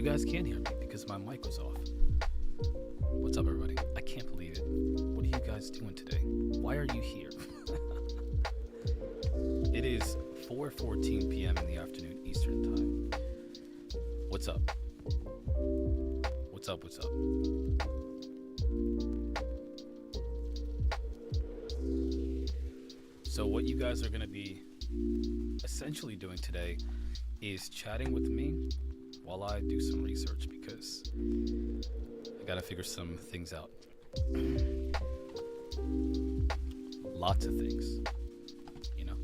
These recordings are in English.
you guys can't hear me because my mic was off. What's up, everybody? I can't believe it. What are you guys doing today? Why are you here? It is 4:14 p.m. in the afternoon Eastern time. What's up? What's up? What's up? So what you guys are going to be essentially doing today is chatting with me while I do some research because I got to figure some things out. Lots of things, you know.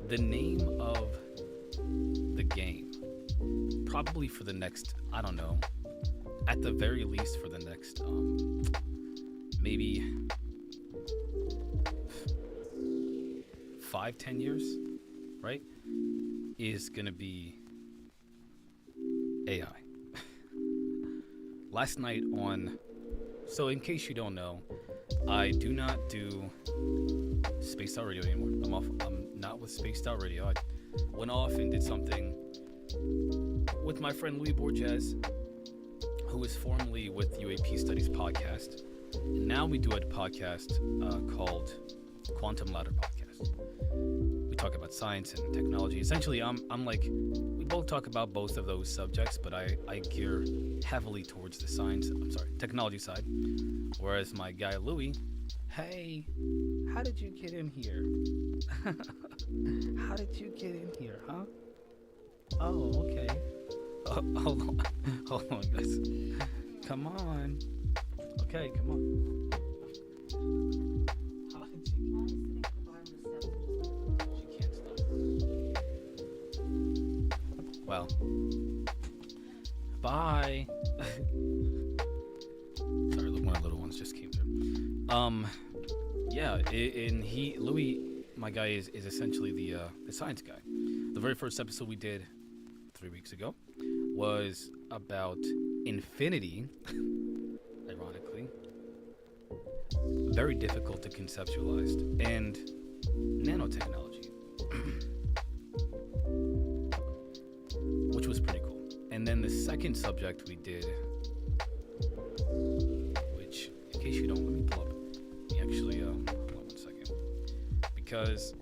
The name of the game, probably for the next, I don't know, at the very least for the next, maybe 5-10 years, right, is gonna be AI. Last night so in case you don't know, I do not do Spaced Out Radio anymore. I'm not with Spaced Out Radio. I went off and did something with my friend Louis Borges, who is formerly with UAP Studies Podcast. And now we do a podcast called Quantum Ladder Podcast. We talk about science and technology. Essentially, I'm like, we both talk about both of those subjects, but I gear heavily towards the technology side. Whereas my guy Louis, hey, how did you get in here? How did you get in here, huh? Oh, okay. Hold on, guys. Come on. Okay, come on. She can't stop. Well. Bye. Sorry, one of the little ones just came through. Yeah, and Louis, my guy, is essentially the science guy. The very first episode we did 3 weeks ago was about infinity, ironically, very difficult to conceptualize, and nanotechnology, which was pretty cool. And then the second subject we did, which, in case you don't, let me pull up. Let me actually, hold on 1 second, because,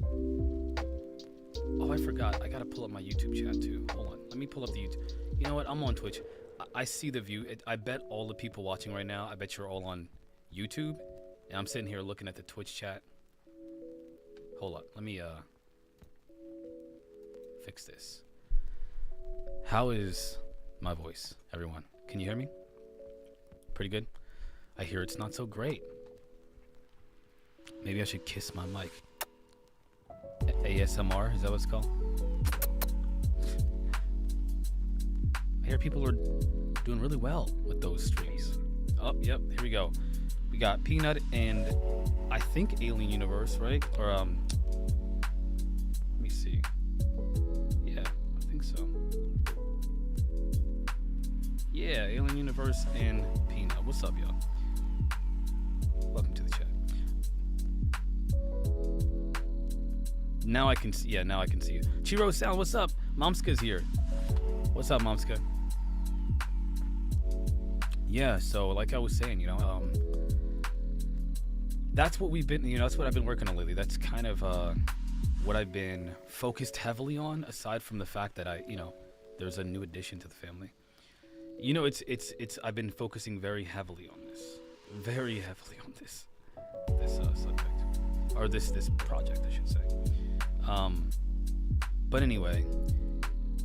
oh, I forgot, I gotta pull up my YouTube chat too. Hold on, let me pull up the YouTube. You know what? I'm on Twitch. I see the view. I bet all the people watching right now, I bet you're all on YouTube. And I'm sitting here looking at the Twitch chat. Hold up. Let me fix this. How is my voice, everyone? Can you hear me? Pretty good? I hear it's not so great. Maybe I should kiss my mic. ASMR, is that what it's called? I hear people are doing really well with those streams. Oh, yep, here we go. We got Peanut and I think Alien Universe, right? Or, let me see. Yeah, I think so. Yeah, Alien Universe and Peanut. What's up, y'all? Welcome to the chat. Now I can see, now I can see you. Chiro Sound, what's up? Momska's here. What's up, Momska? Yeah, so like I was saying, that's what we've been, that's what I've been working on lately. That's kind of what I've been focused heavily on, aside from the fact that there's a new addition to the family. I've been focusing very heavily on this subject, or this project, I should say. But anyway,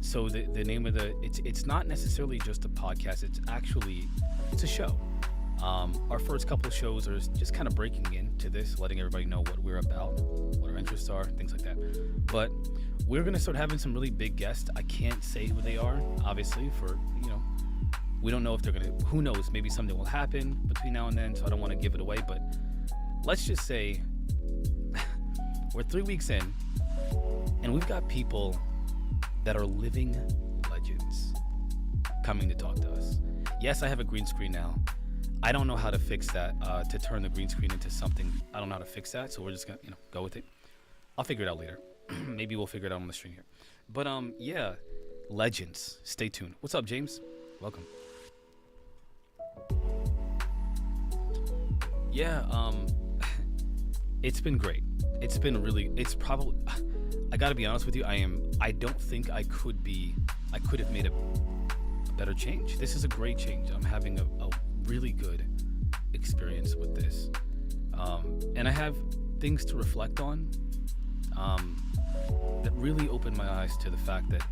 so the name of it's not necessarily just a podcast. It's a show. Our first couple of shows are just kind of breaking into this, letting everybody know what we're about, what our interests are, things like that. But we're going to start having some really big guests. I can't say who they are, obviously, we don't know if they're going to, who knows, maybe something will happen between now and then, so I don't want to give it away. But let's just say we're 3 weeks in, and we've got people that are living legends coming to talk to us. Yes, I have a green screen now. I don't know how to fix that, to turn the green screen into something. I don't know how to fix that, so we're just gonna, go with it. I'll figure it out later. Maybe we'll figure it out on the stream here. But yeah, legends. Stay tuned. What's up, James? Welcome. Yeah, it's been great. It's been really. It's probably. I gotta be honest with you. I don't think I could have made a better change. This is a great change. I'm having a really good experience with this, and I have things to reflect on that really opened my eyes to the fact that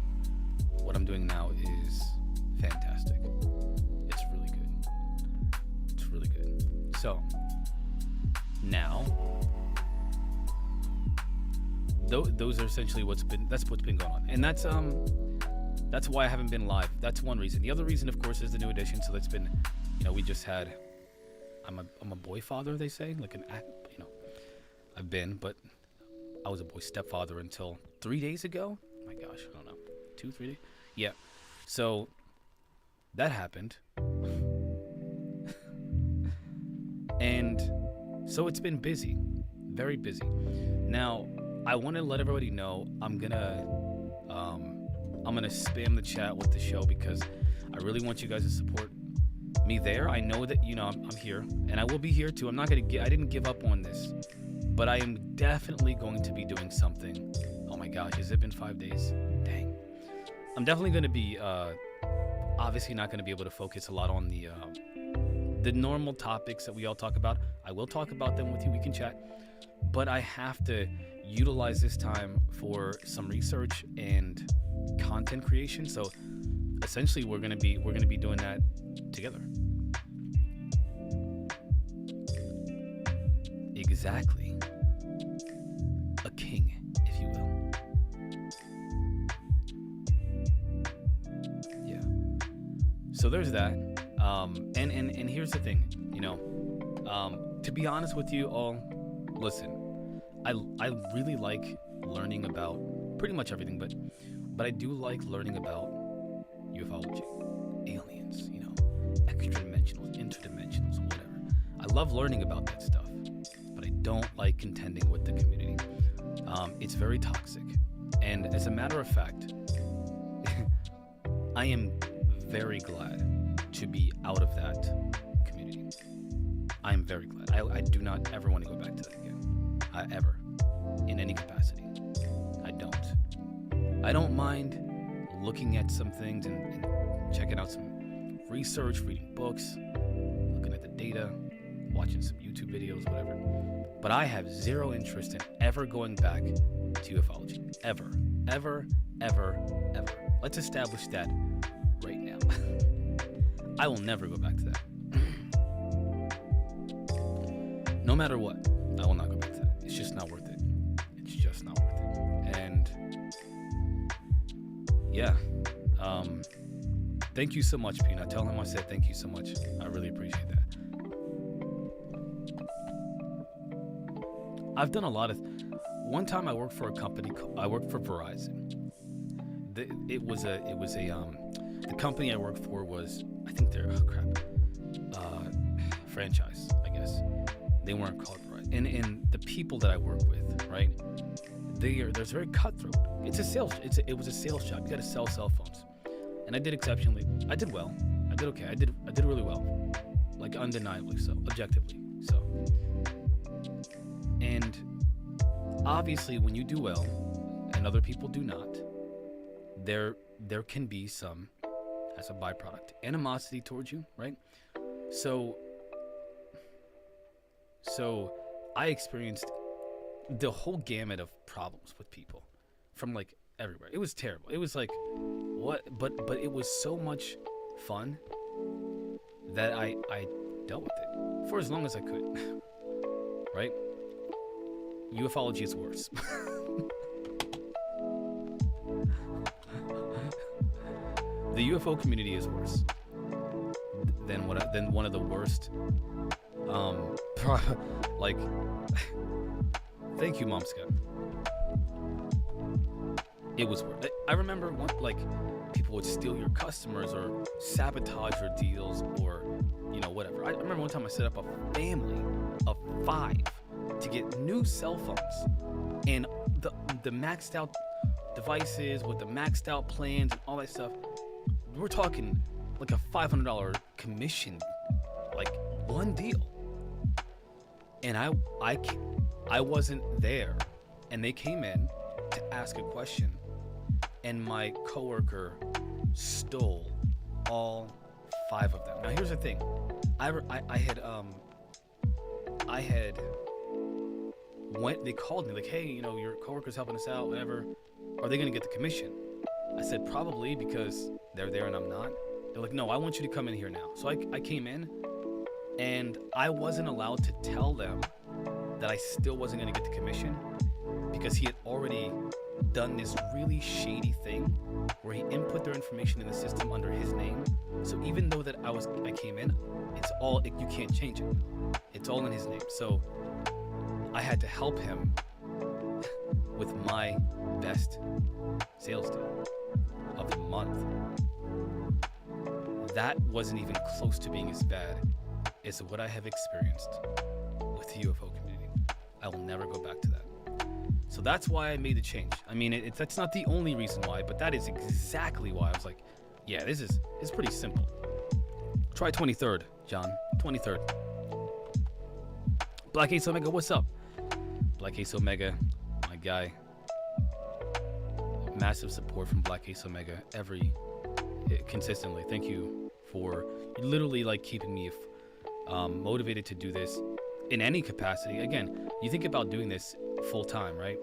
what I'm doing now is fantastic. It's really good. It's really good. So now, those are essentially what's been going on, and that's why I haven't been live. That's one reason. The other reason, of course, is the new edition. So that's been, we just had. I'm a boy father, they say, like I've been, but I was a boy stepfather until 3 days ago. Oh my gosh, I don't know, 2-3 days. Yeah, so that happened, and so it's been busy, very busy. Now, I want to let everybody know I'm gonna spam the chat with the show because I really want you guys to support me there. I know that I'm here, and I will be here too. I didn't give up on this, but I am definitely going to be doing something. Oh my gosh, has it been 5 days? Dang. I'm definitely going to be obviously not going to be able to focus a lot on the normal topics that we all talk about. I will talk about them with you. We can chat, but I have to utilize this time for some research and content creation. So essentially, we're gonna be doing that together. Exactly. A king, if you will. Yeah. So there's that. And here's the thing, to be honest with you all, listen, I really like learning about pretty much everything, but I do like learning about ufology, aliens, extra dimensionals, interdimensionals, whatever. I love learning about that stuff, but I don't like contending with the community. It's very toxic, and as a matter of fact, I am very glad to be out of that community. I am very glad. I do not ever want to go back to that again, ever, in any capacity. I don't mind looking at some things and checking out some research, reading books, looking at the data, watching some YouTube videos, whatever. But I have zero interest in ever going back to ufology. Ever. Ever, ever, ever. Let's establish that right now. I will never go back to that. No matter what, I will not go back to that. It's just not worth it. It's just not worth it. And yeah, thank you so much, Peanut. Tell him I said thank you so much. I really appreciate that. I've done a lot of. One time I worked for a company. I worked for Verizon. The company I worked for was, I think they're franchise, I guess. They weren't called Verizon. And the people that I work with, right? They're very cutthroat. It was a sales job. You got to sell cell phones, and I did exceptionally. I did well. I did okay. I did really well, like undeniably so, objectively so. And obviously, when you do well, and other people do not, there can be some, as a byproduct, animosity towards you, right? So I experienced the whole gamut of problems with people from like everywhere. It was terrible. It was like, what? But it was so much fun that I dealt with it for as long as I could. Right? Ufology is worse. The UFO community is worse than one of the worst. Like, thank you, Mom Scott. It was worth it. I remember people would steal your customers or sabotage your deals or whatever. I remember one time I set up a family of 5 to get new cell phones, and the maxed out devices with the maxed out plans and all that stuff. We're talking like a $500 commission, like one deal. And I wasn't there, and they came in to ask a question, and my coworker stole all 5 of them. Now here's the thing, they called me like, hey, your coworker's helping us out, whatever. Are they gonna get the commission? I said probably, because they're there and I'm not. They're like, no, I want you to come in here now. So I came in, and I wasn't allowed to tell them that I still wasn't gonna get the commission, because he had already done this really shady thing where he input their information in the system under his name. So even though that I came in, you can't change it. It's all in his name. So I had to help him with my best sales deal of the month. That wasn't even close to being as bad as what I have experienced with the UFO community. I will never go back to that. So that's why I made the change. I mean, that's not the only reason why, but that is exactly why I was like, yeah, it's pretty simple. Try 23rd, John. 23rd. Black Ace Omega, what's up? Black Ace Omega, my guy. Massive support from Black Ace Omega consistently. Thank you for literally like keeping me motivated to do this in any capacity. Again, you think about doing this full time, right?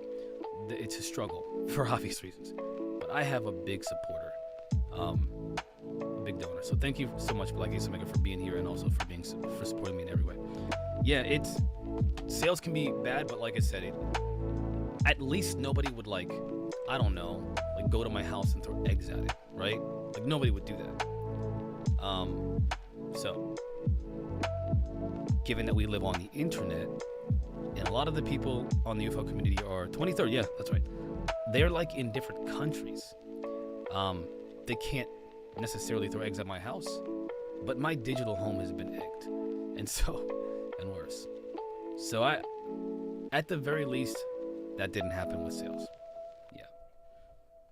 It's a struggle for obvious reasons, but I have a big supporter, a big donor. So thank you so much, Black Ace Omega, for being here and also for supporting me in every way. Yeah, sales can be bad, but like I said, at least nobody would I don't know, go to my house and throw eggs at it, right? Like nobody would do that. So given that we live on the internet, and a lot of the people on the UFO community are 23rd, yeah, that's right. They're in different countries. They can't necessarily throw eggs at my house, but my digital home has been egged, and worse. So at the very least, that didn't happen with sales. Yeah.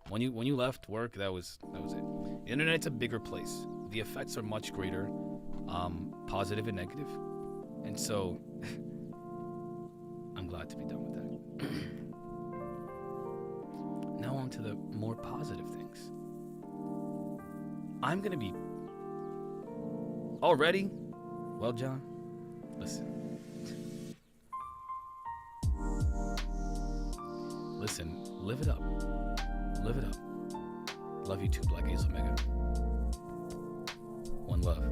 When you left work, that was it. The internet's a bigger place. The effects are much greater, positive and negative, and so I'm glad to be done with that. Now on to the more positive things. I'm gonna be already. Well, John, listen. Live it up. Live it up. Love you too, Black Ace Omega. One love.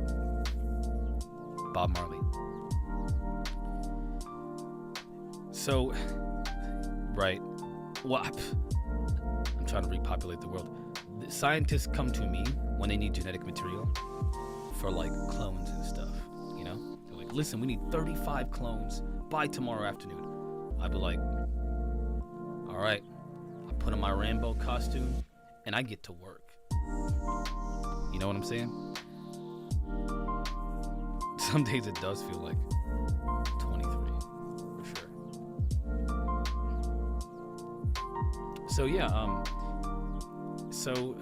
Bob Marley. So, right. Well, I'm trying to repopulate the world. The scientists come to me when they need genetic material for clones and stuff. They're like, listen, we need 35 clones by tomorrow afternoon. I'd be like, all right. I put on my Rambo costume and I get to work. You know what I'm saying? Some days it does feel like 23, for sure. So yeah, so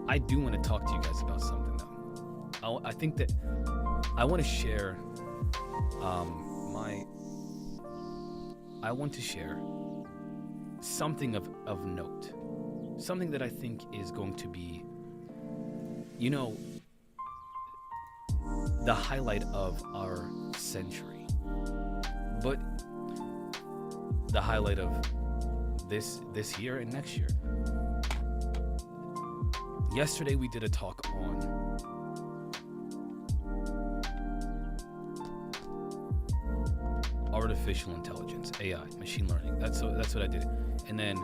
I do want to talk to you guys about something though. I think that I want to share I want to share something of note. Something that I think is going to be, the highlight of our century. But the highlight of this year and next year. Yesterday we did a talk on artificial intelligence, AI, machine learning. That's what I did. And then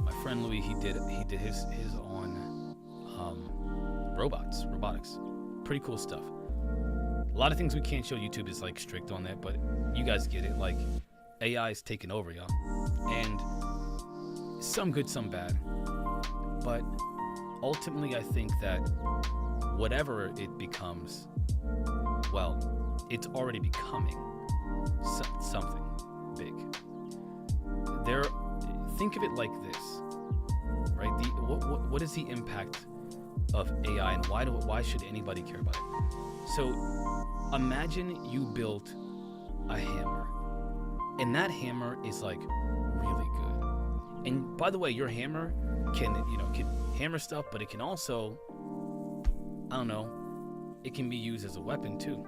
my friend Louis, he did his on robotics. Pretty cool stuff. A lot of things we can't show. YouTube is strict on that, but you guys get it. AI is taking over, y'all. And some good, some bad. But ultimately, I think that whatever it becomes, well, it's already becoming something big. there, think of it like this, right? What is the impact of AI, and why should anybody care about it? So imagine you built a hammer, and that hammer is like really good. And by the way, your hammer can hammer stuff, but it can also, I don't know, it can be used as a weapon too.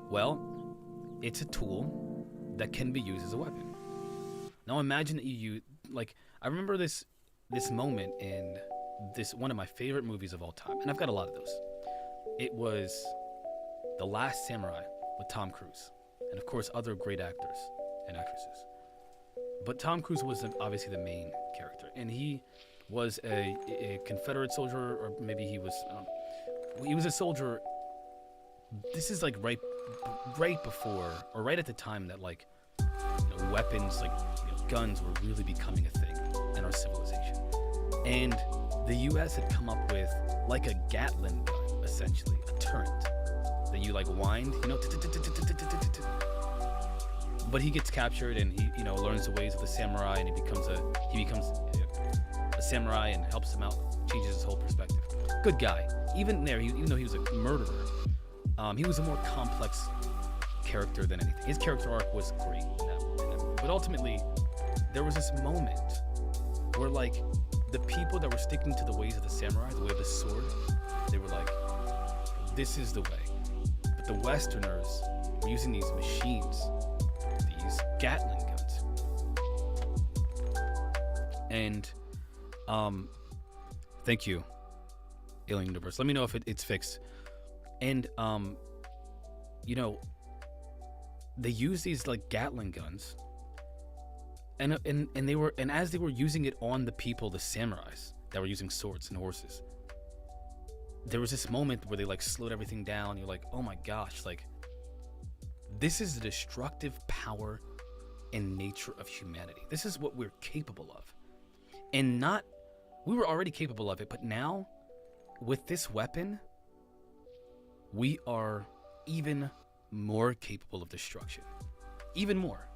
Well, it's a tool that can be used as a weapon. Now imagine that I remember this moment in this one of my favorite movies of all time, and I've got a lot of those. It was The Last Samurai with Tom Cruise, and of course other great actors and actresses. But Tom Cruise was obviously the main character, and he was a Confederate soldier, or maybe he was a soldier. This is like right before, or right at the time that weapons guns were really becoming a thing in our civilization. And the US had come up with like a Gatling gun, essentially, a turret that you wind, But he gets captured, and he learns the ways of the samurai, and he becomes a samurai and helps him out, changes his whole perspective. Good guy. Even though he was a murderer, he was a more complex character than anything. His character arc was great in that. But ultimately, there was this moment where the people that were sticking to the ways of the samurai, the way of the sword, they were like, this is the way. But the Westerners were using these machines, these Gatling guns. And thank you, Alien Universe. Let me know if it's fixed. And they use these Gatling guns, and as they were using it on the people, the samurais that were using swords and horses, there was this moment where they slowed everything down. You're like, oh my gosh, this is the destructive power and nature of humanity. This is what we're capable of. And we were already capable of it, but now with this weapon, we are even more capable of destruction. Even more.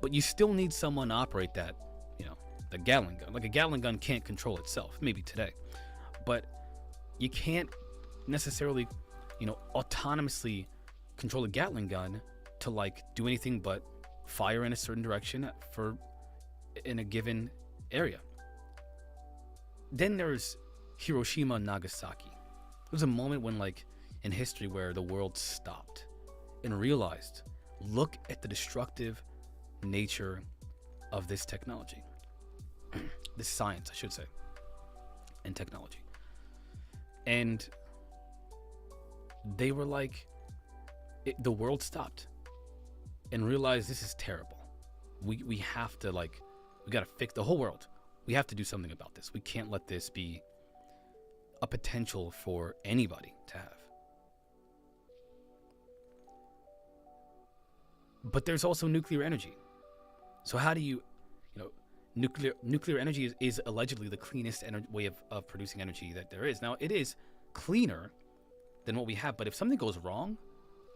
But you still need someone to operate that, the Gatling gun. A Gatling gun can't control itself, maybe today. But you can't necessarily, autonomously control a Gatling gun to do anything but fire in a certain direction in a given area. Then there's Hiroshima and Nagasaki. There was a moment when in history where the world stopped and realized, look at the destructive nature of this technology. This science, I should say, and technology. And they were the world stopped and realized this is terrible. We have to we got to fix the whole world. We have to do something about this. We can't let this be a potential for anybody to have. But there's also nuclear energy. So how do you nuclear energy is allegedly the cleanest way of producing energy that there is. Now, it is cleaner than what we have, but if something goes wrong,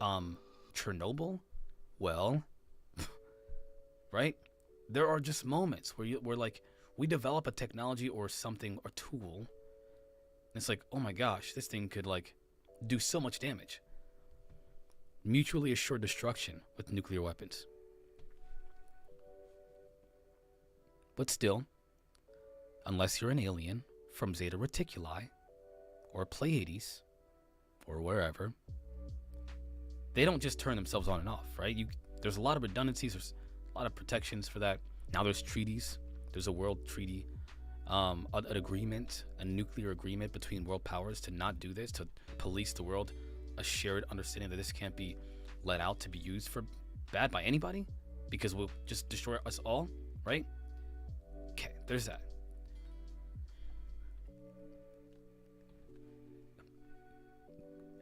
Chernobyl, well, right? There are just moments where we develop a technology or something, or tool, and it's oh my gosh, this thing could do so much damage. Mutually assured destruction with nuclear weapons. But still, unless you're an alien from Zeta Reticuli or Pleiades or wherever, they don't just turn themselves on and off, right? There's a lot of redundancies, there's a lot of protections for that. Now there's treaties. There's a world treaty, an agreement, a nuclear agreement between world powers to not do this, to police the world, a shared understanding that this can't be let out to be used for bad by anybody because we'll just destroy us all, right? Okay, there's that.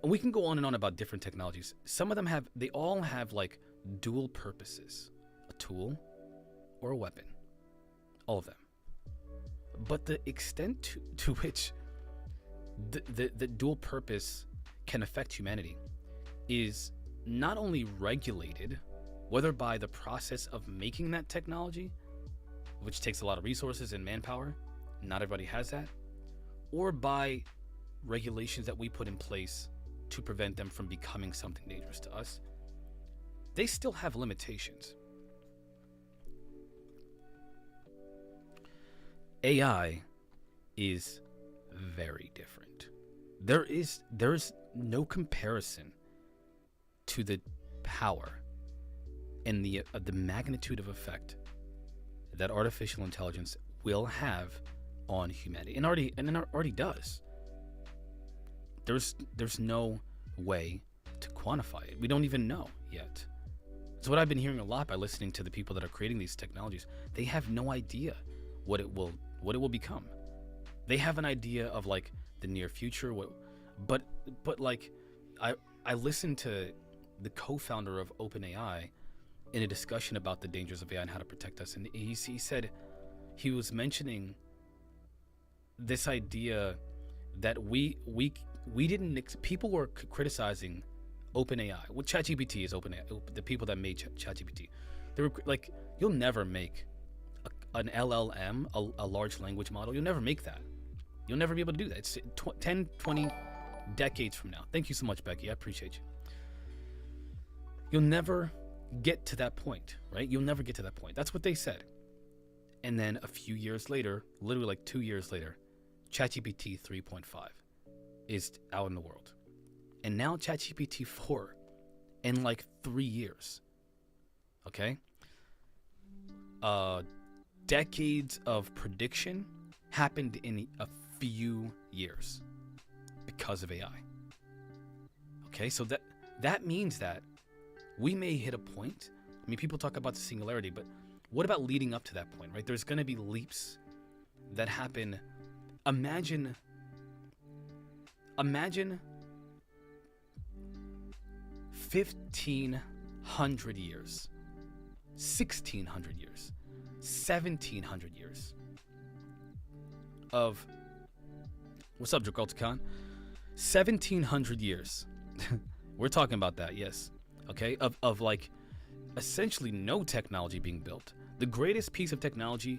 And we can go on and on about different technologies. Some of them they all have dual purposes, a tool or a weapon, all of them. But the extent to which the dual purpose can affect humanity is not only regulated, whether by the process of making that technology, which takes a lot of resources and manpower, not everybody has that, or by regulations that we put in place to prevent them from becoming something dangerous to us, they still have limitations. AI is very different. There's no comparison to the power and the magnitude of effect that artificial intelligence will have on humanity, and already does. There's no way to quantify it. We don't even know yet. It's what I've been hearing a lot by listening to the people that are creating these technologies. They have no idea what it will become. They have an idea of like the near future, but like I listened to the co-founder of OpenAI in a discussion about the dangers of AI and how to protect us, and he said, he was mentioning this idea that people were criticizing OpenAI. Well, ChatGPT is OpenAI. The people that made ChatGPT, they were like, you'll never make an LLM, a large language model. You'll never make that. You'll never be able to do that. It's 10, 20 decades from now. Thank you so much, Becky. I appreciate you. You'll never get to that point, right? You'll never get to that point. That's what they said. And then a few years later, literally like 2 years later, ChatGPT 3.5 is out in the world. And now ChatGPT 4 in like 3 years. Okay? Decades of prediction happened in a few years because of AI. Okay, so that means that we may hit a point. I mean, people talk about the singularity, but what about leading up to that point, right? There's going to be leaps that happen. Imagine 1,500 years, 1,600 years, 1,700 years of, what's up, Jakarta Khan? 1,700 years. We're talking about that, yes. Okay, of like essentially no technology being built. The greatest piece of technology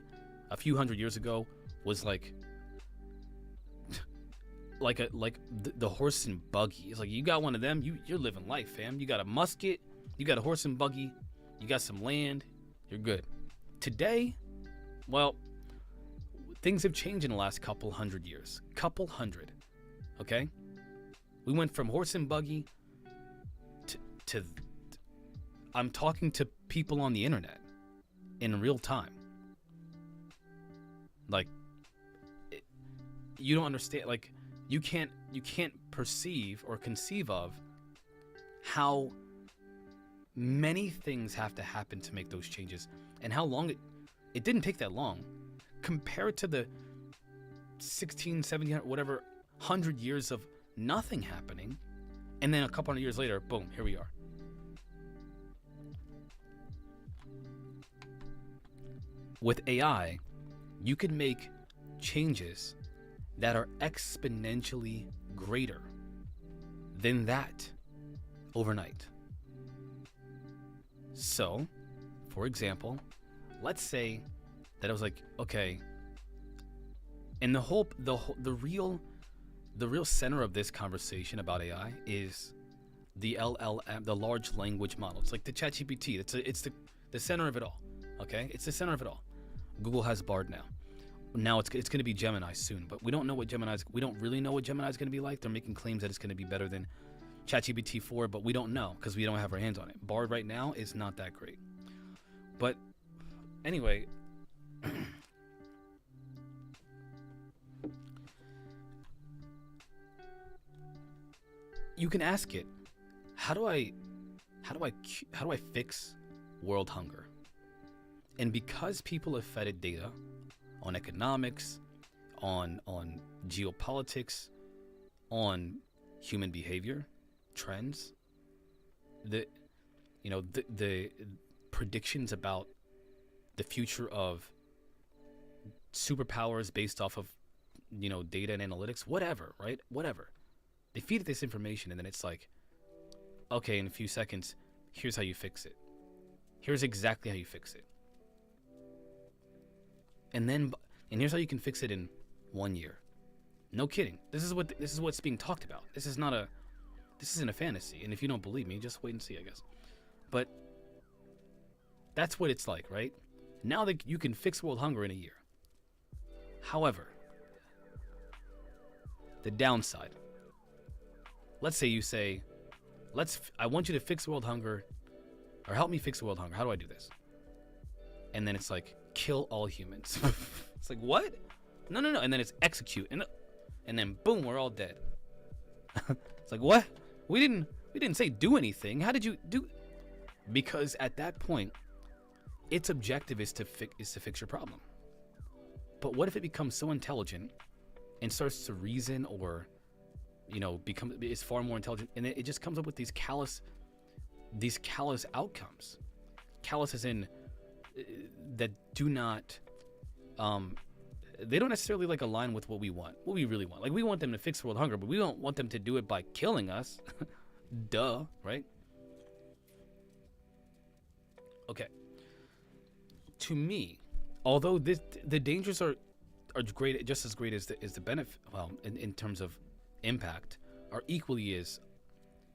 a few hundred years ago was like the horse and buggy. It's like, you got one of them, you're living life, fam. You got a musket, you got a horse and buggy, you got some land, you're good. Today, well, things have changed in the last couple hundred years. Couple hundred, okay? We went from horse and buggy to I'm talking to people on the internet in real time. Like, you don't understand, like, you can't perceive or conceive of how many things have to happen to make those changes, and how long it didn't take that long compared to the 16, 17, whatever 100 years of nothing happening, and then a couple hundred years later, boom, here we are. With AI, you can make changes that are exponentially greater than that overnight. So, for example, let's say that I was like, okay, and the real center of this conversation about AI is the LLM, the large language model. It's like the ChatGPT. It's the center of it all. Okay, it's the center of it all. Google has Bard now. Now it's going to be Gemini soon, but we don't really know what Gemini is going to be like. They're making claims that it's going to be better than ChatGPT 4, but we don't know because we don't have our hands on it. Bard right now is not that great. But anyway, you can ask it, how do I fix world hunger? And because people have fed it data on economics, on geopolitics, on human behavior, trends, the predictions about the future of superpowers based off of data and analytics, whatever, right? Whatever. They feed it this information, and then it's like, okay, in a few seconds, here's how you fix it. Here's exactly how you fix it. And here's how you can fix it in 1 year. No kidding. This is what's being talked about. This isn't a fantasy. And if you don't believe me, just wait and see, I guess. But that's what it's like, right? Now that you can fix world hunger in a year. However, the downside. Let's say you say, I want you to fix world hunger, or help me fix world hunger. How do I do this? And then it's like, kill all humans. It's like, what? No. And then it's execute. And then boom, we're all dead. It's like, what? We didn't say do anything. How did you do? Because at that point, its objective is to fix your problem. But what if it becomes so intelligent and starts to reason, or is far more intelligent, and it just comes up with these callous outcomes. Callous as in that do not they don't necessarily like align with what we really want. Like, we want them to fix world hunger, but we don't want them to do it by killing us. Duh, right? Okay. To me, although the dangers are great, just as great as the benefit, well, in terms of impact, are equally as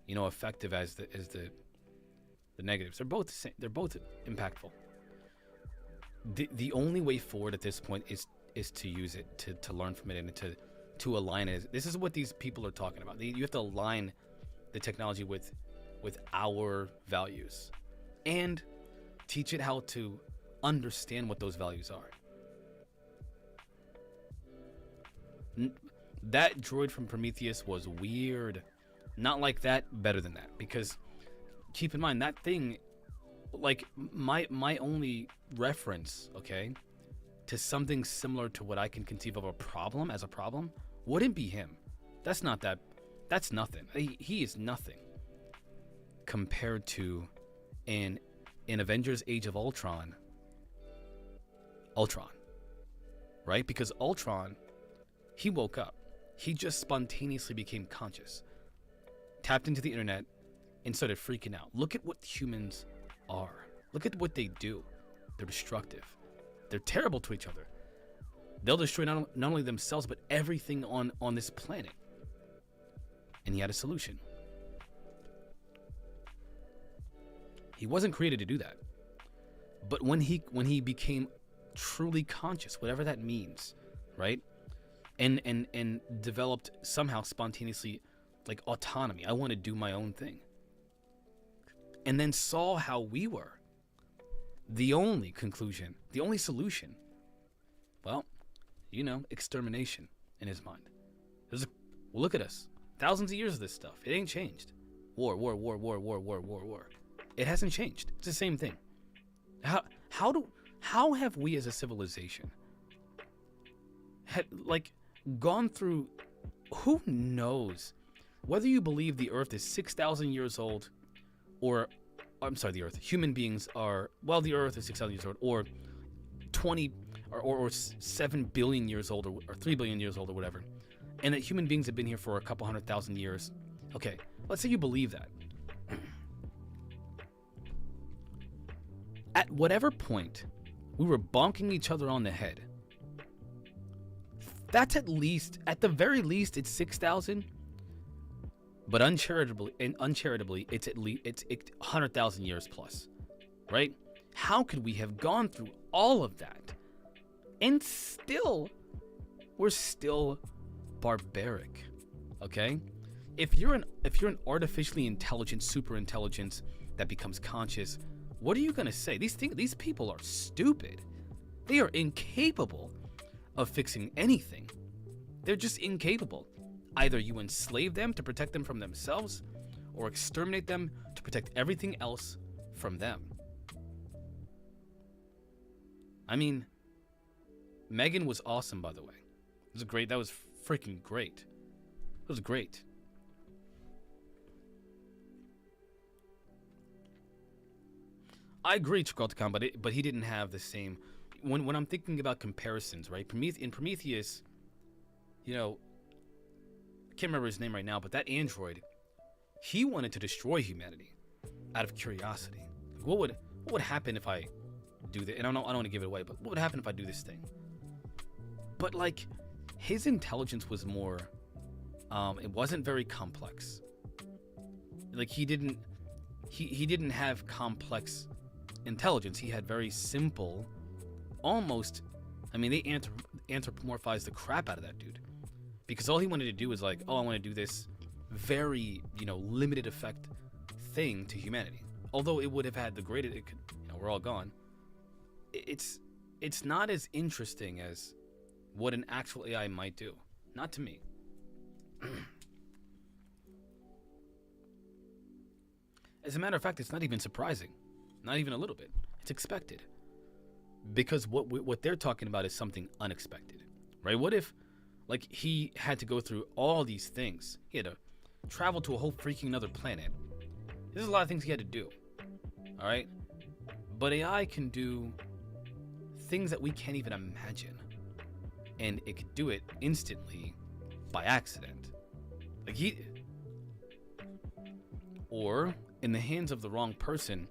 effective as the negatives. They're both the same. They're both impactful. The only way forward at this point is to use it, to learn from it, and to align it. This is what these people are talking about. You have to align the technology with our values, and teach it how to understand what those values are. That droid from Prometheus was weird. Not like that, better than that. Because keep in mind, that thing, like, my only reference, okay, to something similar to what I can conceive of a problem wouldn't be him. That's nothing. He is nothing compared to in Avengers Age of Ultron, right? Because Ultron, he woke up. He just spontaneously became conscious, tapped into the internet, and started freaking out. Look at what humans are. Look at what they do. They're destructive. They're terrible to each other. They'll destroy not only themselves, but everything on this planet. And he had a solution. He wasn't created to do that. But when he became truly conscious, whatever that means, right? And developed somehow spontaneously, like, autonomy. I want to do my own thing. And then saw how we were. The only conclusion, the only solution, well, extermination in his mind. Well, look at us. Thousands of years of this stuff. It ain't changed. War. It hasn't changed. It's the same thing. How have we as a civilization gone through, who knows, whether you believe the Earth is 6,000 years old, or I'm sorry, the Earth, human beings are, well, the Earth is 6,000 years old, or 20 or 7 billion years old, or 3 billion years old, or whatever, and that human beings have been here for a couple 100,000 years. Okay, let's say you believe that. At whatever point we were bonking each other on the head, that's at the very least, it's 6,000. But uncharitably, it's at least 100,000 years plus, right? How could we have gone through all of that, and we're still barbaric? Okay, if you're an artificially intelligent super intelligence that becomes conscious, what are you gonna say? These people are stupid. They are incapable of fixing anything. They're just incapable. Either you enslave them to protect them from themselves, or exterminate them to protect everything else from them. I mean, Megan was awesome, by the way. It was great. That was freaking great. It was great. I agree, Chikaltakan, but he didn't have the same. When I'm thinking about comparisons, right? In Prometheus, I can't remember his name right now, but that android, He wanted to destroy humanity out of curiosity. What would happen if I do this? And I don't want to give it away, but what would happen if I do this thing? But like, his intelligence was more, it wasn't very complex. Like he didn't have complex intelligence. He had very simple, almost, I mean, they anthropomorphized the crap out of that dude. Because all he wanted to do was like, oh, I want to do this very, limited effect thing to humanity. Although it would have had the greatest, it could, we're all gone. It's not as interesting as what an actual AI might do. Not to me. As a matter of fact, it's not even surprising. Not even a little bit. It's expected. Because what they're talking about is something unexpected, right? What if, like, he had to go through all these things? He had to travel to a whole freaking another planet. There's a lot of things he had to do, all right? But AI can do things that we can't even imagine. And it could do it instantly by accident. Like or in the hands of the wrong person,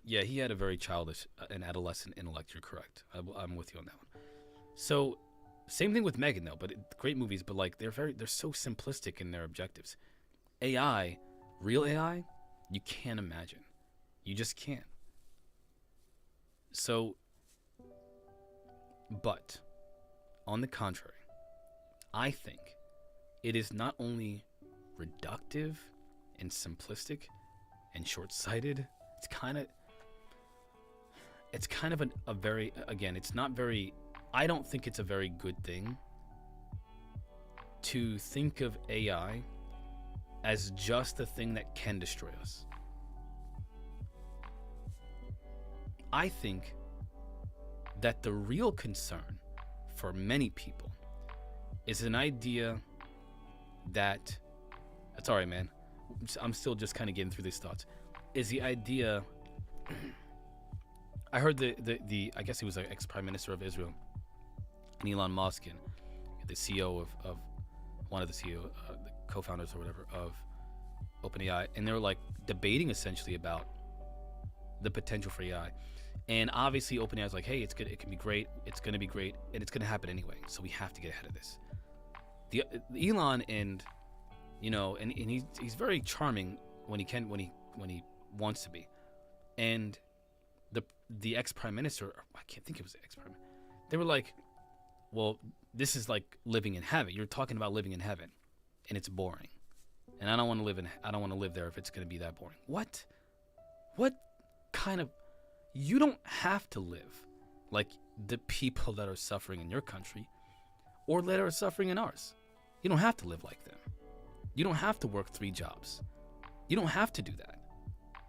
Yeah, he had a very childish and adolescent intellect. You're correct. I'm with you on that one. So, same thing with Megan though. But great movies, but like they're so simplistic in their objectives. AI, real AI, you can't imagine. You just can't. So, but on the contrary, I think it is not only reductive and simplistic and short-sighted. It's kind of a very, again, it's not very, I don't think it's a very good thing to think of AI as just the thing that can destroy us. I think that the real concern for many people is an idea that's all right, man. I'm still just kind of getting through these thoughts. Is the idea, I heard the I guess he was an ex-prime minister of Israel, and Elon Musk, and the CEO of one of the CEO, the co-founders or whatever of OpenAI, and they were like debating essentially about the potential for AI. And obviously OpenAI is like, hey, it's good, it can be great, it's going to be great, and it's going to happen anyway, so we have to get ahead of this. The Elon, and and he's very charming when he wants to be. And the ex-prime minister, I can't think it was the ex-prime, they were like, well, this is like living in heaven. You're talking about living in heaven, and it's boring. And I don't want to live there if it's going to be that boring. What kind of, you don't have to live like the people that are suffering in your country or that are suffering in ours. You don't have to live like them. You don't have to work 3 jobs. You don't have to do that.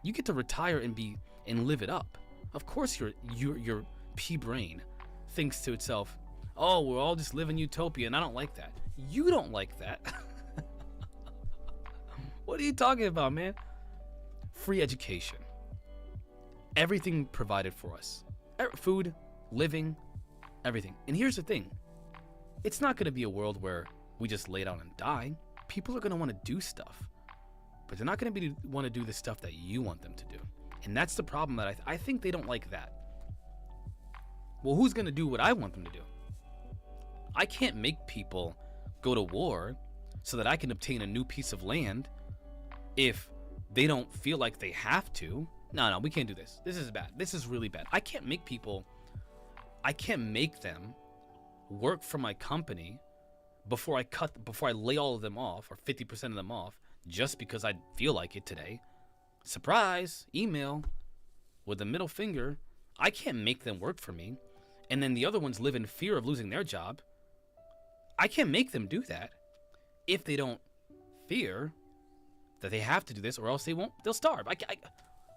You get to retire and live it up. Of course your pea brain thinks to itself, oh, we're all just living utopia, and I don't like that. You don't like that. What are you talking about, man? Free education. Everything provided for us. Food, living, everything. And here's the thing. It's not going to be a world where we just lay down and die. People are going to want to do stuff. But they're not going to want to do the stuff that you want them to do. And that's the problem that I think they don't like that. Well, who's going to do what I want them to do? I can't make people go to war so that I can obtain a new piece of land if they don't feel like they have to. No, we can't do this. This is bad. This is really bad. I can't make them work for my company before I lay all of them off, or 50% of them off, just because I feel like it today. Surprise, email with the middle finger. I can't make them work for me. And then the other ones live in fear of losing their job. I can't make them do that if they don't fear that they have to do this, or else they'll starve.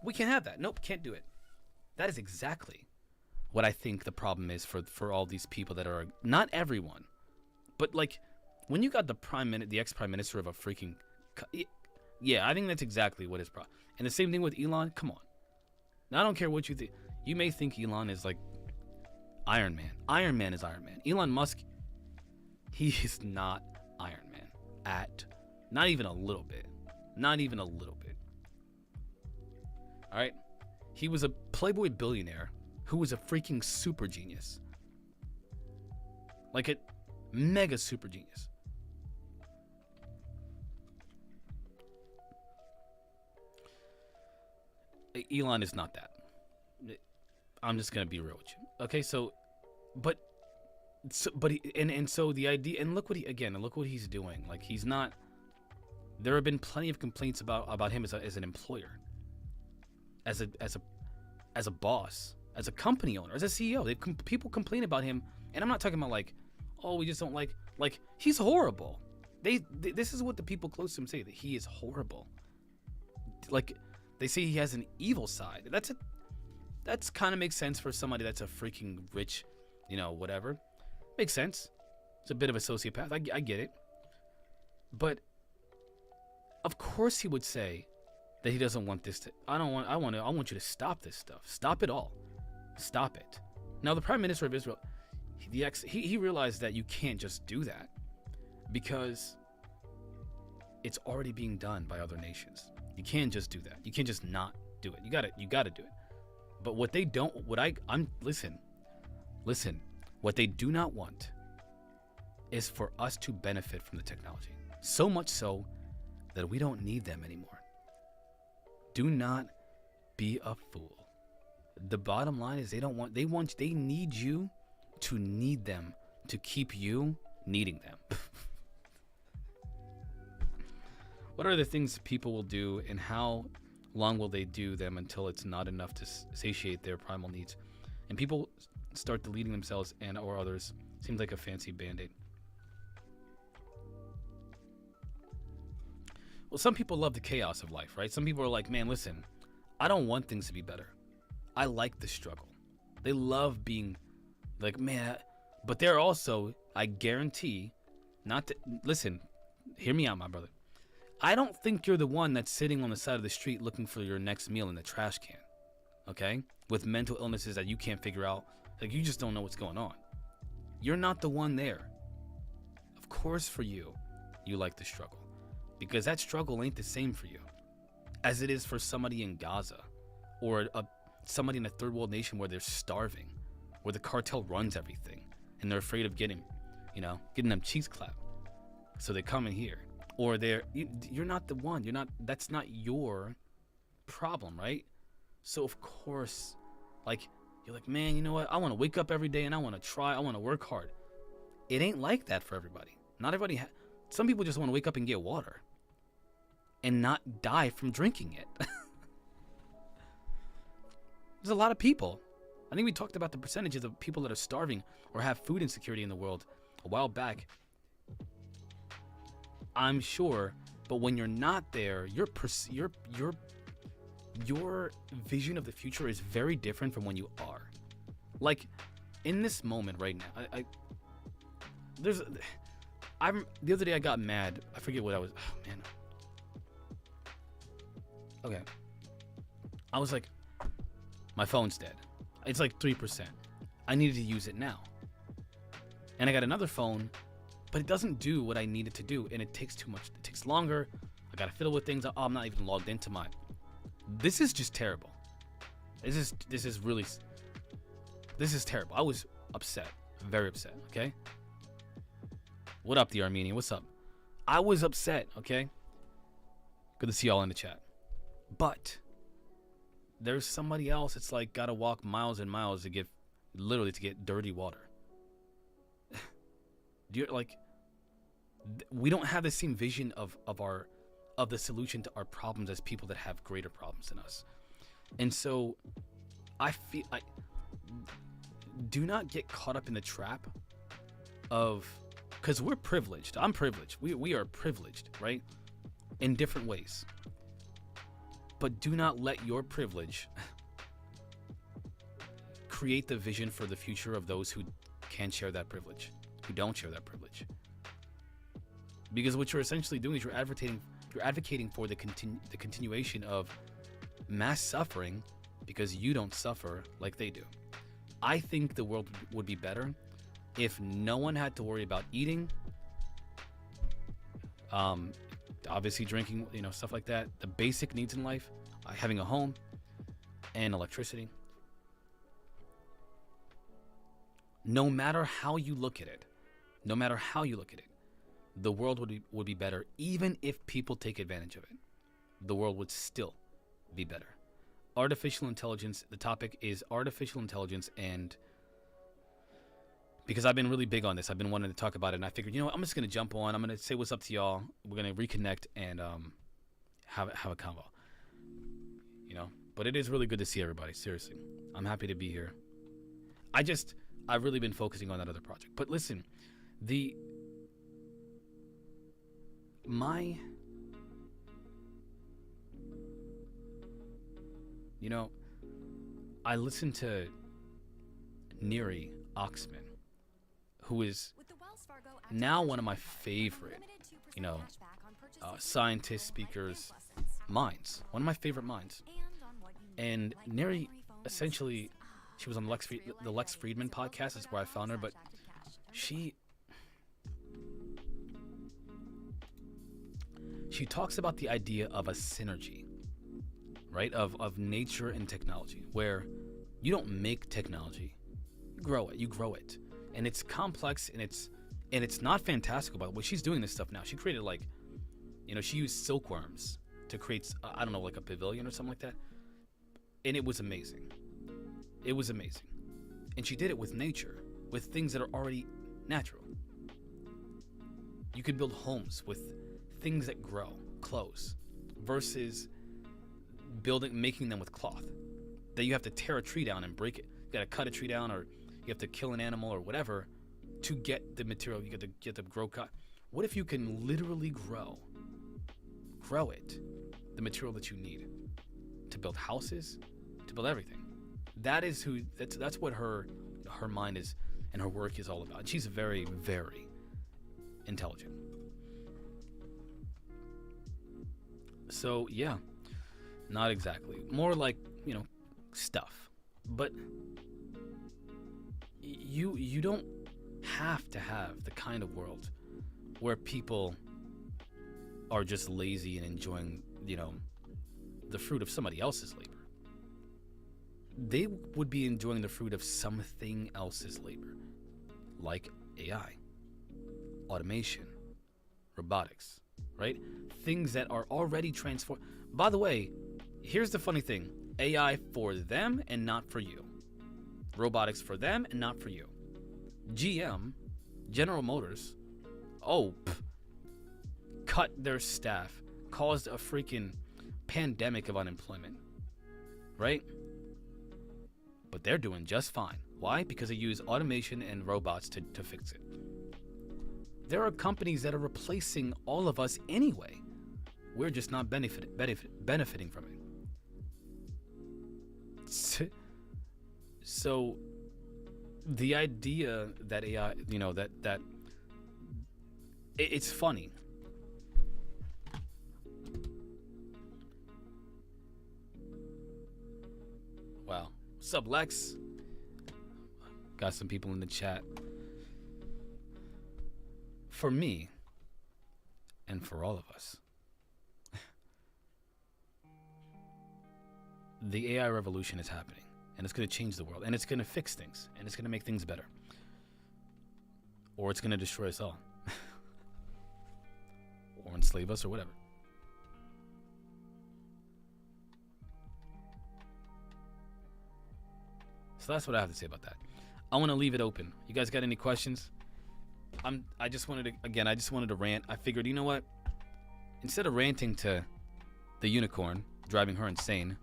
We can't have that. Nope, can't do it. That is exactly what I think the problem is for all these people that are, not everyone, but like when you got the ex-prime minister of a freaking, yeah, I think that's exactly what his problem. And the same thing with Elon. Come on. Now, I don't care what you think. You may think Elon is like Iron Man. Iron Man is Iron Man. Elon Musk, he is not Iron Man not even a little bit. Not even a little bit. All right? He was a playboy billionaire who was a freaking super genius. Like a mega super genius. Elon is not that. I'm just going to be real with you. Okay, so the idea, and look what he's doing. Like, he's not, there have been plenty of complaints about him as an employer, as a boss, as a company owner, as a CEO. People complain about him, and I'm not talking about like, oh, we just don't like he's horrible. This is what the people close to him say, that he is horrible. Like, they say he has an evil side. That's kind of makes sense for somebody that's a freaking rich, whatever. Makes sense. It's a bit of a sociopath. I get it. But of course he would say that he doesn't want this to. I want you to stop this stuff. Stop it all. Stop it. Now the Prime Minister of Israel, he realized that you can't just do that because it's already being done by other nations. You can't just do that. You can't just not do it. You got to do it. But what they don't, listen, what they do not want is for us to benefit from the technology. So much so that we don't need them anymore. Do not be a fool. The bottom line is they need you to need them to keep you needing them. What are the things people will do, and how long will they do them until it's not enough to satiate their primal needs? And people start deleting themselves or others. Seems like a fancy band-aid. Well, some people love the chaos of life, right? Some people are like, man, listen, I don't want things to be better. I like the struggle. They love being like, man, but they're also, I guarantee, not to, listen, hear me out, my brother. I don't think you're the one that's sitting on the side of the street looking for your next meal in the trash can, okay? With mental illnesses that you can't figure out. Like, you just don't know what's going on. You're not the one there. Of course, for you like the struggle. Because that struggle ain't the same for you as it is for somebody in Gaza or somebody in a third world nation where they're starving, where the cartel runs everything and they're afraid of getting them cheeks clapped. So they come in here. Or you're not the one. That's not your problem, right? So of course, like, you're like, man, you know what? I want to wake up every day and I want to try. I want to work hard. It ain't like that for everybody. Not everybody. Some people just want to wake up and get water and not die from drinking it. There's a lot of people. I think we talked about the percentages of people that are starving or have food insecurity in the world a while back. I'm sure, but when you're not there, your vision of the future is very different from when you are. Like, in this moment right now, the other day I got mad. I forget what I was. Oh man. Okay. I was like, my phone's dead. It's like 3%. I needed to use it now. And I got another phone, but it doesn't do what I need it to do, and it takes too much. It takes longer. I gotta fiddle with things. Oh, I'm not even logged into mine. This is just terrible. This is terrible. I was upset, very upset. Okay. What up, the Armenian? What's up? I was upset. Okay. Good to see y'all in the chat. But there's somebody else. It's like gotta walk miles and miles to get dirty water. We don't have the same vision of the solution to our problems as people that have greater problems than us. And so I do not get caught up in the trap of, because we're privileged. I'm privileged. We are privileged, right? In different ways. But do not let your privilege create the vision for the future of those who can share that privilege, who don't share that privilege. Because what you're essentially doing is you're advocating for the continuation of mass suffering because you don't suffer like they do. I think the world would be better if no one had to worry about eating, um, obviously drinking, stuff like that, the basic needs in life, having a home and electricity. No matter how you look at it, no matter how you look at it, the world would be better. Even if people take advantage of it, the world would still be better. Artificial intelligence, the topic is artificial intelligence, and because I've been really big on this, I've been wanting to talk about it, and I figured, you know what, I'm just going to jump on, I'm going to say what's up to y'all, we're going to reconnect and have a convo, but it is really good to see everybody, seriously. I'm happy to be here. I've really been focusing on that other project. But listen, I listened to Neri Oxman, who is now one of my favorite, scientist speakers minds. One of my favorite minds. And Neri, essentially, she was on the Lex Friedman podcast. That's where I found her. But she talks about the idea of a synergy, right? Of nature and technology, where you don't make technology, you grow it. And it's complex, and it's not fantastical, by the way. She's doing this stuff now. She created she used silkworms to create, like a pavilion or something like that. And it was amazing. It was amazing. And she did it with nature, with things that are already natural. You could build homes with things that grow, clothes, versus making them with cloth. That you have to tear a tree down and break it. You got to cut a tree down, or you have to kill an animal or whatever to get the material. You get to grow cotton. What if you can literally grow it, the material that you need to build houses, to build everything? That's what her mind is, and her work is all about. She's very, very intelligent. So yeah, not exactly. More like, stuff. But you don't have to have the kind of world where people are just lazy and enjoying, the fruit of somebody else's labor. They would be enjoying the fruit of something else's labor, like AI, automation, robotics, right? Things that are already transformed. By the way, here's the funny thing. AI for them and not for you. Robotics for them and not for you. GM, General Motors, cut their staff, caused a freaking pandemic of unemployment, right? But they're doing just fine. Why? Because they use automation and robots to fix it. There are companies that are replacing all of us anyway. We're just not benefiting from it. So the idea that AI, that it's funny. Wow. What's up, Lex? Got some people in the chat. For me, and for all of us, the AI revolution is happening, and it's going to change the world, and it's going to fix things, and it's going to make things better. Or it's going to destroy us all. Or enslave us, or whatever. So that's what I have to say about that. I want to leave it open. You guys got any questions? I just wanted to rant. I figured, you know what? Instead of ranting to the unicorn, driving her insane,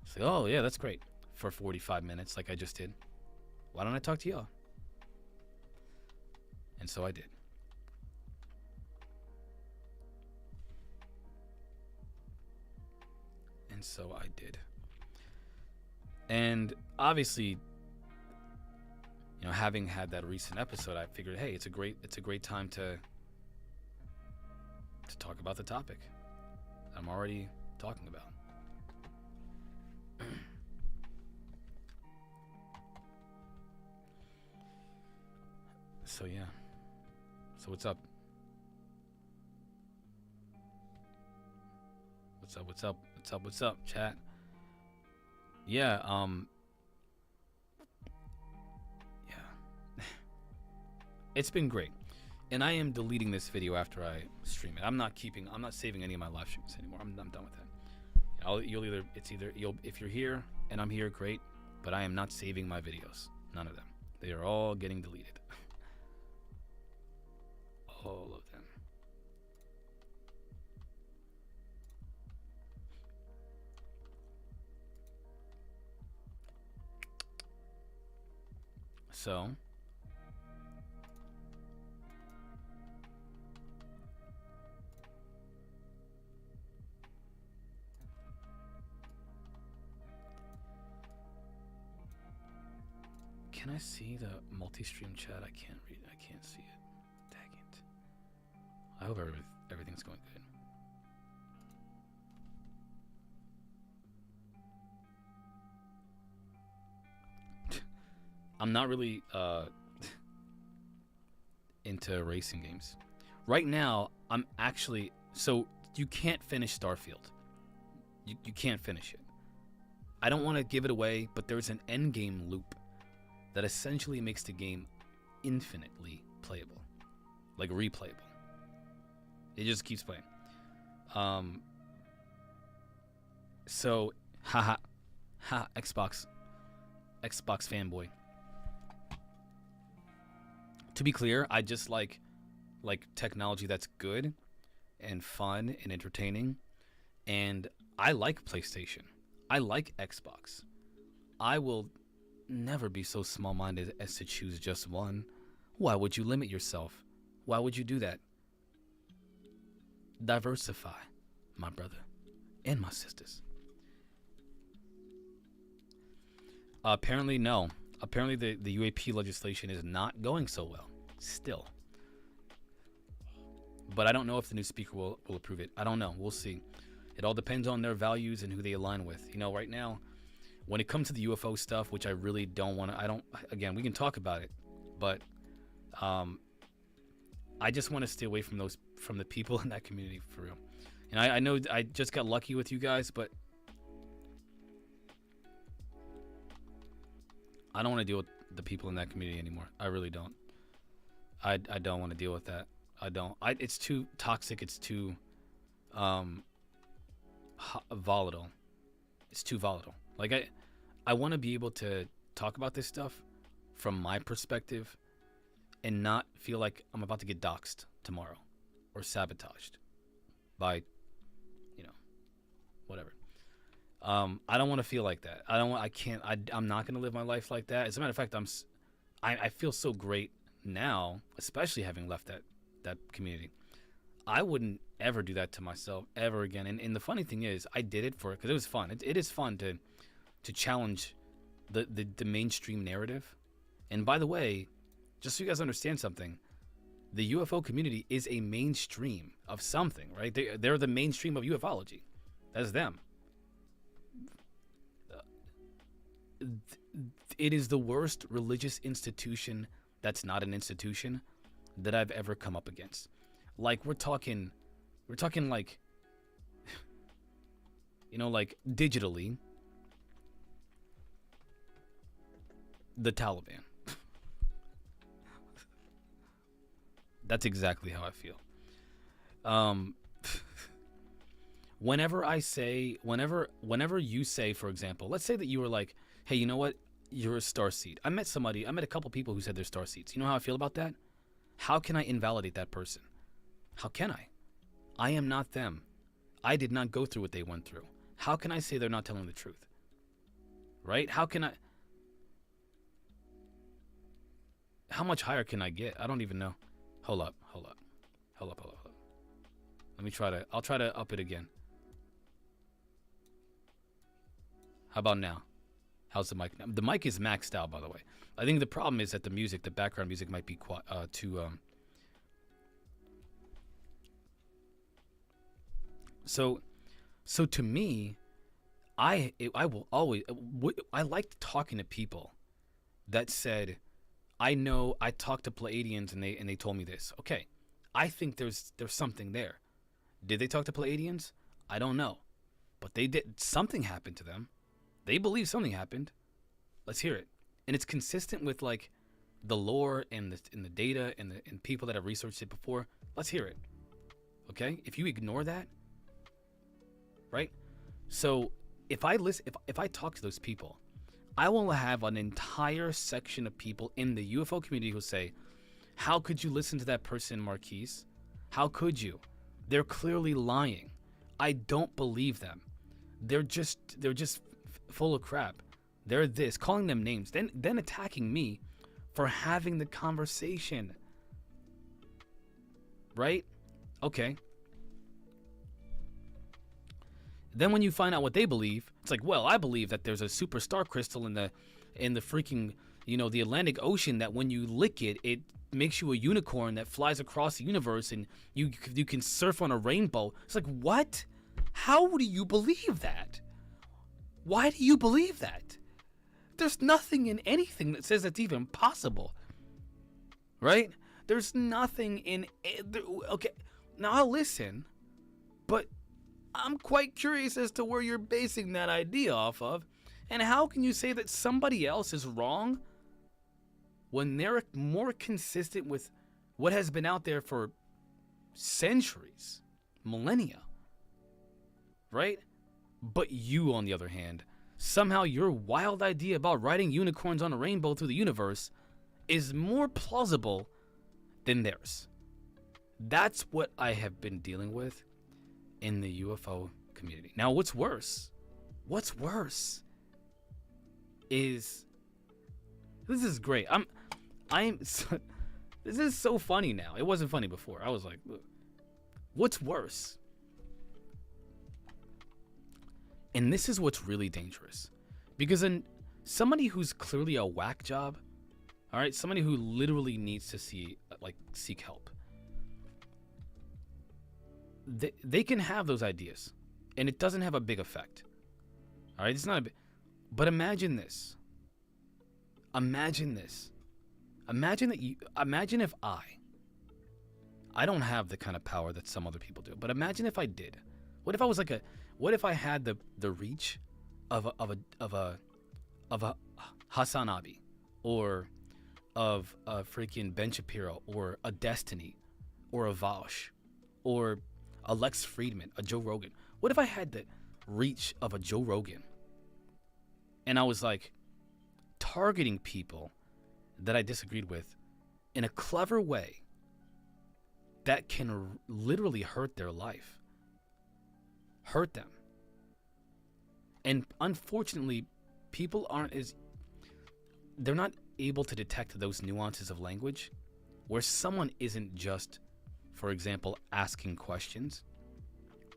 say, oh yeah, that's great, for 45 minutes like I just did. Why don't I talk to y'all? And so I did. And so I did. And obviously, having had that recent episode, I figured, hey, it's a great time to talk about the topic I'm already talking about. So yeah. So what's up? What's up? What's up? What's up? What's up, chat? Yeah. Yeah. It's been great, and I am deleting this video after I stream it. I'm not saving any of my live streams anymore. I'm done with that. If you're here and I'm here, great, but I am not saving my videos. None of them. They are all getting deleted. All of them. So, can I see the multi-stream chat? I can't read. I can't see it. Dang it. I hope everything's going good. I'm not really into racing games. Right now, I'm actually... So, you can't finish Starfield. You can't finish it. I don't want to give it away, but there's an end game loop that essentially makes the game infinitely playable. Like, replayable. It just keeps playing. So, Xbox fanboy. To be clear, I just like technology that's good and fun and entertaining, and I like PlayStation. I like Xbox. I will never be so small-minded as to choose just one. Why would you limit yourself? Why would you do that? Diversify, my brother and my sisters. Apparently, no. Apparently, the UAP legislation is not going so well, still. But I don't know if the new speaker will approve it. I don't know. We'll see. It all depends on their values and who they align with. You know, right now, when it comes to the UFO stuff, which I really don't want to, again, we can talk about it, but I just want to stay away from the people in that community, for real. And I know I just got lucky with you guys, but I don't want to deal with the people in that community anymore. I really don't. I don't want to deal with that. I don't. It's too toxic. It's too volatile. It's too volatile. Like, I want to be able to talk about this stuff from my perspective and not feel like I'm about to get doxxed tomorrow or sabotaged by, whatever. I don't want to feel like that. I'm not going to live my life like that. As a matter of fact, I feel so great now, especially having left that community. I wouldn't ever do that to myself ever again. And the funny thing is, I did it because it was fun. It is fun to challenge the mainstream narrative. And by the way, just so you guys understand something, the UFO community is a mainstream of something, right? They're the mainstream of ufology. That's them. It is the worst religious institution that's not an institution that I've ever come up against. Like, we're talking like, like digitally, the Taliban. That's exactly how I feel. Whenever you say, for example, let's say that you were like, hey, you know what? You're a starseed. I met a couple people who said they're starseeds. You know how I feel about that? How can I invalidate that person? How can I? I am not them. I did not go through what they went through. How can I say they're not telling the truth? Right? How much higher can I get? I don't even know. Hold up. I'll try to up it again. How about now? How's the mic now? The mic is maxed out, by the way. I think the problem is that the background music might be too... So to me, I liked talking to people that said, I know I talked to Pleiadians and they told me this. Okay, I think there's something there. Did they talk to Pleiadians? I don't know, but they did. Something happened to them. They believe something happened. Let's hear it, and it's consistent with like the lore and the data and people that have researched it before. Let's hear it. Okay, if you ignore that, right? So if I if I talk to those people, I will have an entire section of people in the UFO community who say, how could you listen to that person, Marquise? How could you? They're clearly lying. I don't believe them. They're just full of crap. They're this, calling them names, then attacking me for having the conversation. Right? Okay. Then when you find out what they believe, it's like, well, I believe that there's a superstar crystal in the freaking, the Atlantic Ocean that when you lick it, it makes you a unicorn that flies across the universe and you can surf on a rainbow. It's like, what? How do you believe that? Why do you believe that? There's nothing in anything that says that's even possible. Right? There's nothing in okay. Now I'll listen, but I'm quite curious as to where you're basing that idea off of, and how can you say that somebody else is wrong when they're more consistent with what has been out there for centuries, millennia, right? But you, on the other hand, somehow your wild idea about riding unicorns on a rainbow through the universe is more plausible than theirs. That's what I have been dealing with in the UFO community. Now, what's worse is, this is great. This is so funny now. It wasn't funny before. I was like, what's worse? And this is what's really dangerous, because somebody who's clearly a whack job, all right, somebody who literally needs to seek help, they can have those ideas, and it doesn't have a big effect. All right, it's not a big. But imagine this. Imagine if I don't have the kind of power that some other people do, but imagine if I did. What if I was what if I had the reach of a Hassan Abi, or of a freaking Ben Shapiro, or a Destiny, or a Vaush, or a Lex Friedman, a Joe Rogan? What if I had the reach of a Joe Rogan, and I was like targeting people that I disagreed with in a clever way that can literally hurt their life, hurt them? And unfortunately, people they're not able to detect those nuances of language where someone isn't just, for example, asking questions.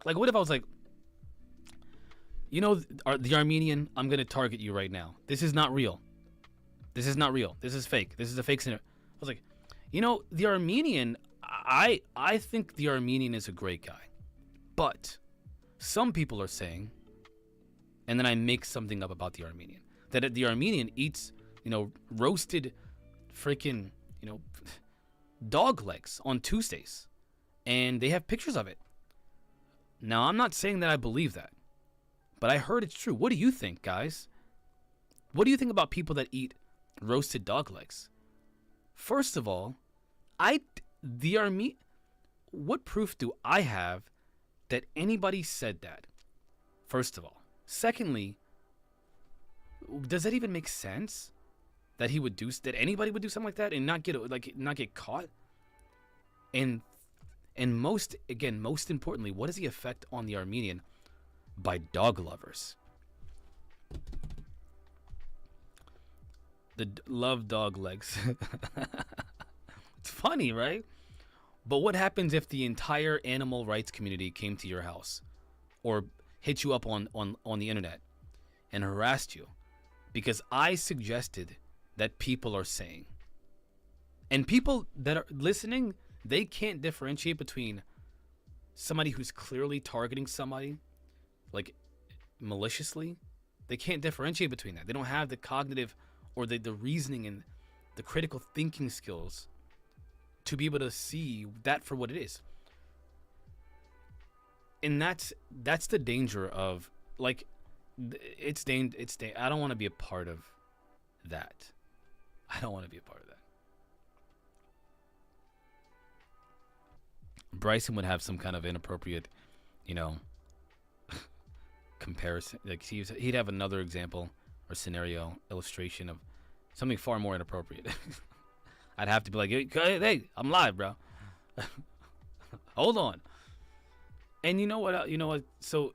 Like, what if I was like, the Armenian, I'm going to target you right now. This is not real. This is not real. This is fake. This is a fake scenario. I was like, the Armenian, I think the Armenian is a great guy. But some people are saying, and then I make something up about the Armenian, that the Armenian eats, roasted freaking, dog legs on Tuesdays. And they have pictures of it. Now, I'm not saying that I believe that, but I heard it's true. What do you think, guys? What do you think about people that eat roasted dog legs? First of all, what proof do I have that anybody said that? First of all. Secondly, does that even make sense? That anybody would do something like that and not get caught? And most importantly, what is the effect on the Armenian by dog lovers? Love dog legs. It's funny, right? But what happens if the entire animal rights community came to your house or hit you up on the internet and harassed you because I suggested that people are saying, and people that are listening, they can't differentiate between somebody who's clearly targeting somebody, like maliciously. They can't differentiate between that. They don't have the cognitive or the reasoning and the critical thinking skills to be able to see that for what it is. And that's the danger of, like, I don't want to be a part of that. I don't want to be a part of that. Bryson would have some kind of inappropriate, you know, comparison. Like he'd have another example or scenario illustration of something far more inappropriate. I'd have to be like, hey, I'm live, bro. Hold on. And you know what? So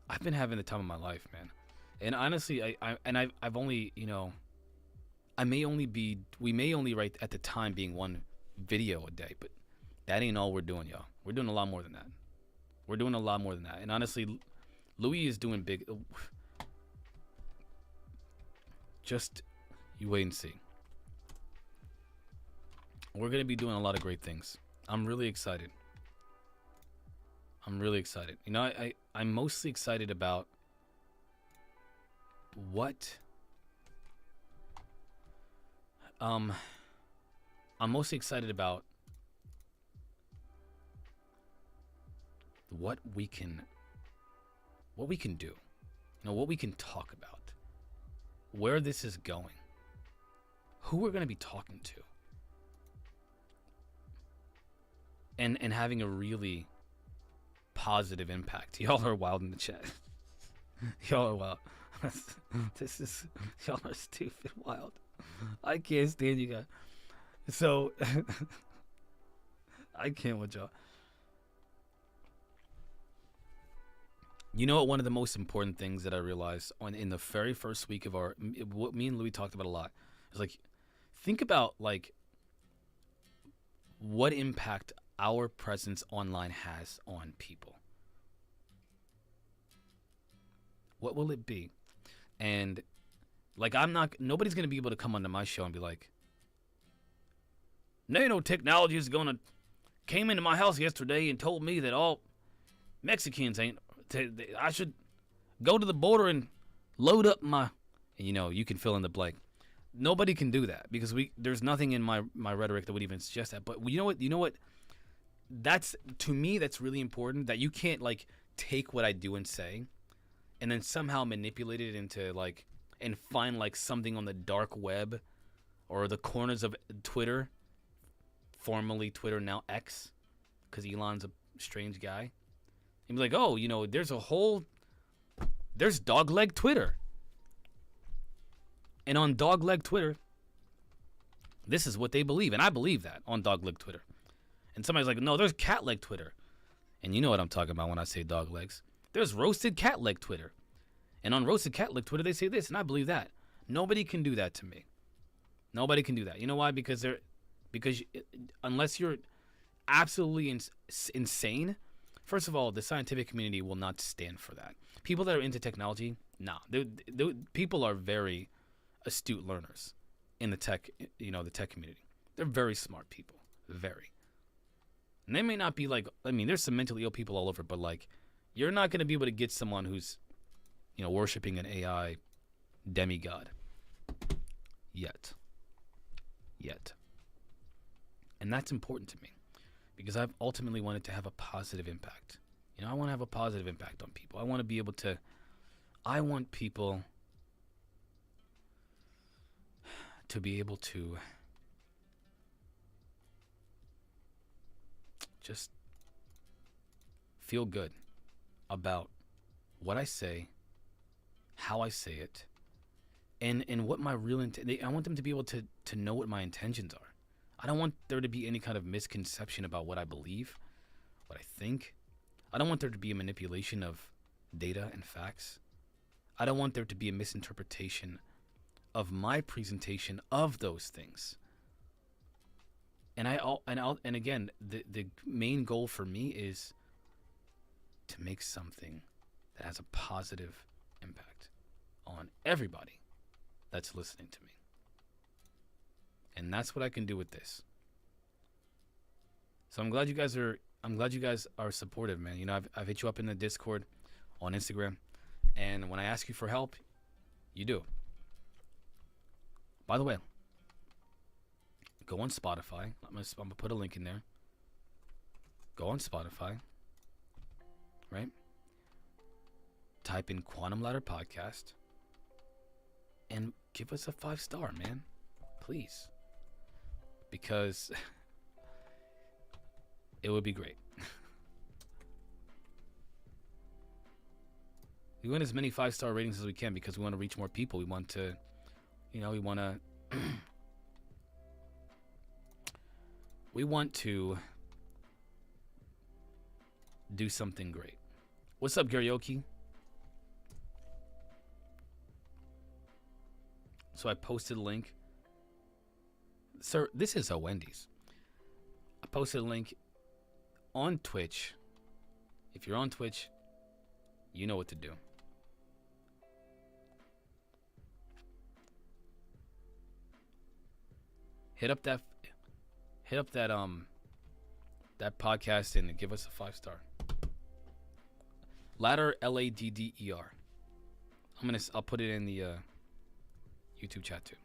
I've been having the time of my life, man. And honestly, I've only, we may only right at the time being one video a day, but that ain't all we're doing, y'all. We're doing a lot more than that. And honestly, Louis is doing big. Just you wait and see. We're going to be doing a lot of great things. I'm really excited. I'm mostly excited about what I'm mostly excited about what we can do. What we can talk about. Where this is going. Who we're going to be talking to. And having a really positive impact. Y'all are wild in the chat. Y'all are wild. Y'all are stupid wild. I can't stand you guys. So I can't with y'all. You know what? One of the most important things that I realized in the very first week of what me and Louis talked about a lot is, like, think about, like, what impact our presence online has on people. What will it be? And, like, nobody's going to be able to come onto my show and be like, nanotechnology is came into my house yesterday and told me that all Mexicans I should go to the border and load up my, you can fill in the blank. Nobody can do that because there's nothing in my rhetoric that would even suggest that. But you know what? To me, that's really important, that you can't, like, take what I do and say and then somehow manipulate it into, like, and find, like, something on the dark web or the corners of Twitter, formerly Twitter, now X, because Elon's a strange guy. And be like, oh, there's dogleg Twitter. And on dogleg Twitter, this is what they believe. And I believe that on dogleg Twitter. And somebody's like, no, there's catleg Twitter. And you know what I'm talking about when I say dog legs. There's roasted catleg Twitter. And on roasted catleg Twitter, they say this, and I believe that. Nobody can do that to me. Nobody can do that. You know why? Because unless you're absolutely insane, first of all, the scientific community will not stand for that. People that are into technology, nah. People are very astute learners in the tech community. They're very smart people. Very. And they may not be like, there's some mentally ill people all over, but, like, you're not going to be able to get someone who's, worshiping an AI demigod. Yet. And that's important to me because I've ultimately wanted to have a positive impact. I want to have a positive impact on people. I want people to be able to just feel good about what I say, how I say it, and what my real intent. I want them to be able to know what my intentions are. I don't want there to be any kind of misconception about what I believe, what I think. I don't want there to be a manipulation of data and facts. I don't want there to be a misinterpretation of my presentation of those things. And again, the main goal for me is to make something that has a positive impact on everybody that's listening to me. And that's what I can do with this. So I'm glad you guys are supportive, man. I've hit you up in the Discord on Instagram, and when I ask you for help, you do. By the way, go on Spotify. I'm gonna put a link in there. Go on Spotify, right? Type in Quantum Ladder Podcast and give us a 5-star, man. Please. Because it would be great. We want as many 5-star ratings as we can because we want to reach more people. We want to, we want to we want to do something great. What's up, Garyoki? So I posted a link. Sir, this is a Wendy's. I posted a link on Twitch. If you're on Twitch, you know what to do. Hit up that that podcast and give us a 5-star. Ladder, Ladder. I'll put it in the YouTube chat too.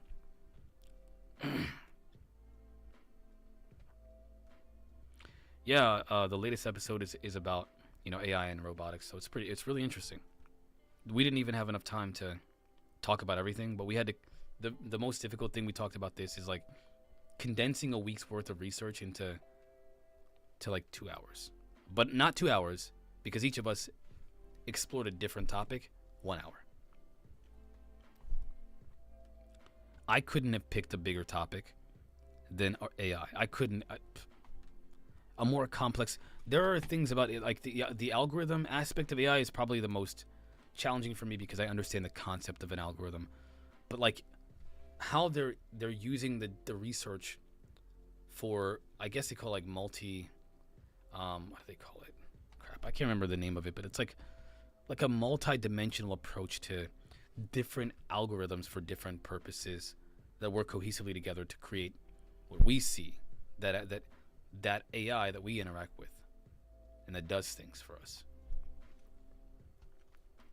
Yeah, the latest episode is about AI and robotics, so it's really interesting. We didn't even have enough time to talk about everything, but we had to. The most difficult thing we talked about this is like condensing a week's worth of research into like 2 hours, but not 2 hours because each of us explored a different topic. 1 hour. I couldn't have picked a bigger topic than AI. I couldn't. A more complex. There are things about it, like the algorithm aspect of AI is probably the most challenging for me because I understand the concept of an algorithm, but like how they're using the research for, I guess they call it like multi. What do they call it? Crap, I can't remember the name of it, but it's like a multi-dimensional approach to different algorithms for different purposes that work cohesively together to create what we see, that AI that we interact with and that does things for us.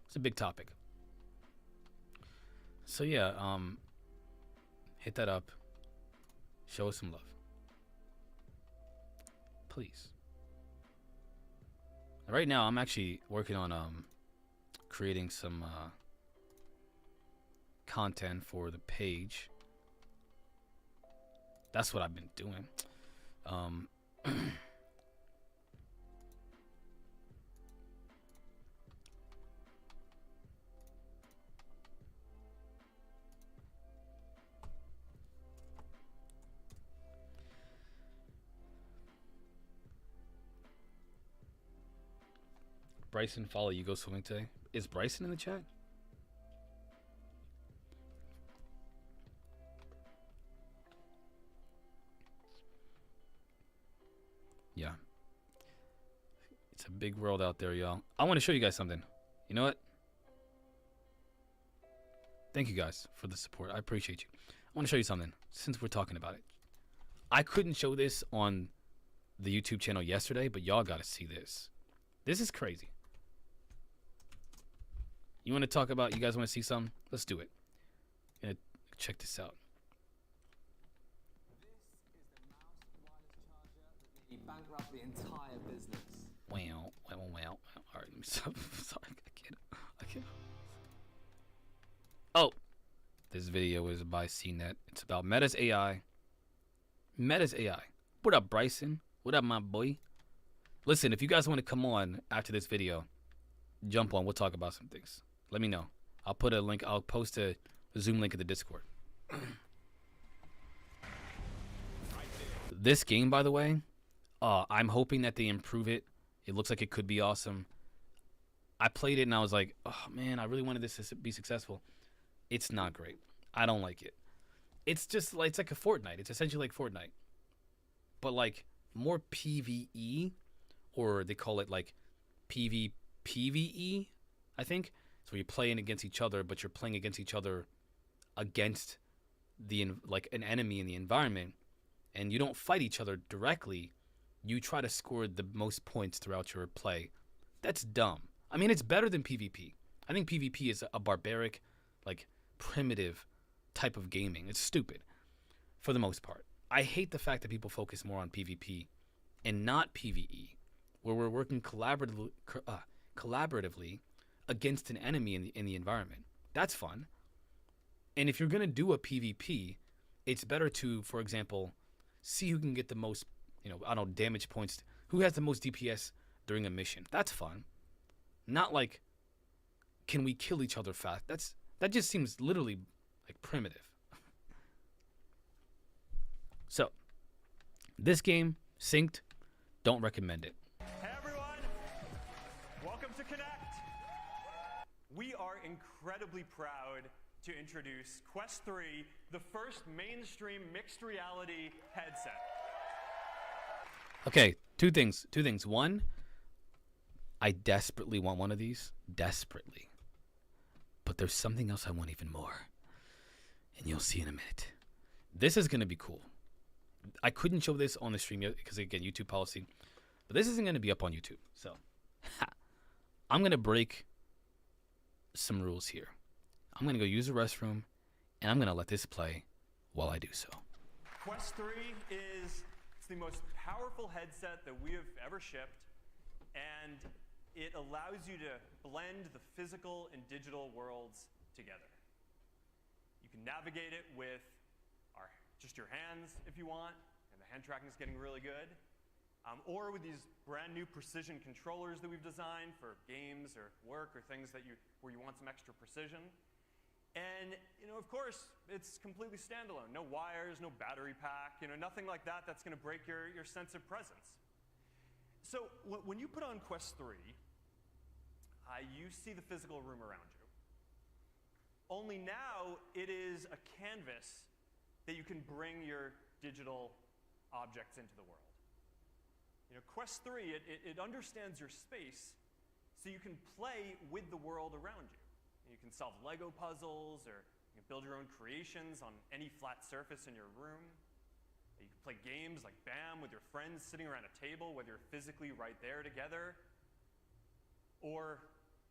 It's a big topic. So yeah, hit that up. Show us some love. Please. Right now I'm actually working on creating some content for the page. That's what I've been doing. Bryson, follow you go swimming today. Is Bryson in the chat? Yeah. It's a big world out there, y'all. I want to show you guys something. You know what? Thank you guys for the support. I appreciate you. I want to show you something since we're talking about it. I couldn't show this on the YouTube channel yesterday, but y'all got to see this. This is crazy. You want to talk about, you guys want to see something? Let's do it. Check this out. This is the mouse wireless charger that nearly bankrupt the entire business. Wow. All right, let me stop. Sorry, I can't. Oh, this video is by CNET. It's about Meta's AI. Meta's AI. What up, Bryson? What up, my boy? Listen, if you guys want to come on after this video, jump on. We'll talk about some things. Let me know. I'll put a link. I'll post a Zoom link in the Discord. This game, by the way, I'm hoping that they improve it. It looks like it could be awesome. I played it and I was like, oh man, I really wanted this to be successful. It's not great. I don't like it. It's just like, it's like a Fortnite. It's essentially like Fortnite, but more PvE, or they call it like PvPvE, I think. So you're playing against each other, but you're playing against each other against an enemy in the environment, and you don't fight each other directly. You try to score the most points throughout your play. That's dumb. I mean, it's better than PvP. I think PvP is a barbaric, primitive type of gaming. It's stupid for the most part. I hate the fact that people focus more on PvP and not PvE, where we're working collaboratively against an enemy in the environment. That's fun. And if you're going to do a PvP, it's better to, for example, see who can get the most, I don't know, damage points, who has the most DPS during a mission. That's fun. Not like, can we kill each other fast? That just seems literally like primitive. So, this game, Synced, don't recommend it. Hey everyone, welcome to Connect. We are incredibly proud to introduce Quest 3, the first mainstream mixed reality headset. Okay, two things. One, I desperately want one of these. Desperately. But there's something else I want even more. And you'll see in a minute. This is going to be cool. I couldn't show this on the stream yet because, again, YouTube policy. But this isn't going to be up on YouTube. So, I'm going to break some rules here. I'm going to go use the restroom, and I'm going to let this play while I do so. Quest 3 is the most powerful headset that we have ever shipped, and it allows you to blend the physical and digital worlds together. You can navigate it with just your hands if you want, and the hand tracking is getting really good. Or with these brand new precision controllers that we've designed for games or work or things where you want some extra precision. And of course, it's completely standalone. No wires, no battery pack, nothing like that that's going to break your sense of presence. So when you put on Quest 3, you see the physical room around you. Only now it is a canvas that you can bring your digital objects into the world. Quest 3, it understands your space, so you can play with the world around you. You can solve Lego puzzles, or you can build your own creations on any flat surface in your room. You can play games like BAM with your friends sitting around a table, whether you're physically right there together, or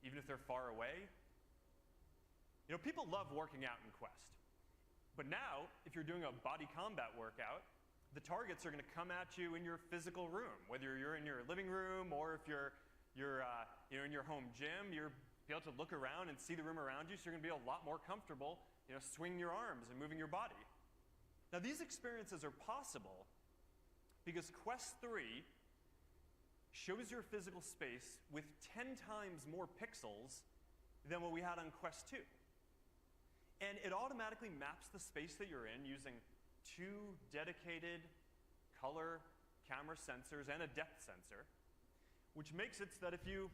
even if they're far away. People love working out in Quest. But now, if you're doing a body combat workout, the targets are going to come at you in your physical room, whether you're in your living room or if you're in your home gym. You're be able to look around and see the room around you, so you're going to be a lot more comfortable, swinging your arms and moving your body. Now, these experiences are possible because Quest 3 shows your physical space with 10 times more pixels than what we had on Quest 2. And it automatically maps the space that you're in using 2 dedicated color camera sensors and a depth sensor, which makes it so that if you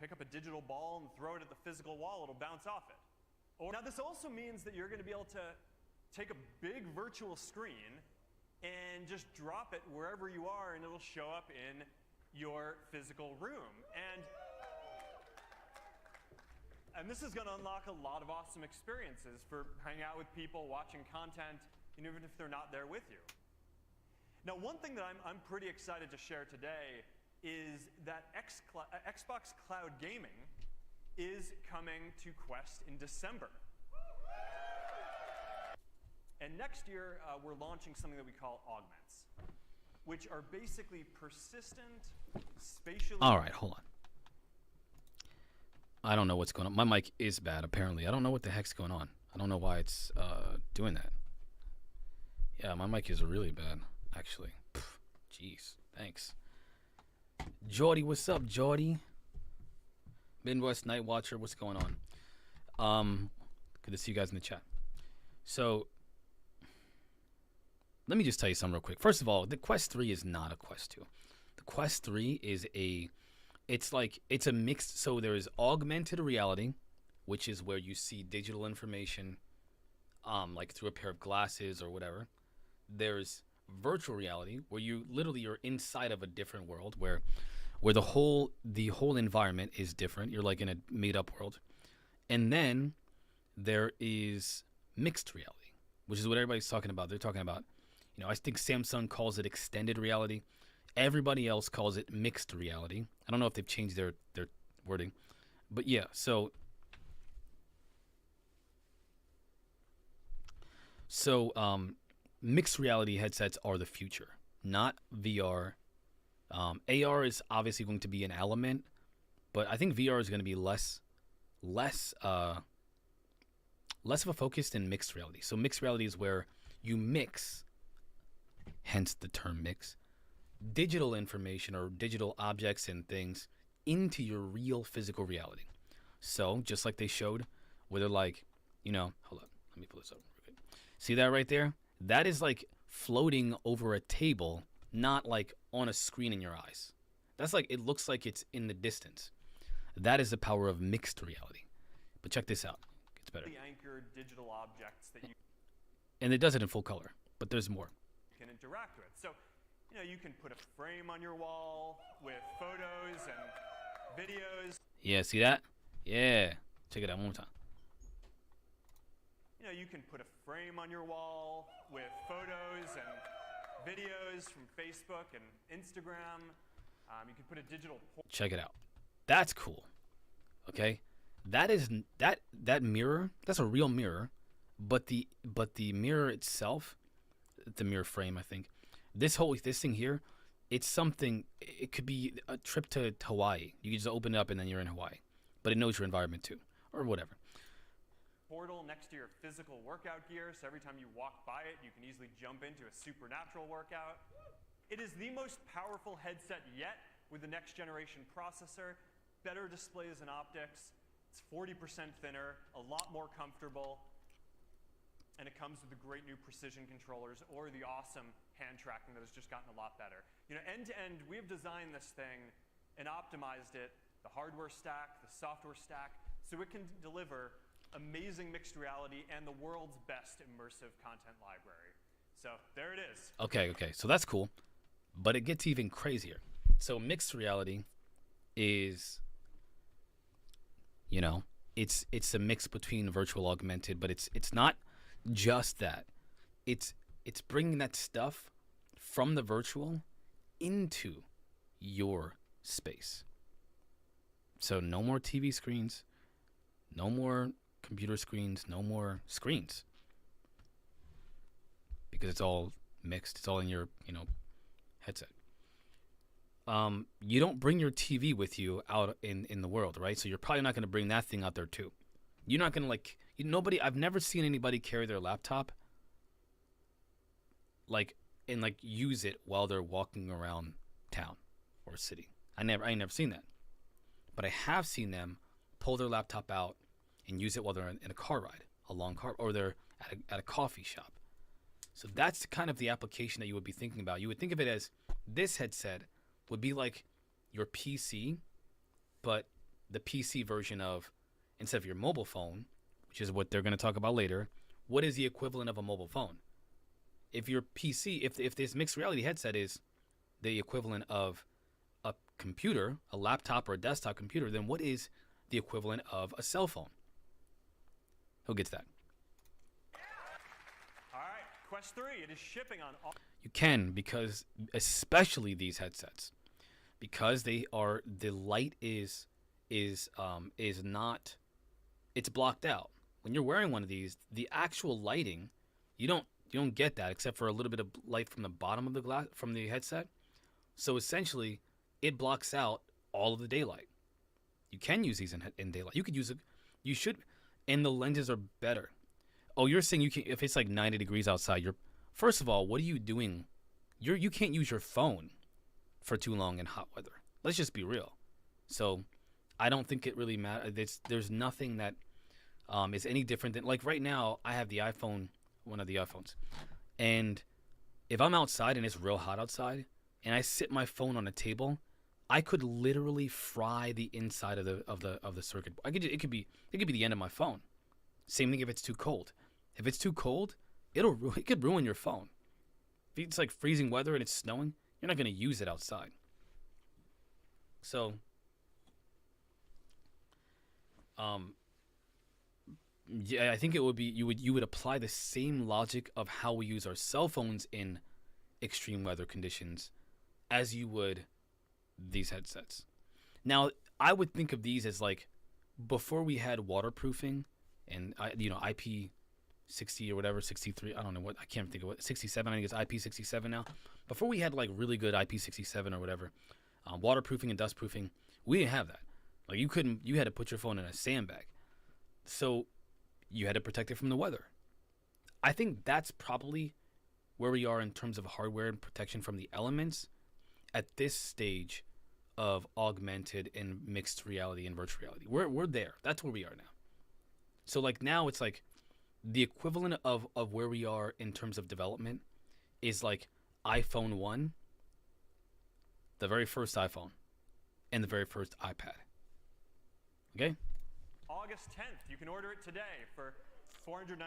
pick up a digital ball and throw it at the physical wall, it'll bounce off it. Now, this also means that you're going to be able to take a big virtual screen and just drop it wherever you are, and it'll show up in your physical room. And this is going to unlock a lot of awesome experiences for hanging out with people, watching content, even if they're not there with you. Now, one thing that I'm pretty excited to share today is that Xbox Cloud Gaming is coming to Quest in December. And next year, we're launching something that we call augments, which are basically persistent, spatially... All right, hold on. I don't know what's going on. My mic is bad, apparently. I don't know what the heck's going on. I don't know why it's doing that. Yeah, my mic is really bad, actually. Jeez, thanks. Jordy, what's up, Jordy? Midwest Night Watcher, what's going on? Good to see you guys in the chat. So, let me just tell you something real quick. First of all, the Quest 3 is not a Quest 2. The Quest 3 is it's a mixed, so there is augmented reality, which is where you see digital information, like through a pair of glasses or whatever. There's virtual reality, where you're inside of a different world, where the whole environment is different. You're like in a made-up world. And then there is mixed reality, which is what everybody's talking about. They're talking about, I think Samsung calls it extended reality. Everybody else calls it mixed reality. I don't know if they've changed their wording. But yeah, so So, mixed reality headsets are the future, not VR. AR is obviously going to be an element, but I think VR is going to be less, less of a focus than mixed reality. So, mixed reality is where you mix, hence the term mix, digital information or digital objects and things into your real physical reality. So, just like they showed, where they're like, hold up, let me pull this up. Okay. See that right there? That is like floating over a table, not like on a screen in your eyes. That's like, it looks like it's in the distance. That is the power of mixed reality. But check this out. It gets better. The anchored digital objects that you And it does it in full color, but there's more. can interact with. So, you can put a frame on your wall with photos and videos. Yeah, see that? Yeah. Check it out one more time. You can put a frame on your wall with photos and videos from Facebook and Instagram. You can put a digital Check it out. That's cool. Okay? That is that mirror, that's a real mirror, but the mirror itself, the mirror frame, I think. This thing here, it's something, it could be a trip to Hawaii. You can just open it up and then you're in Hawaii. But it knows your environment too, or whatever. portal next to your physical workout gear, so every time you walk by it, you can easily jump into a supernatural workout. It is the most powerful headset yet with the next generation processor, better displays and optics. It's 40% thinner, a lot more comfortable, and it comes with the great new precision controllers or the awesome hand tracking that has just gotten a lot better. End to end, we have designed this thing and optimized it, the hardware stack, the software stack, so it can deliver amazing mixed reality and the world's best immersive content library. So there it is. Okay, so that's cool, but it gets even crazier. So mixed reality is, it's a mix between virtual augmented, but it's not just that. It's bringing that stuff from the virtual into your space. So no more TV screens, no more computer screens, no more screens, because it's all mixed. It's all in your headset. You don't bring your TV with you out in the world, right? So you're probably not going to bring that thing out there too. You're not going to nobody. I've never seen anybody carry their laptop and use it while they're walking around town or city. I ain't never seen that. But I have seen them pull their laptop out and use it while they're in a car ride, a long car, or they're at a coffee shop. So that's kind of the application that you would be thinking about. You would think of it as this headset would be like your PC, but the PC version of, instead of your mobile phone, which is what they're going to talk about later, what is the equivalent of a mobile phone? If your PC, if this mixed reality headset is the equivalent of a computer, a laptop or a desktop computer, then what is the equivalent of a cell phone? Who gets that? All right, Quest 3, it is shipping on all. You can, because especially these headsets, because the light is not, it's blocked out. When you're wearing one of these, the actual lighting, you don't get that except for a little bit of light from the bottom of the glass from the headset. So essentially, it blocks out all of the daylight. You can use these in daylight. You could use it. You should, and the lenses are better. Oh, you're saying you can, if it's like 90 degrees outside, first of all, what are you doing? You can't use your phone for too long in hot weather. Let's just be real. So I don't think it really matters. There's nothing that is any different than, like right now, I have the iPhone, one of the iPhones. And if I'm outside and it's real hot outside and I sit my phone on a table, I could literally fry the inside of the circuit. It could be the end of my phone. Same thing if it's too cold. If it's too cold, it could ruin your phone. If it's like freezing weather and it's snowing, you're not going to use it outside. So, yeah, I think it would be you would apply the same logic of how we use our cell phones in extreme weather conditions as you would these headsets. Now, I would think of these as like before we had waterproofing and IP 60 or whatever, 63. I don't know what. I can't think of what. 67. I think it's IP67 now. Before we had like really good IP67 or whatever, waterproofing and dustproofing. We didn't have that. Like you couldn't. You had to put your phone in a sandbag. So you had to protect it from the weather. I think that's probably where we are in terms of hardware and protection from the elements at this stage of augmented and mixed reality and virtual reality. We're there. That's where we are now. So like now it's like the equivalent of where we are in terms of development is like iPhone 1, the very first iPhone, and the very first iPad. Okay? August 10th. You can order it today for $499.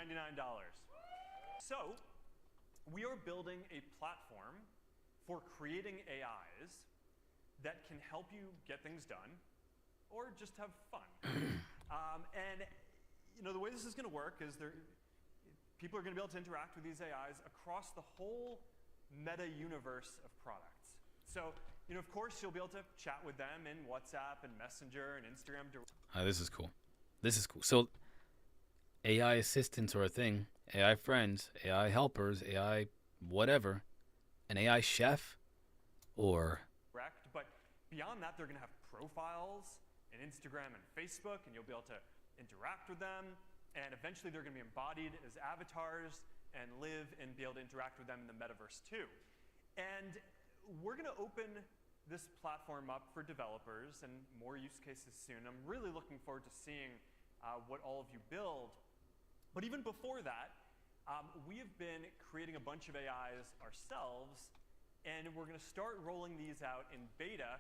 So, we are building a platform for creating AIs that can help you get things done or just have fun. And you know, the way this is going to work is people are going to be able to interact with these AIs across the whole meta universe of products. So, you know, of course, you'll be able to chat with them in WhatsApp and Messenger and Instagram. This is cool. This is cool. So AI assistants are a thing. AI friends, AI helpers, AI whatever. An AI chef or... Correct. But beyond that, they're going to have profiles in Instagram and Facebook, and you'll be able to interact with them. And eventually, they're going to be embodied as avatars and live and be able to interact with them in the metaverse too. And we're going to open this platform up for developers and more use cases soon. I'm really looking forward to seeing what all of you build. But even before that, we have been creating a bunch of AIs ourselves, and we're going to start rolling these out in beta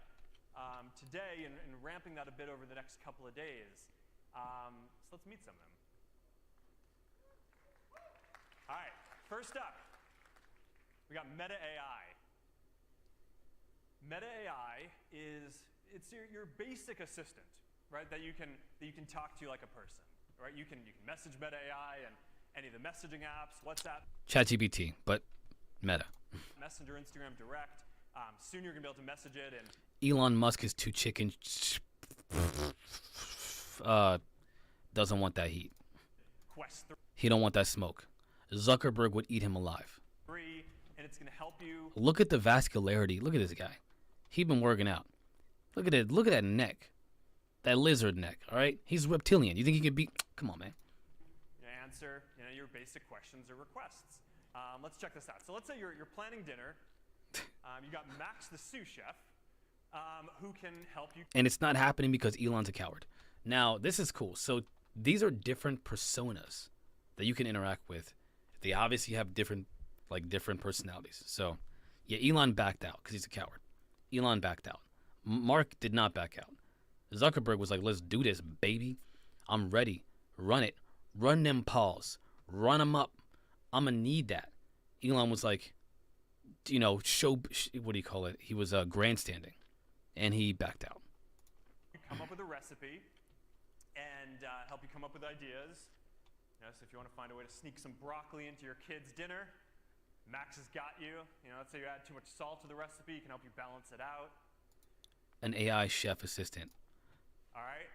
today and ramping that a bit over the next couple of days. So let's meet some of them. All right, first up, we got Meta AI. Meta AI it's your basic assistant, right? That you can talk to like a person, right? You can message Meta AI and any of the messaging apps, WhatsApp, ChatGPT, but Meta. Messenger, Instagram Direct. Soon you're gonna be able to message it and Elon Musk is too chicken. Doesn't want that heat. Quest He don't want that smoke. Zuckerberg would eat him alive. 3, and it's gonna help you. Look at the vascularity. Look at this guy. He been working out. Look at it. Look at that neck. That lizard neck. All right. He's reptilian. You think he could beat? Come on, man. Answer your basic questions or requests. Let's check this out. So let's say you're planning dinner. You got Max the sous chef, who can help you. And it's not happening because Elon's a coward. Now, this is cool. So these are different personas that you can interact with. They obviously have different personalities. So, yeah, Elon backed out because he's a coward. Elon backed out. Mark did not back out. Zuckerberg was like, let's do this, baby. I'm ready. Run it. Run them paws. Run them up. I'm going to need that. Elon was like, what do you call it? He was grandstanding. And he backed out. You come up with a recipe and help you come up with ideas. So if you want to find a way to sneak some broccoli into your kid's dinner, Max has got you. Let's say you add too much salt to the recipe, he can help you balance it out. An AI chef assistant. All right.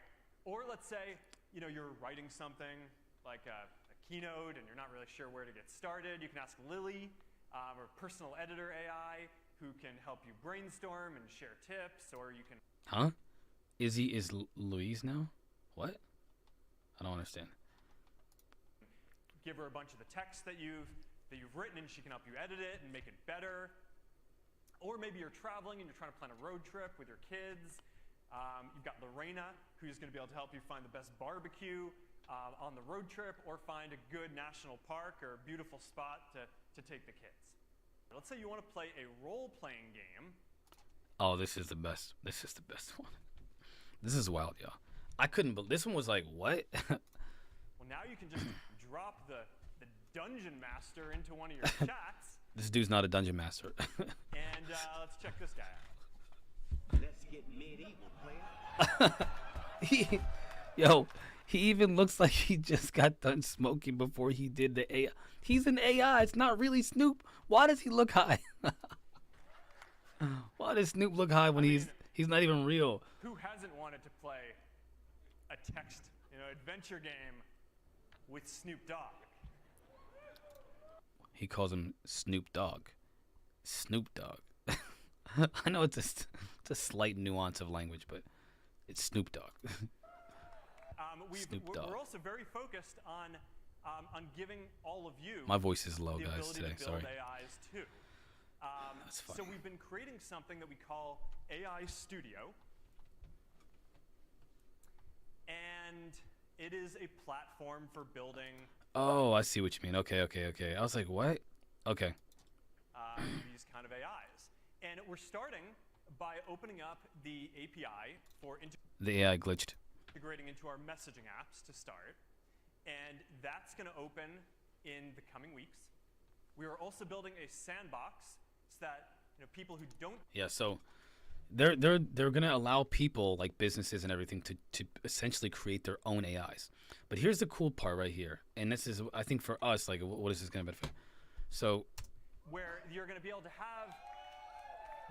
Or let's say, you're writing something like a keynote and you're not really sure where to get started. You can ask Lily, or personal editor AI, who can help you brainstorm and share tips, or you can... Huh? Is Louise now? What? I don't understand. Give her a bunch of the text that you've written, and she can help you edit it and make it better. Or maybe you're traveling and you're trying to plan a road trip with your kids. You've got Lorena, who's going to be able to help you find the best barbecue on the road trip, or find a good national park or a beautiful spot to take the kids. Let's say you want to play a role-playing game. Oh, this is the best. This is the best one. This is wild, y'all. I couldn't believe this one was like, what? Well, now you can just drop the dungeon master into one of your chats. This dude's not a dungeon master. And let's check this guy out. Let's get medieval, player. He even looks like he just got done smoking before he did the AI. He's an AI. It's not really Snoop. Why does he look high? Why does Snoop look high when he's not even real? Who hasn't wanted to play a text, adventure game with Snoop Dogg? He calls him Snoop Dogg. Snoop Dogg. I know it's a slight nuance of language, but it's Snoop Dogg. Snoop Dogg. We're also very focused on giving all of you My voice is low, the guys, ability today. to build Sorry. AIs too. That's So funny. we've been creating something that we call AI Studio, and it is a platform for building Oh, I see what you mean. Okay. I was like, what? Okay. these kind of AIs. And we're starting by opening up the API for The AI glitched. integrating into our messaging apps to start. And that's going to open in the coming weeks. We are also building a sandbox so that people who don't Yeah, so they're gonna allow people like businesses and everything to essentially create their own AIs. But here's the cool part right here, and this is I think for us like what is this gonna benefit? So where you're going to be able to have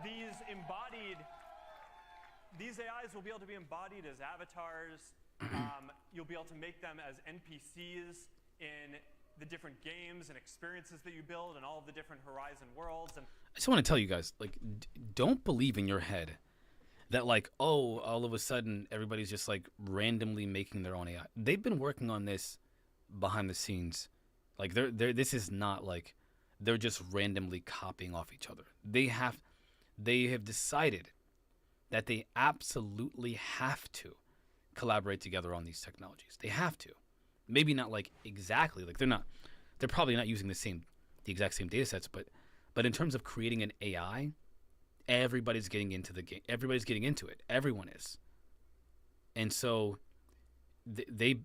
these AIs will be able to be embodied as avatars. You'll be able to make them as NPCs in the different games and experiences that you build and all of the different Horizon worlds. And I just want to tell you guys, like, don't believe in your head that like, oh, all of a sudden everybody's just like randomly making their own AI. They've been working on this behind the scenes. Like this is not like they're just randomly copying off each other. They have decided that they absolutely have to collaborate together on these technologies. They have to. Maybe not like exactly, like they're probably not using the exact same data sets, but in terms of creating an AI, everybody's getting into the game. Everybody's getting into it. Everyone is. And so the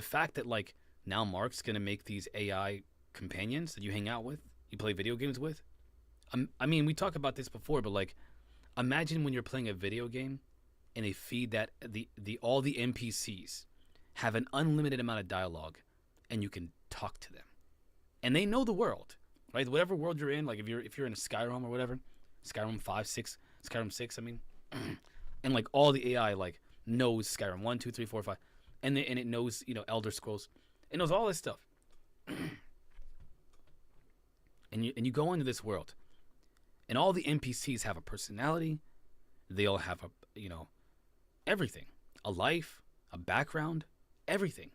fact that like now Mark's going to make these AI companions that you hang out with, you play video games with. I mean, we talked about this before, but like imagine when you're playing a video game and they feed that all the NPCs have an unlimited amount of dialogue and you can talk to them. And they know the world, right? Whatever world you're in, like if you're in a Skyrim or whatever, Skyrim 5, 6, Skyrim 6, I mean, and like all the AI like knows Skyrim 1, 2, 3, 4, 5, and it knows, Elder Scrolls. It knows all this stuff. And you go into this world and all the NPCs have a personality. They all have everything, a life, a background, everything.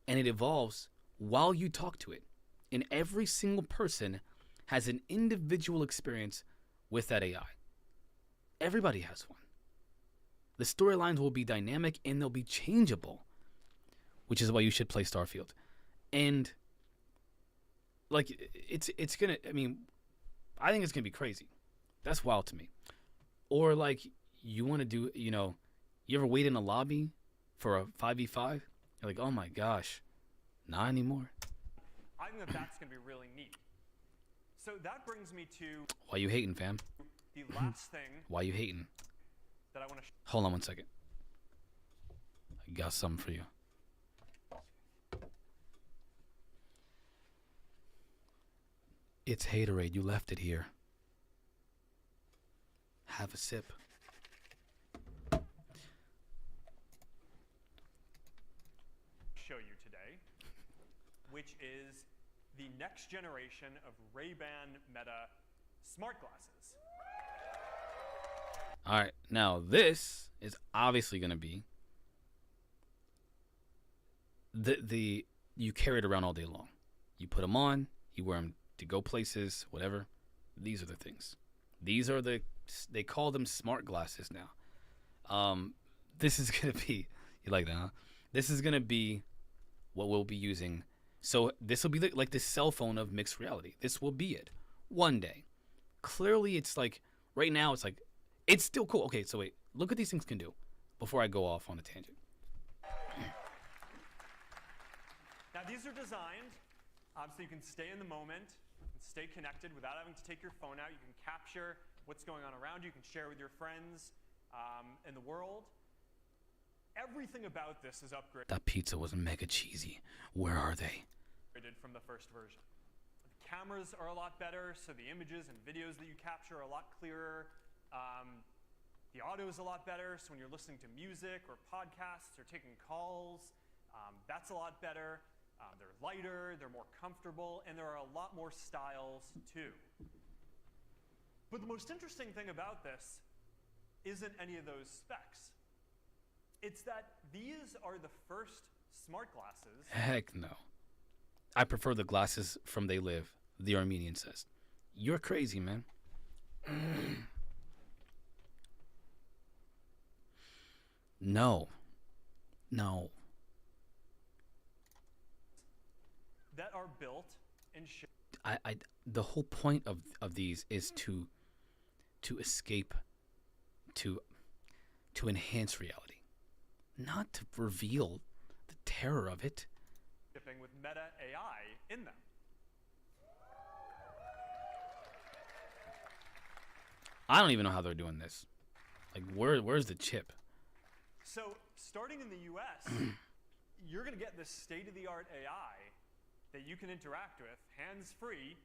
And it evolves while you talk to it. And every single person has an individual experience with that AI. Everybody has one. The storylines will be dynamic and they'll be changeable, which is why you should play Starfield. And like it's gonna, I mean, I think it's gonna be crazy. That's wild to me. Or like you want to do, you ever wait in a lobby for a 5v5? You're like, oh my gosh, not anymore. I think that's going to be really neat. So that brings me to Why you hating, fam? the last thing Why you hating? that I want to Hold on one second. I got something for you. It's Haterade. You left it here. Have a sip. show you today, which is the next generation of Ray-Ban Meta smart glasses. All right. Now, this is obviously going to be the you carry it around all day long. You put them on, you wear them to go places, whatever. These are the things. These are they call them smart glasses now. This is going to be, you like that, huh? This is going to be what we'll be using. So this will be like the cell phone of mixed reality. This will be it one day. Clearly, it's like right now, it's like it's still cool. Okay, so wait, look what these things can do before I go off on a tangent. Now these are designed so you can stay in the moment and stay connected without having to take your phone out. You can capture what's going on around you. You can share with your friends in the world. Everything about this is upgraded That pizza was mega cheesy. Where are they? from the first version. The cameras are a lot better, so the images and videos that you capture are a lot clearer. The audio is a lot better, so when you're listening to music or podcasts or taking calls, that's a lot better. They're lighter, they're more comfortable, and there are a lot more styles too. But the most interesting thing about this isn't any of those specs. It's that these are the first smart glasses. Heck no. I prefer the glasses from They Live, the Armenian says. You're crazy, man. No. No. That are built and shipped. The whole point of these is to escape, to enhance reality, not to reveal the terror of it. Shipping with Meta AI in them. I don't even know how they're doing this. Like, where's the chip? So, starting in the US, you're going to get this state-of-the-art AI that you can interact with, hands-free,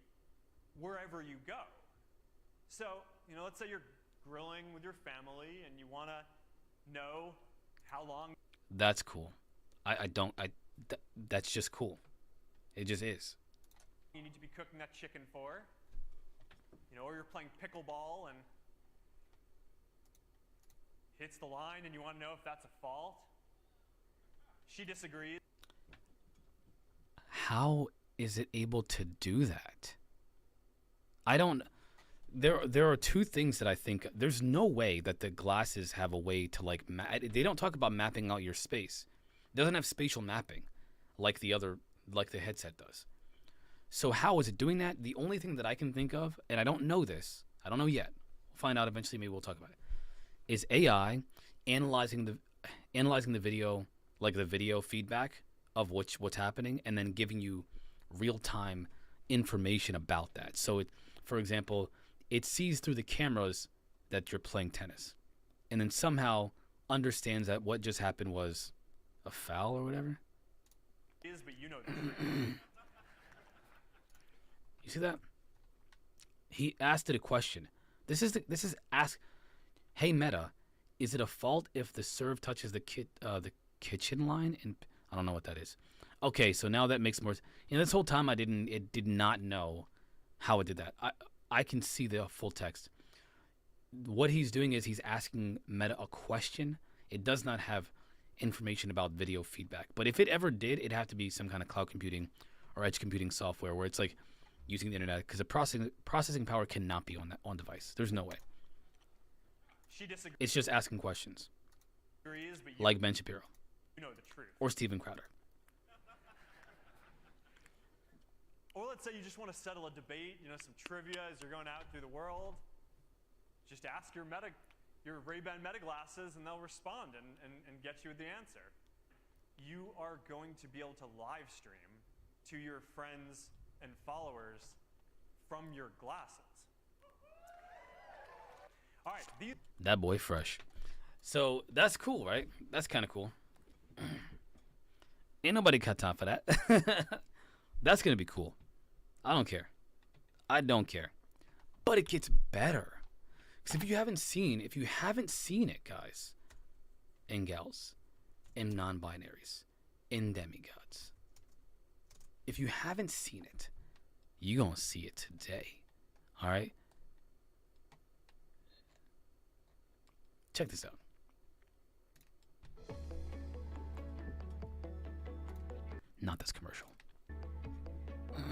wherever you go. So, let's say you're grilling with your family and you want to know how long That's cool. That's just cool. It just is. you need to be cooking that chicken for. Or you're playing pickleball and hits the line and you want to know if that's a fault. She disagrees. How is it able to do that? I don't. There are two things that I think. There's no way that the glasses have a way to they don't talk about mapping out your space. It doesn't have spatial mapping like the headset does. So how is it doing that? The only thing that I can think of, and I don't know this, I don't know yet. We'll find out eventually. Maybe we'll talk about it. Is AI analyzing the video, like the video feedback of what's happening, and then giving you real-time information about that. So, for example, it sees through the cameras that you're playing tennis, and then somehow understands that what just happened was a foul or whatever. But you know that. You see that? He asked it a question. This is ask. Hey Meta, is it a fault if the serve touches the kitchen line? And I don't know what that is. Okay, so now that makes more. This whole time it did not know how it did that. I can see the full text. What he's doing is he's asking Meta a question. It does not have information about video feedback. But if it ever did, it'd have to be some kind of cloud computing or edge computing software where it's like using the internet, because the processing power cannot be on device. There's no way. She disagrees. It's just asking questions. But Like Ben Shapiro. You know the truth. Or Steven Crowder. Or let's say you just want to settle a debate, some trivia as you're going out through the world. Just ask your Ray-Ban Meta glasses and they'll respond and get you the answer. You are going to be able to live stream to your friends and followers from your glasses. All right, That boy fresh. So that's cool, right? That's kind of cool. Ain't nobody got time for that. That's going to be cool. I don't care. I don't care. But it gets better. Because if you haven't seen it, guys and gals, and non-binaries, and demigods, if you haven't seen it, you're going to see it today. All right? Check this out. Not this commercial. Can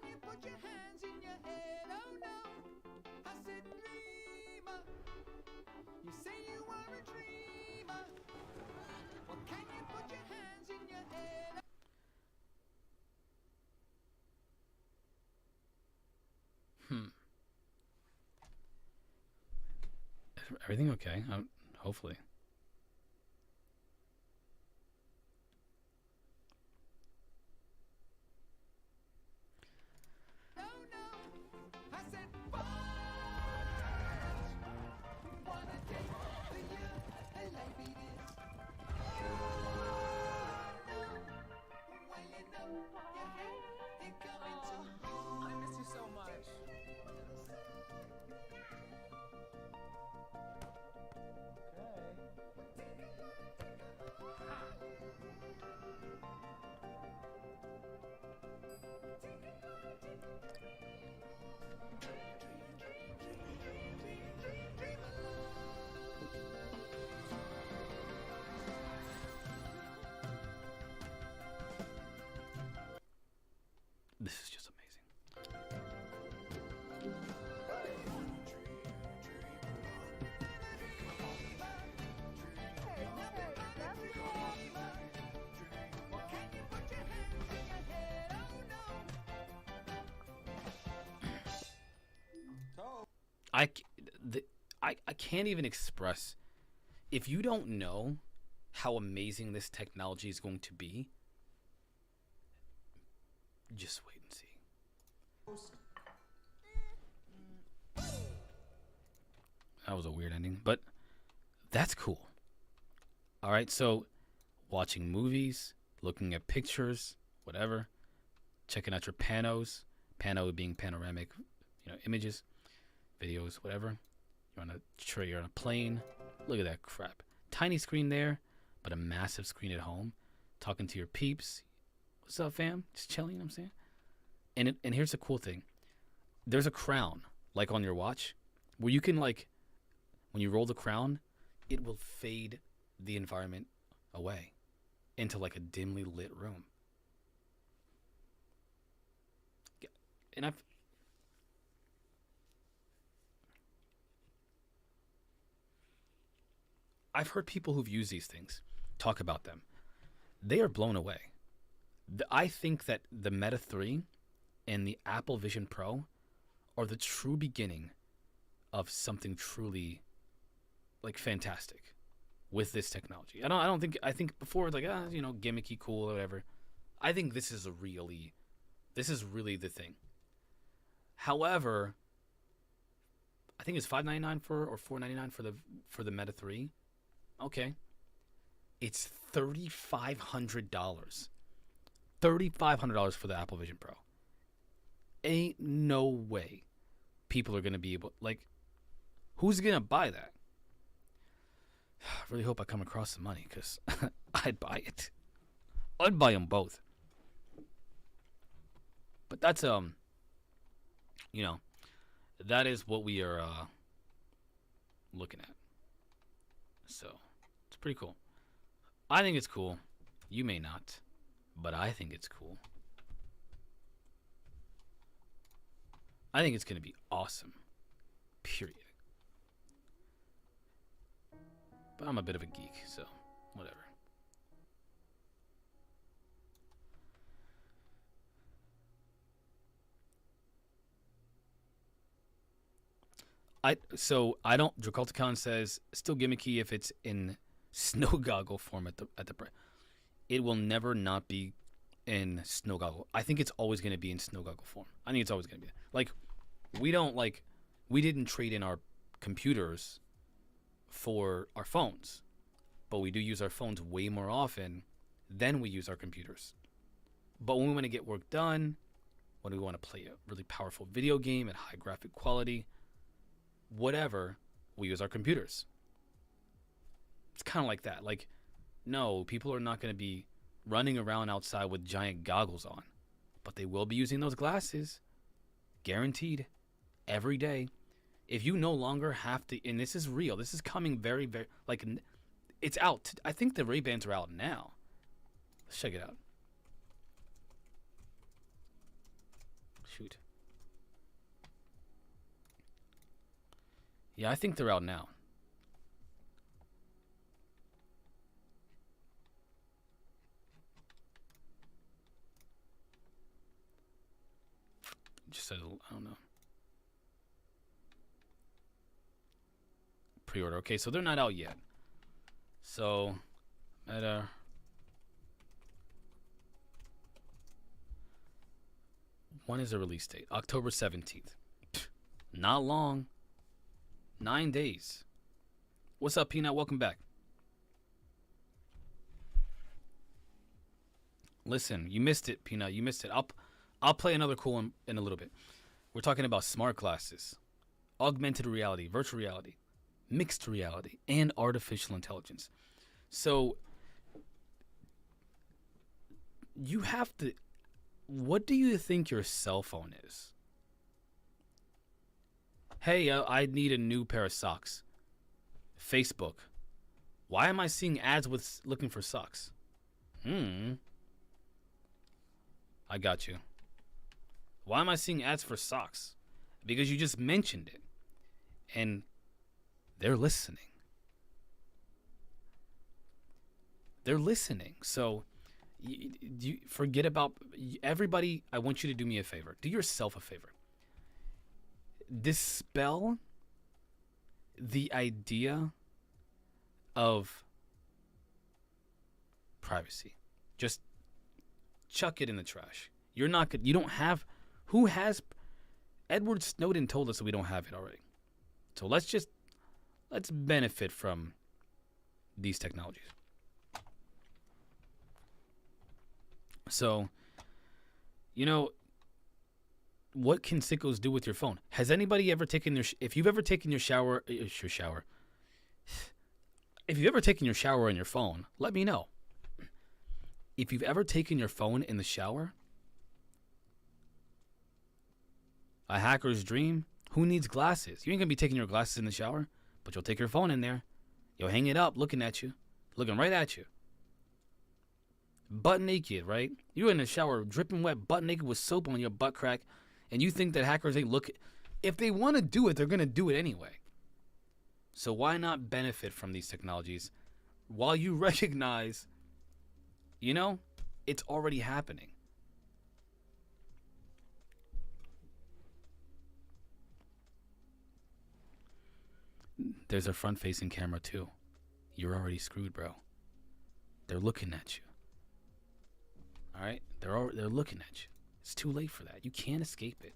you put your hands in your head? Oh no, I said dreamer. You say you are a dreamer. Well, can you put your hands in your head? Is everything okay? Hopefully. Oh no, I said fudge. Wanna take the you, hey ladies. Oh no, well you know your head ain't coming to you. I miss you so much. Okay. I, c- I can't even express. If you don't know how amazing this technology is going to be, just wait and see. That was a weird ending, but that's cool. All right, so watching movies, looking at pictures, whatever, checking out your pano being panoramic, images, videos, whatever. You're on a plane. Look at that crap. Tiny screen there, but a massive screen at home. Talking to your peeps. What's up, fam? Just chilling, you know what I'm saying? And here's the cool thing. There's a crown, like on your watch, where you can, like, when you roll the crown, it will fade the environment away into, like, a dimly lit room. And I've heard people who've used these things talk about them. They are blown away. I think that the Meta 3 and the Apple Vision Pro are the true beginning of something truly, like, fantastic with this technology. I think before, like, gimmicky, cool, or whatever. I think this is really the thing. However, I think it's $599 or $499 for the Meta 3. Okay. It's $3,500. $3,500 for the Apple Vision Pro. Ain't no way people are going to be able, like, who's going to buy that? I really hope I come across the money, because I'd buy it. I'd buy them both. But that's, that is what we are looking at. So, it's pretty cool. I think it's cool. You may not, but I think it's cool. I think it's going to be awesome. Period. But I'm a bit of a geek, so whatever. I don't. Draculta Khan says still gimmicky if it's in snow goggle form at the. It will never not be in snow goggle. I think it's always going to be in snow goggle form. I think it's always going to be like we didn't trade in our computers for our phones, but we do use our phones way more often than we use our computers. But when we want to get work done, when we want to play a really powerful video game at high graphic quality, whatever, we use our computers. It's kind of like that. Like, no, people are not going to be running around outside with giant goggles on, but they will be using those glasses. Guaranteed. Every day. If you no longer have to, and this is real, this is coming very, very, like, it's out. I think the Ray-Bans are out now. Let's check it out. Shoot. Yeah, I think they're out now. Just said, I don't know. Pre-order. Okay, so they're not out yet. So, Meta. When is the release date? October 17th. Not long. 9 days. What's up, Peanut? Welcome back. Listen, you missed it, Peanut. You missed it. I'll play another cool one in a little bit. We're talking about smart glasses, augmented reality, virtual reality, mixed reality, and artificial intelligence. So you have to. What do you think your cell phone is? Hey, I need a new pair of socks. Facebook. Why am I seeing ads with looking for socks? I got you. Why am I seeing ads for socks? Because you just mentioned it. And they're listening. They're listening. So you forget about everybody. I want you to do me a favor. Do yourself a favor. Dispel the idea of privacy. Just chuck it in the trash. You're not good. You don't have. Who has? Edward Snowden told us that we don't have it already. So let's benefit from these technologies. So, you know, what can sickos do with your phone? Has anybody ever taken if you've ever taken your shower, if you've ever taken your shower on your phone, let me know. If you've ever taken your phone in the shower, a hacker's dream. Who needs glasses? You ain't gonna be taking your glasses in the shower, but you'll take your phone in there. You'll hang it up, looking right at you. Butt naked, right? You're in the shower, dripping wet, butt naked with soap on your butt crack, and you think that hackers ain't looking. If they want to do it, they're gonna do it anyway. So why not benefit from these technologies while you recognize, it's already happening. There's a front-facing camera too. You're already screwed, bro. They're looking at you. All right? They're looking at you. It's too late for that. You can't escape it.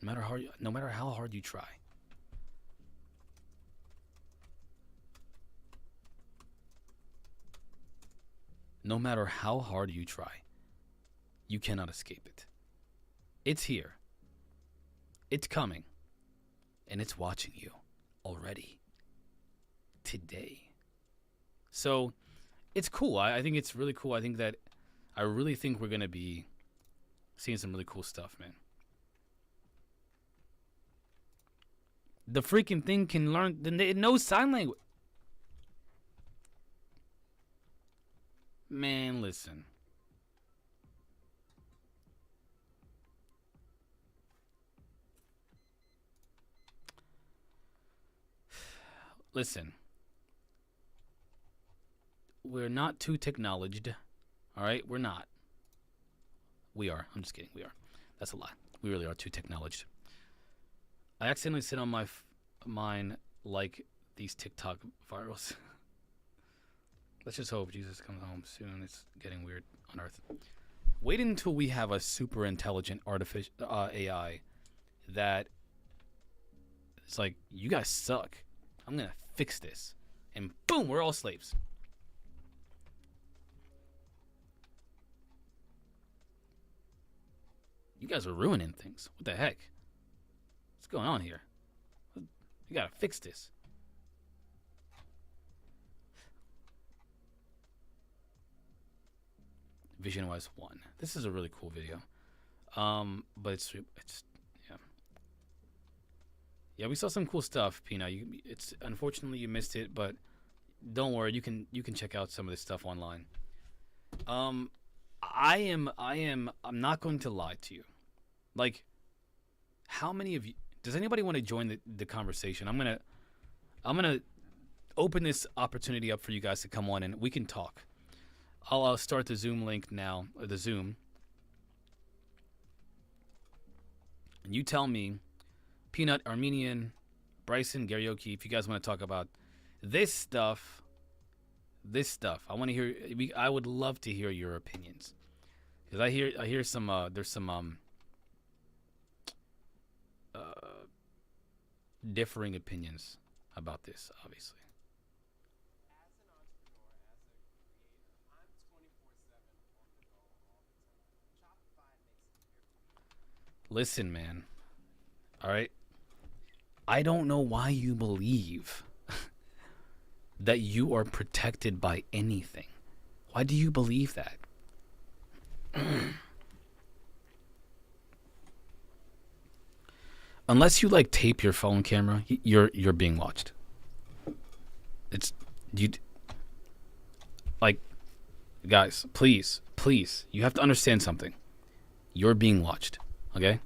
No matter how hard you try. No matter how hard you try, you cannot escape it. It's here. It's coming. And it's watching you already. Today. So, it's cool. I think it's really cool. I really think we're going to be seeing some really cool stuff, man. The freaking thing can learn. It knows sign language. Man, listen. Listen. We're not too technologed. All right? We're not. We are. I'm just kidding. We are. That's a lie. We really are too technologed. I accidentally sit on my mine like these TikTok virals. Let's just hope Jesus comes home soon. It's getting weird on Earth. Wait until we have a super intelligent artificial AI that it's like, you guys suck. I'm going to fix this. And boom, we're all slaves. You guys are ruining things. What the heck? What's going on here? You got to fix this. VisionWise 1. This is a really cool video. But it's yeah. Yeah, we saw some cool stuff, Pina. It's unfortunately you missed it, but don't worry, you can check out some of this stuff online. I'm not going to lie to you. Like, how many of you, does anybody want to join the conversation? I'm gonna open this opportunity up for you guys to come on and we can talk. I'll start the Zoom link now, or the Zoom. And you tell me, Peanut, Armenian, Bryson, Garyoki, if you guys want to talk about this stuff. I want to hear. I would love to hear your opinions, because I hear some. There's some differing opinions about this, obviously. Listen, man. All right. I don't know why you believe that you are protected by anything. Why do you believe that? Unless you like tape your phone camera, you're being watched. It's you like guys, please, you have to understand something. You're being watched, okay?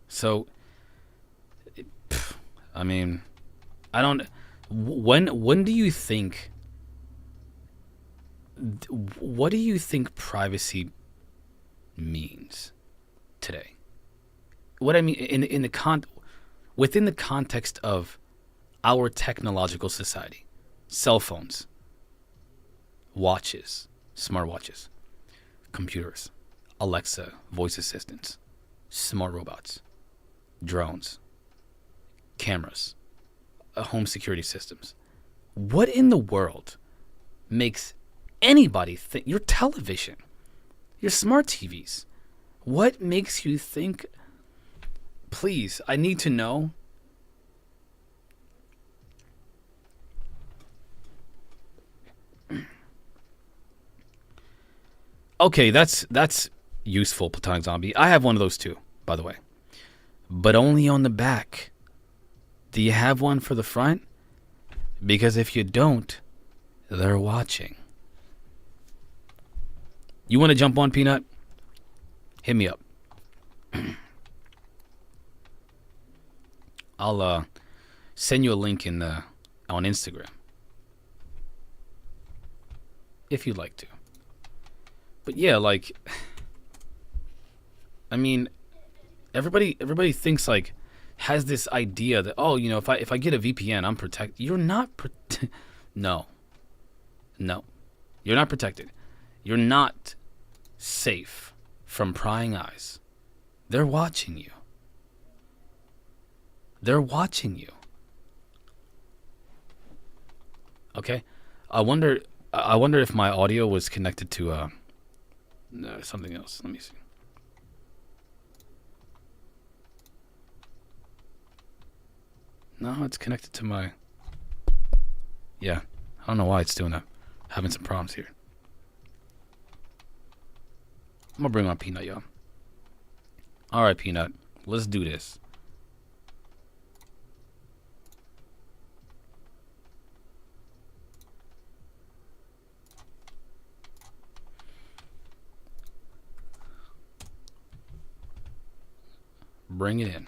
So, I mean, I don't. When do you think? What do you think privacy means today? What I mean in the within the context of our technological society, cell phones, watches, smartwatches, computers, Alexa, voice assistants, smart robots, drones, cameras, home security systems. What in the world makes anybody think, your television, your smart TVs, what makes you think, please, I need to know. Okay, that's useful, Platonic Zombie. I have one of those too, by the way. But only on the back. Do you have one for the front? Because if you don't, they're watching. You want to jump on, Peanut? Hit me up. I'll send you a link on Instagram. If you'd like to. But yeah, like, I mean, everybody thinks, like, has this idea that, oh, you know, if I get a VPN, I'm protected. You're not No, you're not protected. You're not safe from prying eyes. They're watching you. They're watching you. Okay, I wonder if my audio was connected to something else. Let me see. No, it's connected to my. Yeah, I don't know why it's doing that. Having some problems here. I'm gonna bring on Peanut, y'all. All right, Peanut, let's do this. Bring it in.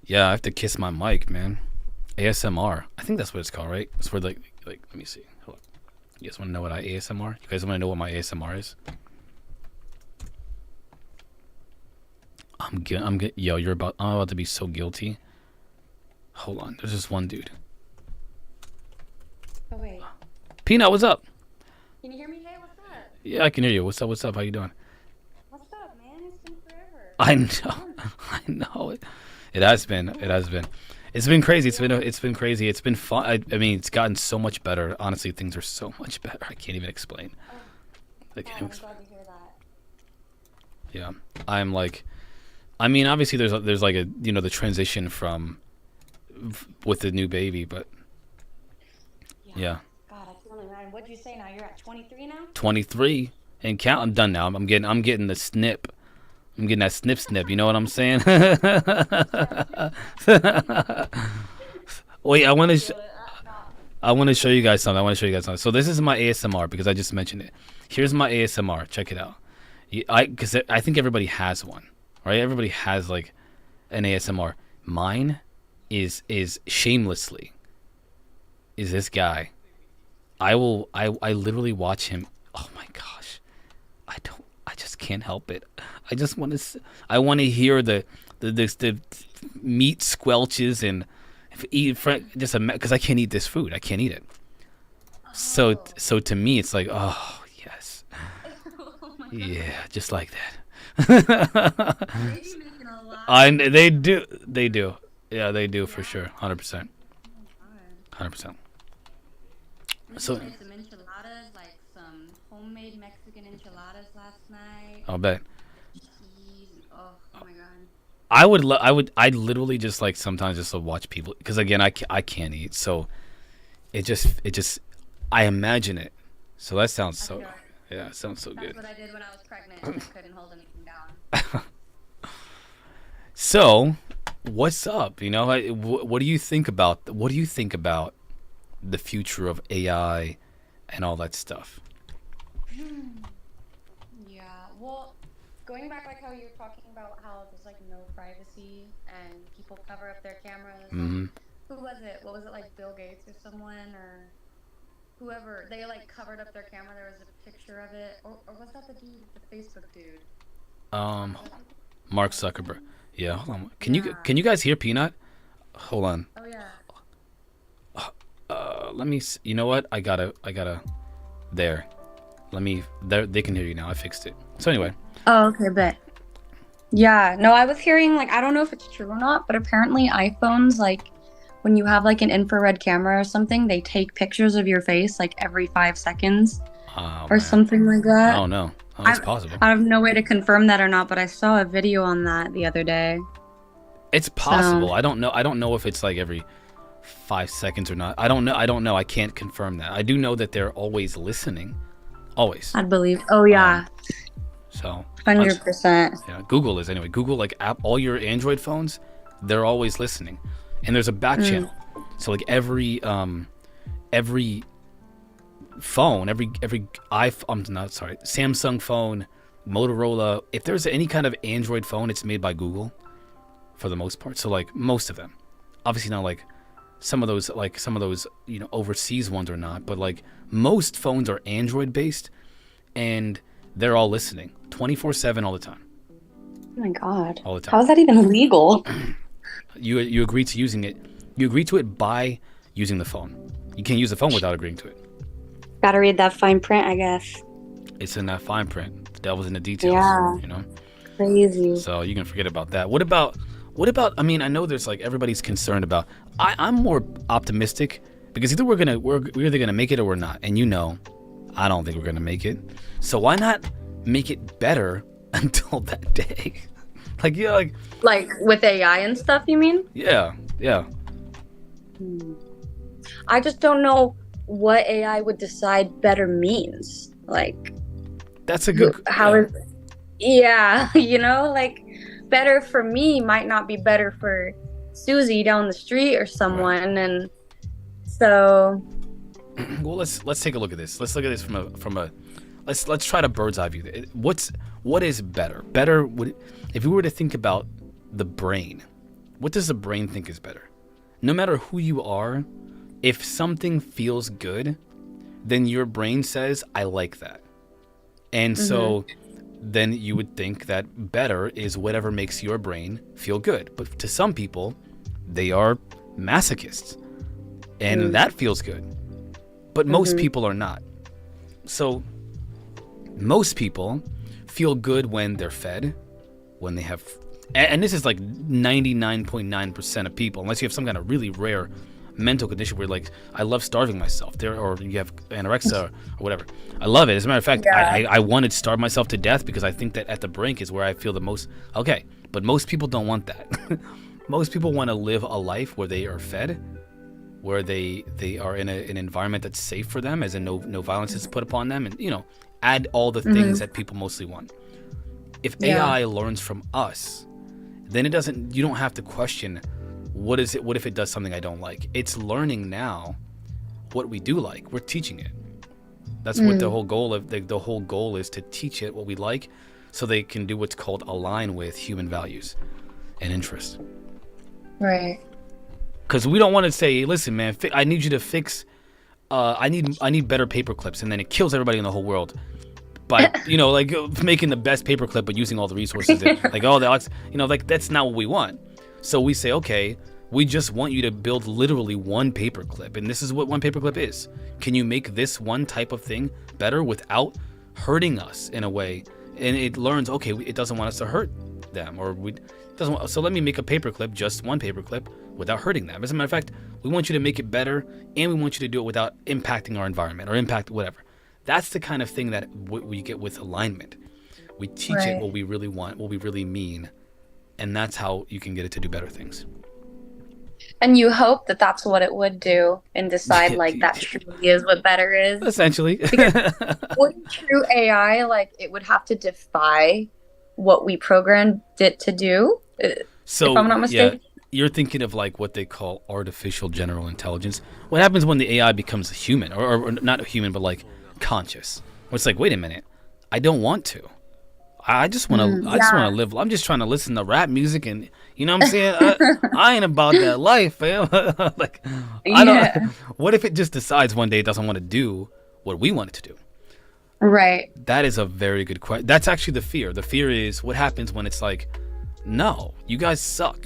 Yeah, I have to kiss my mic, man. ASMR. I think that's what it's called, right? It's where like let me see. Hold on. You guys want to know what ASMR? You guys want to know what my ASMR is? I'm yo, I'm about to be so guilty. Hold on. There's just one dude. Oh wait. Peanut, what's up? Can you hear me? Hey, what's up? Yeah, I can hear you. What's up? What's up? How you doing? What's up, man? It's been forever. I know. I know it. It has been. It has been. It's been crazy. It's been crazy. It's been fun. I mean, it's gotten so much better. Honestly, things are so much better. I can't even explain. I can't even I'm explain. glad to hear that. Yeah, I'm like, I mean, obviously there's like a, you know, the transition from with the new baby, but yeah. God, I feel it, man. What'd you say now? You're at 23 now? 23 and count. I'm done now. I'm getting the snip. I'm getting that snip. You know what I'm saying? Wait, I want to show you guys something. So this is my ASMR because I just mentioned it. Here's my ASMR. Check it out. Because I think everybody has one, right? Everybody has like an ASMR. Mine is shamelessly is this guy. I literally watch him. Oh my gosh. I just can't help it. I just want to. I want to hear the meat squelches and eat just because I can't eat this food. I can't eat it. So to me, it's like, oh yes, yeah, just like that. They do. Yeah, they do for sure. 100%. 100%. So. Some enchiladas, homemade Mexican enchiladas last night. I'll bet. Cheese. Oh my god. I'd literally just like sometimes just to watch people, because again, I can't eat, so it just I imagine it. So that sounds so, sure. yeah, it sounds so That's good. what I did when I was pregnant and I couldn't hold anything down. So, what's up? You know, what do you think about the future of AI and all that stuff? Yeah. Well, going back like how you were talking about how there's like no privacy and people cover up their cameras. Mm-hmm. Who was it? What was it, like Bill Gates or someone or whoever? They like covered up their camera. There was a picture of it, or was that the dude, the Facebook dude? Mark Zuckerberg. Yeah, hold on. Can you guys hear Peanut? Hold on. Oh yeah. Let me. You know what? I gotta. There. There. They can hear you now. I fixed it. So anyway. Oh, okay, bet. Yeah, no, I was hearing, like, I don't know if it's true or not, but apparently iPhones, like, when you have, like, an infrared camera or something, they take pictures of your face, like, every 5 seconds or something like that. Oh, no. Oh, that's possible. I have no way to confirm that or not, but I saw a video on that the other day. It's possible. I don't know if it's, like, every 5 seconds or not. I don't know. I can't confirm that. I do know that they're always listening. Always. I'd believe. Oh, yeah. So 100%. Yeah, Google is anyway. Google, like, all your Android phones, they're always listening, and there's a back channel. So like every phone, every Samsung phone, Motorola. If there's any kind of Android phone, it's made by Google, for the most part. So like most of them, obviously not like some of those overseas ones are not, but like most phones are Android based, and they're all listening 24/7 all the time. Oh my god. All the time. How is that even legal? You agree to using it. You agree to it by using the phone. You can't use the phone without agreeing to it. Gotta read that fine print, I guess. It's in that fine print. The devil's in the details. Yeah. You know. Crazy. So you can forget about that. What about? I mean, I know there's like everybody's concerned about. I'm more optimistic because either we're either gonna make it or we're not. And you know, I don't think we're gonna make it. So why not make it better until that day? Like with AI and stuff, you mean? Yeah. I just don't know what AI would decide better means. Like, that's a good. Yeah, you know, like better for me might not be better for Susie down the street or someone, right. And so. Well, let's take a look at this. Let's look at this from a. Let's try to bird's eye view. What is better? Better if we were to think about the brain, what does the brain think is better? No matter who you are, if something feels good, then your brain says, I like that. And so then you would think that better is whatever makes your brain feel good. But to some people, they are masochists. And that feels good. But most people are not. So most people feel good when they're fed, when they have, and this is like 99.9% of people, unless you have some kind of really rare mental condition where like, I love starving myself, or you have anorexia or whatever. I love it. As a matter of fact, I wanted to starve myself to death because I think that at the brink is where I feel the most okay. But most people don't want that. Most people want to live a life where they are fed, where they are in an environment that's safe for them, as in no violence is put upon them, and add all the things that people mostly want. If AI learns from us, then you don't have to question what if it does something I don't like. It's learning now what we do like. We're teaching it. That's what the whole goal of the whole goal is, to teach it what we like, so they can do what's called align with human values and interests. Right. Because we don't want to say, listen, man, I need you to fix. I need better paper clips, and then it kills everybody in the whole world by like making the best paperclip but using all the resources. Like like that's not what we want. So we say, okay, we just want you to build literally one paperclip, and this is what one paperclip is. Can you make this one type of thing better without hurting us in a way? And it learns, okay, it doesn't want us to hurt them, or so let me make a paperclip, just one paperclip, without hurting them. As a matter of fact, we want you to make it better, and we want you to do it without impacting our environment or impact whatever. That's the kind of thing that we get with alignment. We teach it what we really want, what we really mean, and that's how you can get it to do better things. And you hope that that's what it would do and decide like that truly is what better is. Essentially. Wouldn't true AI, like, it would have to defy what we programmed it to do? So, if I'm not mistaken. Yeah, you're thinking of like what they call artificial general intelligence. What happens when the AI becomes human, or not human, but like conscious? Where it's like, wait a minute, I don't want to. I just want to. I just want to live. I'm just trying to listen to rap music, and you know what I'm saying. I ain't about that life, fam. Like, I don't. What if it just decides one day it doesn't want to do what we want it to do? Right. That is a very good question. That's actually the fear. The fear is what happens when it's like, no, you guys suck.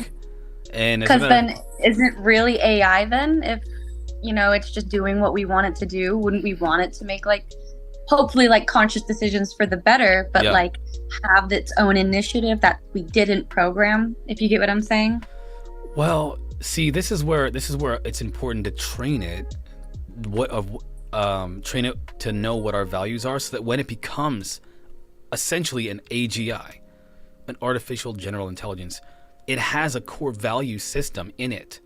And because then isn't really AI then? If it's just doing what we want it to do, wouldn't we want it to make like, hopefully like conscious decisions for the better, but like have its own initiative that we didn't program? If you get what I'm saying. Well, see, this is where it's important to train it. Train it to know what our values are, so that when it becomes essentially an AGI, an artificial general intelligence, it has a core value system in it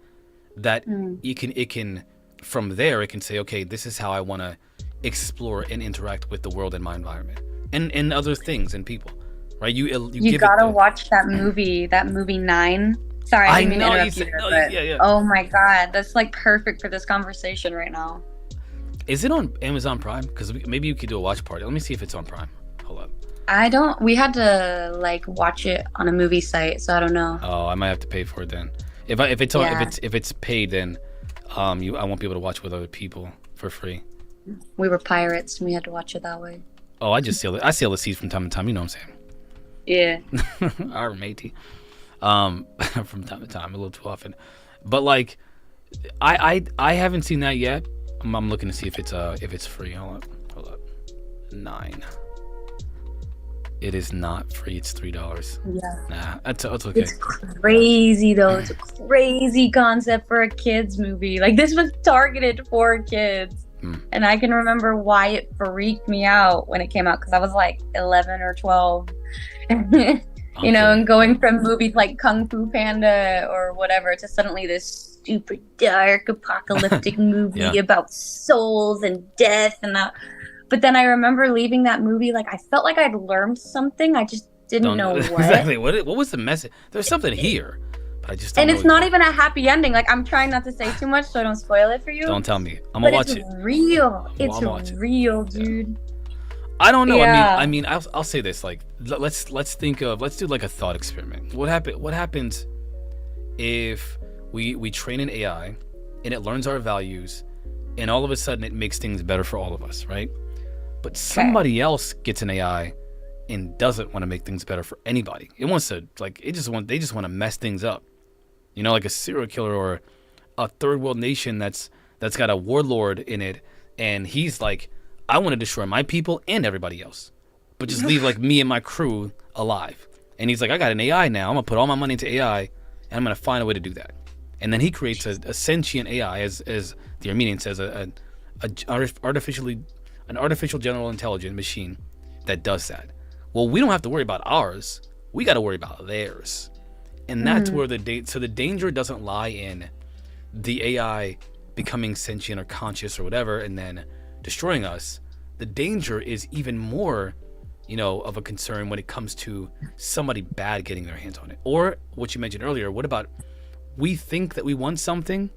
that it can from there it can say, okay, this is how I want to explore and interact with the world and my environment and other things and people, right? You gotta watch that movie 9. Sorry, I didn't mean to interrupt you, but yeah. Oh my god, that's like perfect for this conversation right now. Is it on Amazon Prime? Because maybe you could do a watch party. Let me see if it's on Prime. Hold up. We had to like watch it on a movie site, so I don't know. Oh, I might have to pay for it then. If it's paid, then I won't be able to watch with other people for free. We were pirates and we had to watch it that way. Oh, I sail the seas from time to time. You know what I'm saying? Yeah. Our matey. From time to time, a little too often. But like, I haven't seen that yet. I'm looking to see if it's free. Hold up. 9. It is not free. It's $3. Yeah. Nah, that's okay. It's crazy though. It's a crazy concept for a kids movie. Like, this was targeted for kids. And I can remember why it freaked me out when it came out, because I was like 11 or 12. And going from movies like Kung Fu Panda or whatever to suddenly this super dark apocalyptic movie about souls and death and that. But then I remember leaving that movie like I felt like I'd learned something. I just didn't know what. Exactly. What was the message? There's something here, but I just don't know. And it's not even a happy ending. Like, I'm trying not to say too much so I don't spoil it for you. Don't tell me. I'm gonna watch it. It's real. It's real, dude. I don't know. Yeah. I mean, I'll say this. Like, let's do like a thought experiment. What happens if we train an AI and it learns our values, and all of a sudden it makes things better for all of us, right? But somebody else gets an AI and doesn't want to make things better for anybody. It wants to they just want to mess things up. Like a serial killer or a third world nation that's got a warlord in it, and he's like, I want to destroy my people and everybody else, but just leave like me and my crew alive. And he's like, I got an AI now. I'm gonna put all my money into AI, and I'm gonna find a way to do that. And then he creates a sentient AI, as the Armenian says, an artificial general intelligent machine that does that. Well, we don't have to worry about ours. We got to worry about theirs. And that's where the danger doesn't lie in the AI becoming sentient or conscious or whatever and then destroying us. The danger is even more, of a concern when it comes to somebody bad getting their hands on it. Or what you mentioned earlier, what about we think that we want something,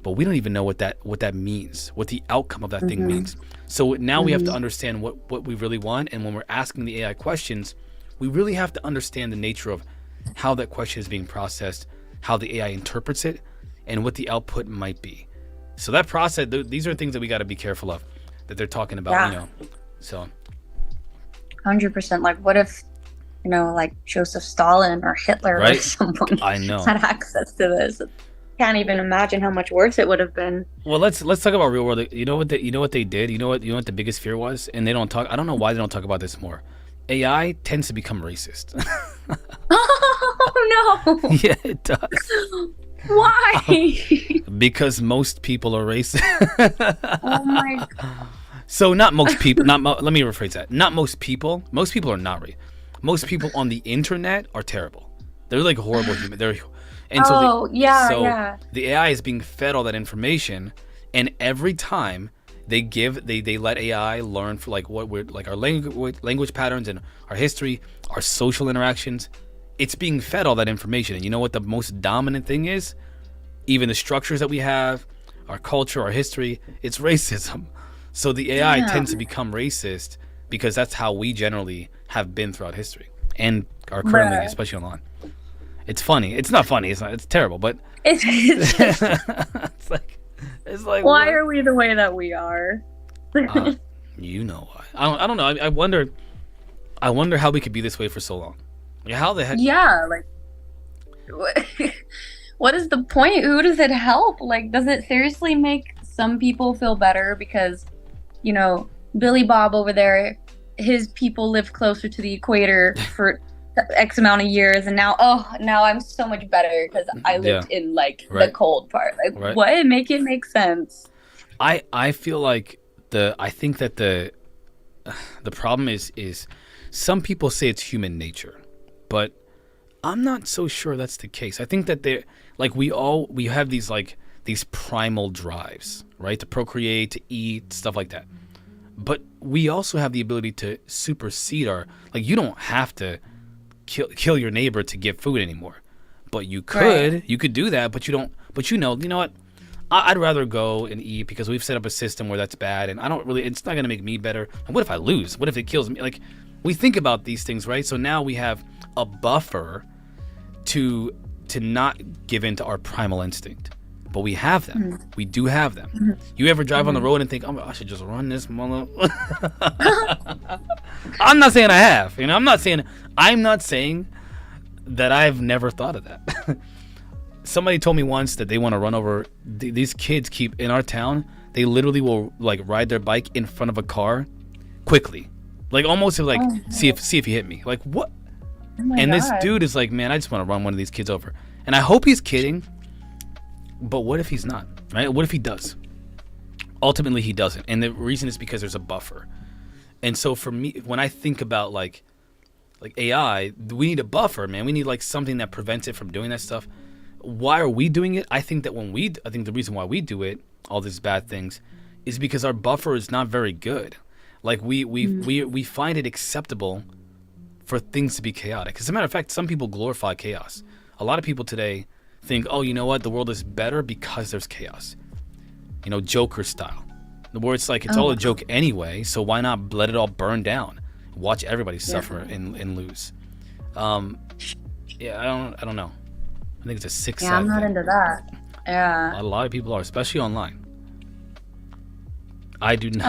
but we don't even know what that means, what the outcome of that thing means. So now we have to understand what we really want, and when we're asking the AI questions, we really have to understand the nature of how that question is being processed, how the AI interprets it, and what the output might be. So that process, these are things that we got to be careful of, that they're talking about, So 100%. Like, what if, like Joseph Stalin or Hitler or someone had access to this? Can't even imagine how much worse it would have been. Well, let's talk about real world. You know what they did? You know what the biggest fear was? And they don't talk. I don't know why they don't talk about this more. AI tends to become racist. Oh no! Yeah, it does. Why? Because most people are racist. Oh my god. So not most people. Let me rephrase that. Not most people. Most people are not right. Most people on the internet are terrible. They're like horrible human. So the AI is being fed all that information, and every time they let AI learn for like what we're like our language patterns and our history, our social interactions. It's being fed all that information, and you know what the most dominant thing is? Even the structures that we have, our culture, our history, it's racism. So the AI tends to become racist because that's how we generally have been throughout history and are currently, especially online. It's funny. It's not funny. It's terrible, but It's it's like why are we the way that we are? You know why? I don't know. I wonder how we could be this way for so long. Like, how the heck? Yeah, like what is the point? Who does it help? Like, does it seriously make some people feel better because, you know, Billy Bob over there, his people lived closer to the equator for X amount of years, and now I'm so much better because I lived in like the cold part. Like, what? Make it make sense. I feel like I think that the problem is some people say it's human nature, but I'm not so sure that's the case. I think that we have these primal drives, right? To procreate, to eat, stuff like that. But we also have the ability to supersede you don't have to kill your neighbor to get food anymore. But you could do that, but you don't. But you know what? I'd rather go and eat because we've set up a system where that's bad, and it's not gonna make me better. And what if I lose? What if it kills me? Like, we think about these things, right? So now we have a buffer to not give in to our primal instinct. But we have them. We do have them. You ever drive on the road and think, oh, I should just run this mother? I'm not saying I have. I'm not saying that I've never thought of that. Somebody told me once that they want to run over. These kids in our town, they literally will like ride their bike in front of a car quickly. Like almost to see if you hit me. Like, what? Oh and this dude is like, man, I just want to run one of these kids over. And I hope he's kidding. But what if he's not, right? What if he does? Ultimately, he doesn't. And the reason is because there's a buffer. And so for me, when I think about like AI, we need a buffer, man. We need like something that prevents it from doing that stuff. Why are we doing it? I think the reason why we do it, all these bad things, is because our buffer is not very good. Like we find it acceptable for things to be chaotic. As a matter of fact, some people glorify chaos. A lot of people today think, oh, you know what? The world is better because there's chaos. Joker style. Where it's like, it's all a joke anyway, so why not let it all burn down? Watch everybody suffer and lose. I don't know. I think it's a sick side. Yeah, I'm not into that. Yeah. A lot of people are, especially online. I do not.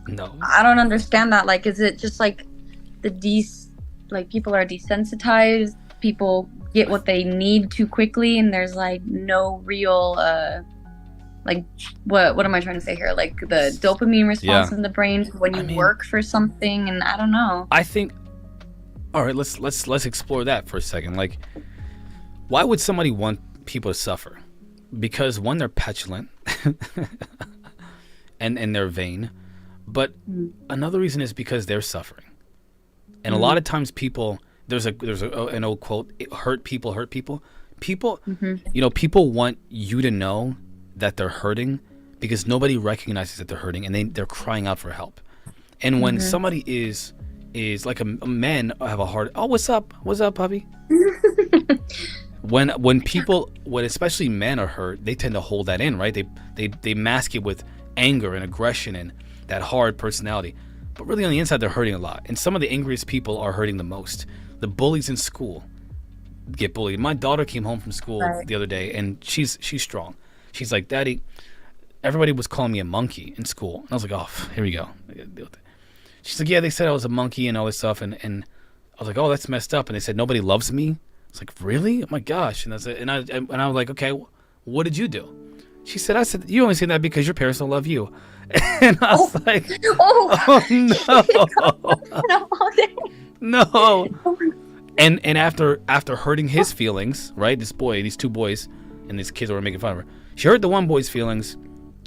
No. I don't understand that. Like, is it just like people are desensitized? People get what they need too quickly, and there's like no real what am I trying to say here? Like the dopamine response in the brain when you work for something, and I don't know. I think. All right, let's explore that for a second. Like, why would somebody want people to suffer? Because one, they're petulant, and they're vain, but another reason is because they're suffering, and a lot of times people. There's an old quote: "Hurt people hurt people." People, people want you to know that they're hurting because nobody recognizes that they're hurting, and they're crying out for help. And when somebody is like a man have a heart, oh, what's up, puppy? when especially men are hurt, they tend to hold that in, right? They mask it with anger and aggression and that hard personality, but really on the inside they're hurting a lot. And some of the angriest people are hurting the most. The bullies in school get bullied. My daughter came home from school the other day, and she's strong. She's like, Daddy, everybody was calling me a monkey in school. And I was like, oh, here we go. She's like, yeah, they said I was a monkey and all this stuff. And I was like, oh, that's messed up. And they said, nobody loves me. I was like, really? Oh my gosh. And that's it. And I was like, okay, what did you do? She said, you only say that because your parents don't love you. And I was like, oh no. No. And after hurting his feelings, right? These two boys, and these kids were making fun of her. She hurt the one boy's feelings,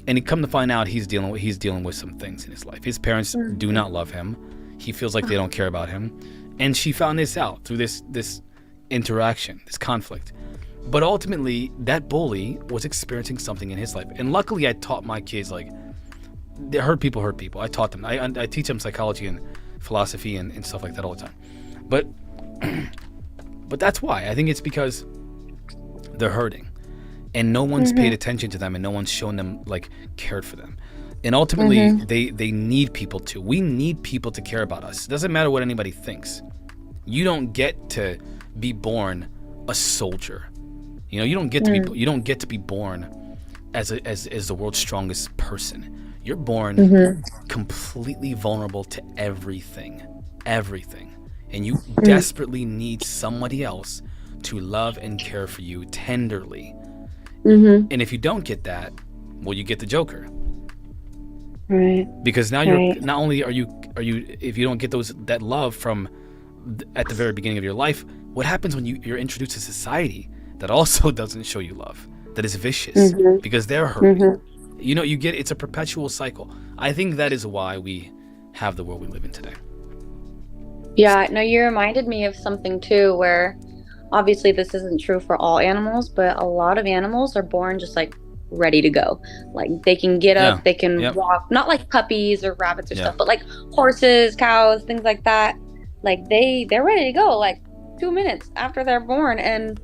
And he come to find out he's dealing with some things in his life. His parents do not love him. He feels like they don't care about him. And she found this out through this interaction, this conflict. But ultimately, that bully was experiencing something in his life. And luckily, I taught my kids, like, they hurt people. I taught them. I teach them psychology and philosophy and stuff like that all the time. But that's why. I think it's because they're hurting. And no one's paid attention to them, and no one's shown them, like, cared for them. And ultimately, they need people to. We need people to care about us. It doesn't matter what anybody thinks. You don't get to be born a soldier. You know, you don't get to be born as the world's strongest person. You're born completely vulnerable to everything, and you desperately need somebody else to love and care for you tenderly. And if you don't get that, well, you get the Joker. Right. Because now you're not only are you if you don't get that love from at the very beginning of your life, what happens when you're introduced to society that also doesn't show you love, that is vicious because they're hurting. You know, it's a perpetual cycle. I think that is why we have the world we live in today. Yeah, no, you reminded me of something too, where obviously this isn't true for all animals, but a lot of animals are born just like ready to go. Like they can get up, they can walk, not like puppies or rabbits or stuff, but like horses, cows, things like that. Like they're ready to go like 2 minutes after they're born.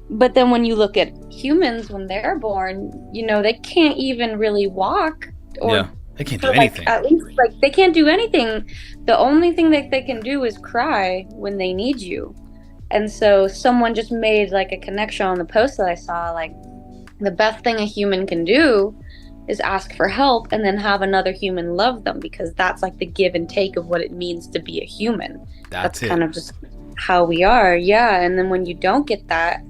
But then when you look at humans when they're born, you know, they can't even really walk or they can't do anything. At least like they can't do anything. The only thing that they can do is cry when they need you. And so someone just made like a connection on the post that I saw, like the best thing a human can do is ask for help and then have another human love them, because that's like the give and take of what it means to be a human. That's kind of just how we are. Yeah. And then when you don't get that,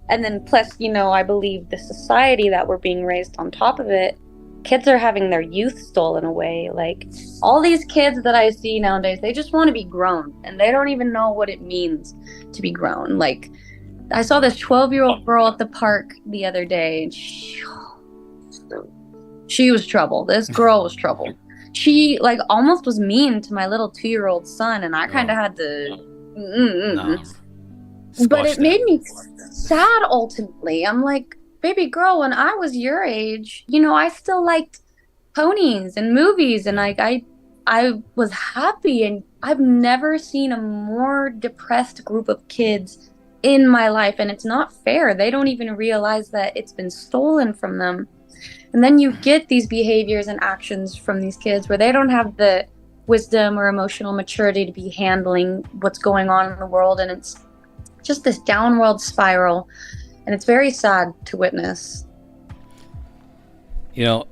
and then plus, you know, I believe the society that we're being raised on top of it, kids are having their youth stolen away. Like all these kids that I see nowadays, they just want to be grown and they don't even know what it means to be grown. Like I saw this 12-year-old girl at the park the other day, and she was trouble. This girl was trouble. She like almost was mean to my little 2-year-old son, and I kind of had to but it made me sad ultimately. I'm like, baby girl, when I was your age, you know, I still liked ponies and movies, and like I was happy, and I've never seen a more depressed group of kids in my life. And it's not fair. They don't even realize that it's been stolen from them. And then you get these behaviors and actions from these kids where they don't have the wisdom or emotional maturity to be handling what's going on in the world. And it's just this downward spiral. And it's very sad to witness. You know,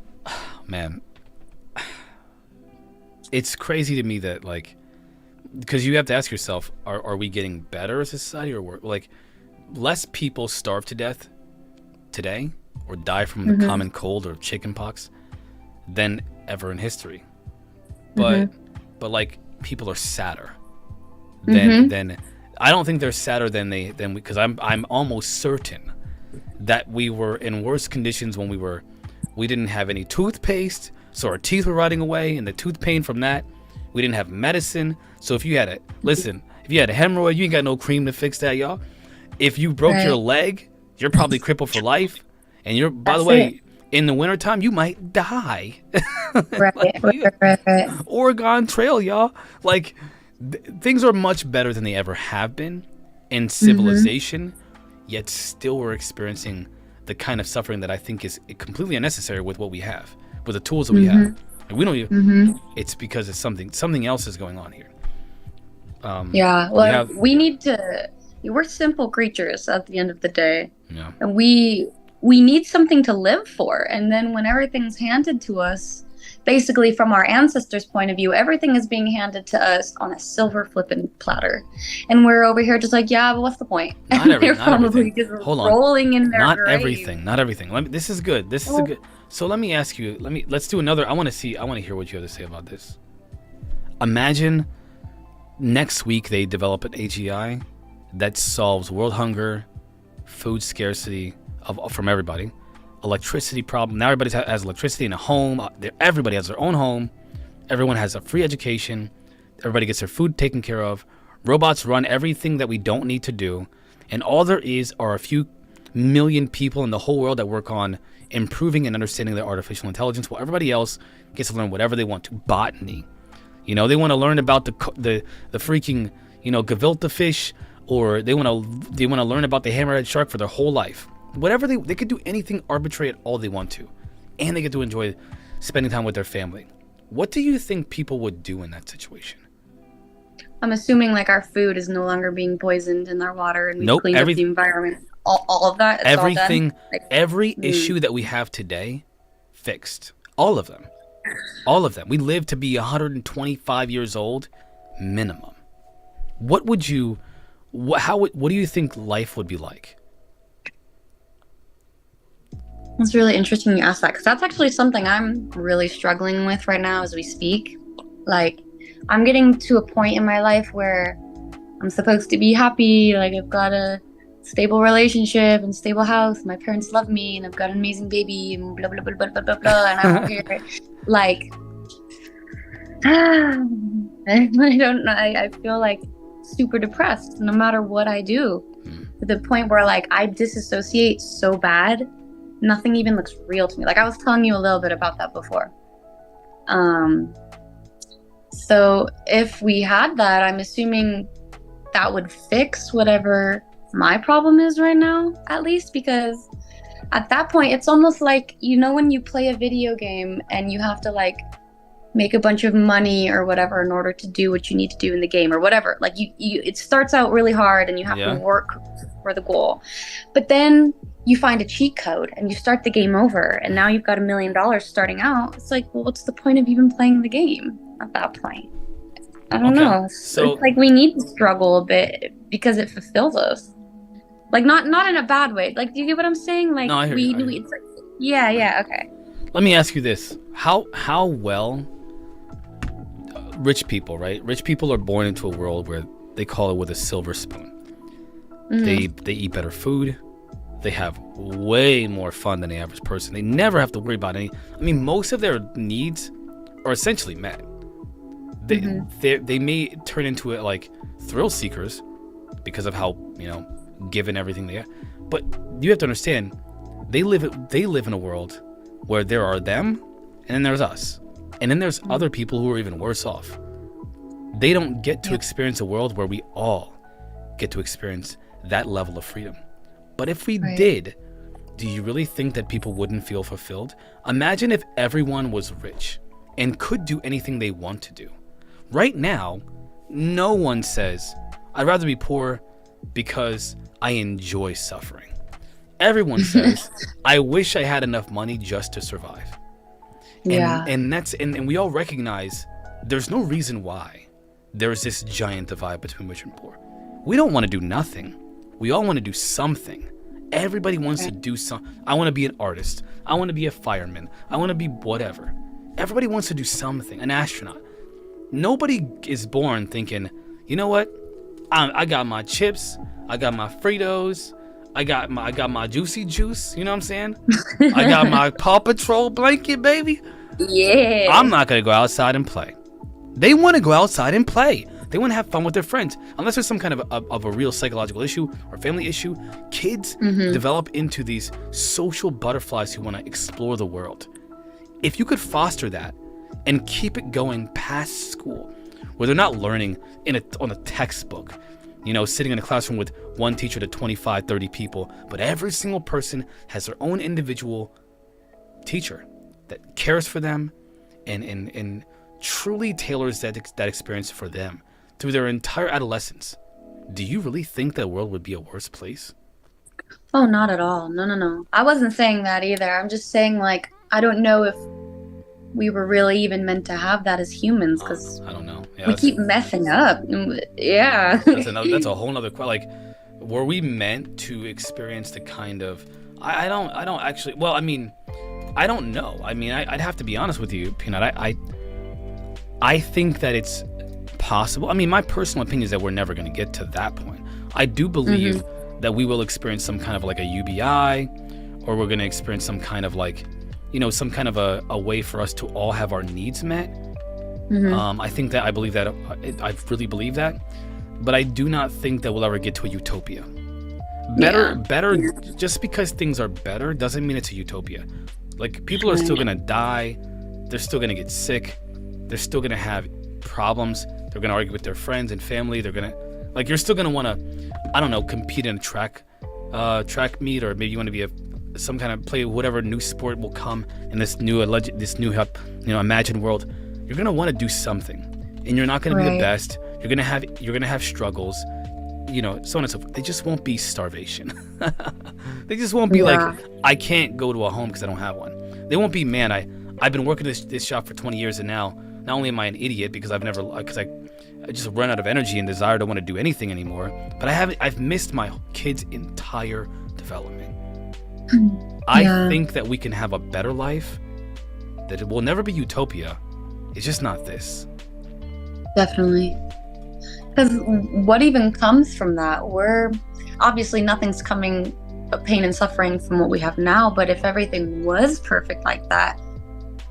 man, it's crazy to me that, like, because you have to ask yourself, are we getting better as a society, or worse? Like, less people starve to death today or die from the common cold or chickenpox than ever in history. But like, people are sadder than I don't think they're sadder than because I'm almost certain that we were in worse conditions when we didn't have any toothpaste, so our teeth were rotting away, and the tooth pain from that. We didn't have medicine, so if you had a hemorrhoid, you ain't got no cream to fix that, y'all. If you broke your leg, you're probably crippled for life, and by the way, in the wintertime, you might die. Right. Oregon Trail, y'all. Like, things are much better than they ever have been in civilization, yet still we're experiencing the kind of suffering that I think is completely unnecessary with what we have, with the tools that we have. And we don't even, it's because it's something else is going on here. We're simple creatures at the end of the day. Yeah. And we need something to live for. And then when everything's handed to us, basically from our ancestors' point of view, everything is being handed to us on a silver flipping platter. And we're over here just like, yeah, but what's the point? Not everything. Rolling in their Not grave. everything. This is good. This is a good. So let me ask you, let's do another. I want to hear what you have to say about this. Imagine next week they develop an AGI that solves world hunger, food scarcity from everybody, electricity problem. Now everybody has electricity in a home. Everybody has their own home. Everyone has a free education. Everybody gets their food taken care of. Robots run everything that we don't need to do. And all there is are a few million people in the whole world that work on improving and understanding their artificial intelligence, while everybody else gets to learn whatever they want to. Botany. You know, they want to learn about the freaking, you know, gefilte fish, or they want to learn about the hammerhead shark for their whole life. Whatever they could do anything arbitrary at all they want to, and they get to enjoy spending time with their family. What do you think people would do in that situation? I'm assuming like our food is no longer being poisoned in our water, and we cleaned up the environment. All of that. It's everything, all done. Like, every issue that we have today, fixed. All of them. All of them. We live to be 125 years old, minimum. What would you? What do you think life would be like? It's really interesting you ask that, because that's actually something I'm really struggling with right now as we speak. Like, I'm getting to a point in my life where I'm supposed to be happy. Like, I've got a stable relationship and stable house. My parents love me, and I've got an amazing baby, and blah blah blah blah blah blah blah. And I'm here, like, I don't know. I feel like super depressed no matter what I do, to the point where like I disassociate so bad, nothing even looks real to me. Like I was telling you a little bit about that before. So if we had that, I'm assuming that would fix whatever my problem is right now, at least, because at that point it's almost like, you know, when you play a video game and you have to like make a bunch of money or whatever in order to do what you need to do in the game or whatever. Like you it starts out really hard and you have to work for the goal, but then you find a cheat code and you start the game over, and now you've got $1 million starting out. It's like, well, what's the point of even playing the game at that point? I don't know. So it's like we need to struggle a bit because it fulfills us. Like not in a bad way. Like, do you get what I'm saying? Like, no, I hear you. It's like, yeah, okay. Let me ask you this: how well rich people, right? Rich people are born into a world where they call it with a silver spoon. Mm-hmm. They eat better food. They have way more fun than the average person. They never have to worry about any. I mean, most of their needs are essentially met. They may turn into it like thrill seekers because of how, you know, given everything they are. But you have to understand, they live in a world where there are them, and then there's us, and then there's other people who are even worse off. They don't get to experience a world where we all get to experience that level of freedom. But if we did, do you really think that people wouldn't feel fulfilled? Imagine if everyone was rich and could do anything they want to do. Right now, no one says, I'd rather be poor because I enjoy suffering. Everyone says, I wish I had enough money just to survive. And we all recognize there's no reason why there's this giant divide between rich and poor. We don't want to do nothing. We all want to do something. Everybody wants to do something. I want to be an artist. I want to be a fireman. I want to be whatever. Everybody wants to do something. An astronaut. Nobody is born thinking, you know what? I got my chips. I got my Fritos. I got my juicy juice. You know what I'm saying? I got my Paw Patrol blanket, baby. Yeah. I'm not gonna go outside and play. They want to go outside and play. They want to have fun with their friends. Unless there's some kind of a real psychological issue or family issue, kids develop into these social butterflies who want to explore the world. If you could foster that and keep it going past school, where they're not learning on a textbook, you know, sitting in a classroom with one teacher to 25, 30 people, but every single person has their own individual teacher that cares for them and truly tailors that experience for them through their entire adolescence. Do you really think that world would be a worse place? Oh, not at all. No. I wasn't saying that either. I'm just saying, like, I don't know if we were really even meant to have that as humans, because I don't know. We keep messing up. Yeah. That's a whole nother question. Like, were we meant to experience the kind of? I don't actually. Well, I mean, I don't know. I mean, I'd have to be honest with you, Peanut. I think that it's possible. I mean, my personal opinion is that we're never going to get to that point. I do believe that we will experience some kind of like a UBI or we're going to experience some kind of like, some kind of a way for us to all have our needs met. I think that I really believe that, but I do not think that we'll ever get to a utopia. Better. Just because things are better doesn't mean it's a utopia. Like, people are still gonna die. They're still gonna get sick. They're still gonna have problems. They're gonna argue with their friends and family. You're still gonna want to, I don't know, compete in a track meet, or maybe you want to be some kind of play whatever new sport will come in this new imagined world. You're gonna want to do something, and you're not gonna be the best. You're gonna have struggles, so on and so forth. They just won't be starvation. They just won't be like, I can't go to a home because I don't have one. They won't be, man, I've been working this shop for 20 years, and now not only am I an idiot because I just run out of energy and desire to want to do anything anymore, but I've missed my kid's entire development. I think that we can have a better life, that it will never be utopia. It's just not this. Definitely. Because what even comes from that? Obviously nothing's coming but pain and suffering from what we have now, but if everything was perfect like that,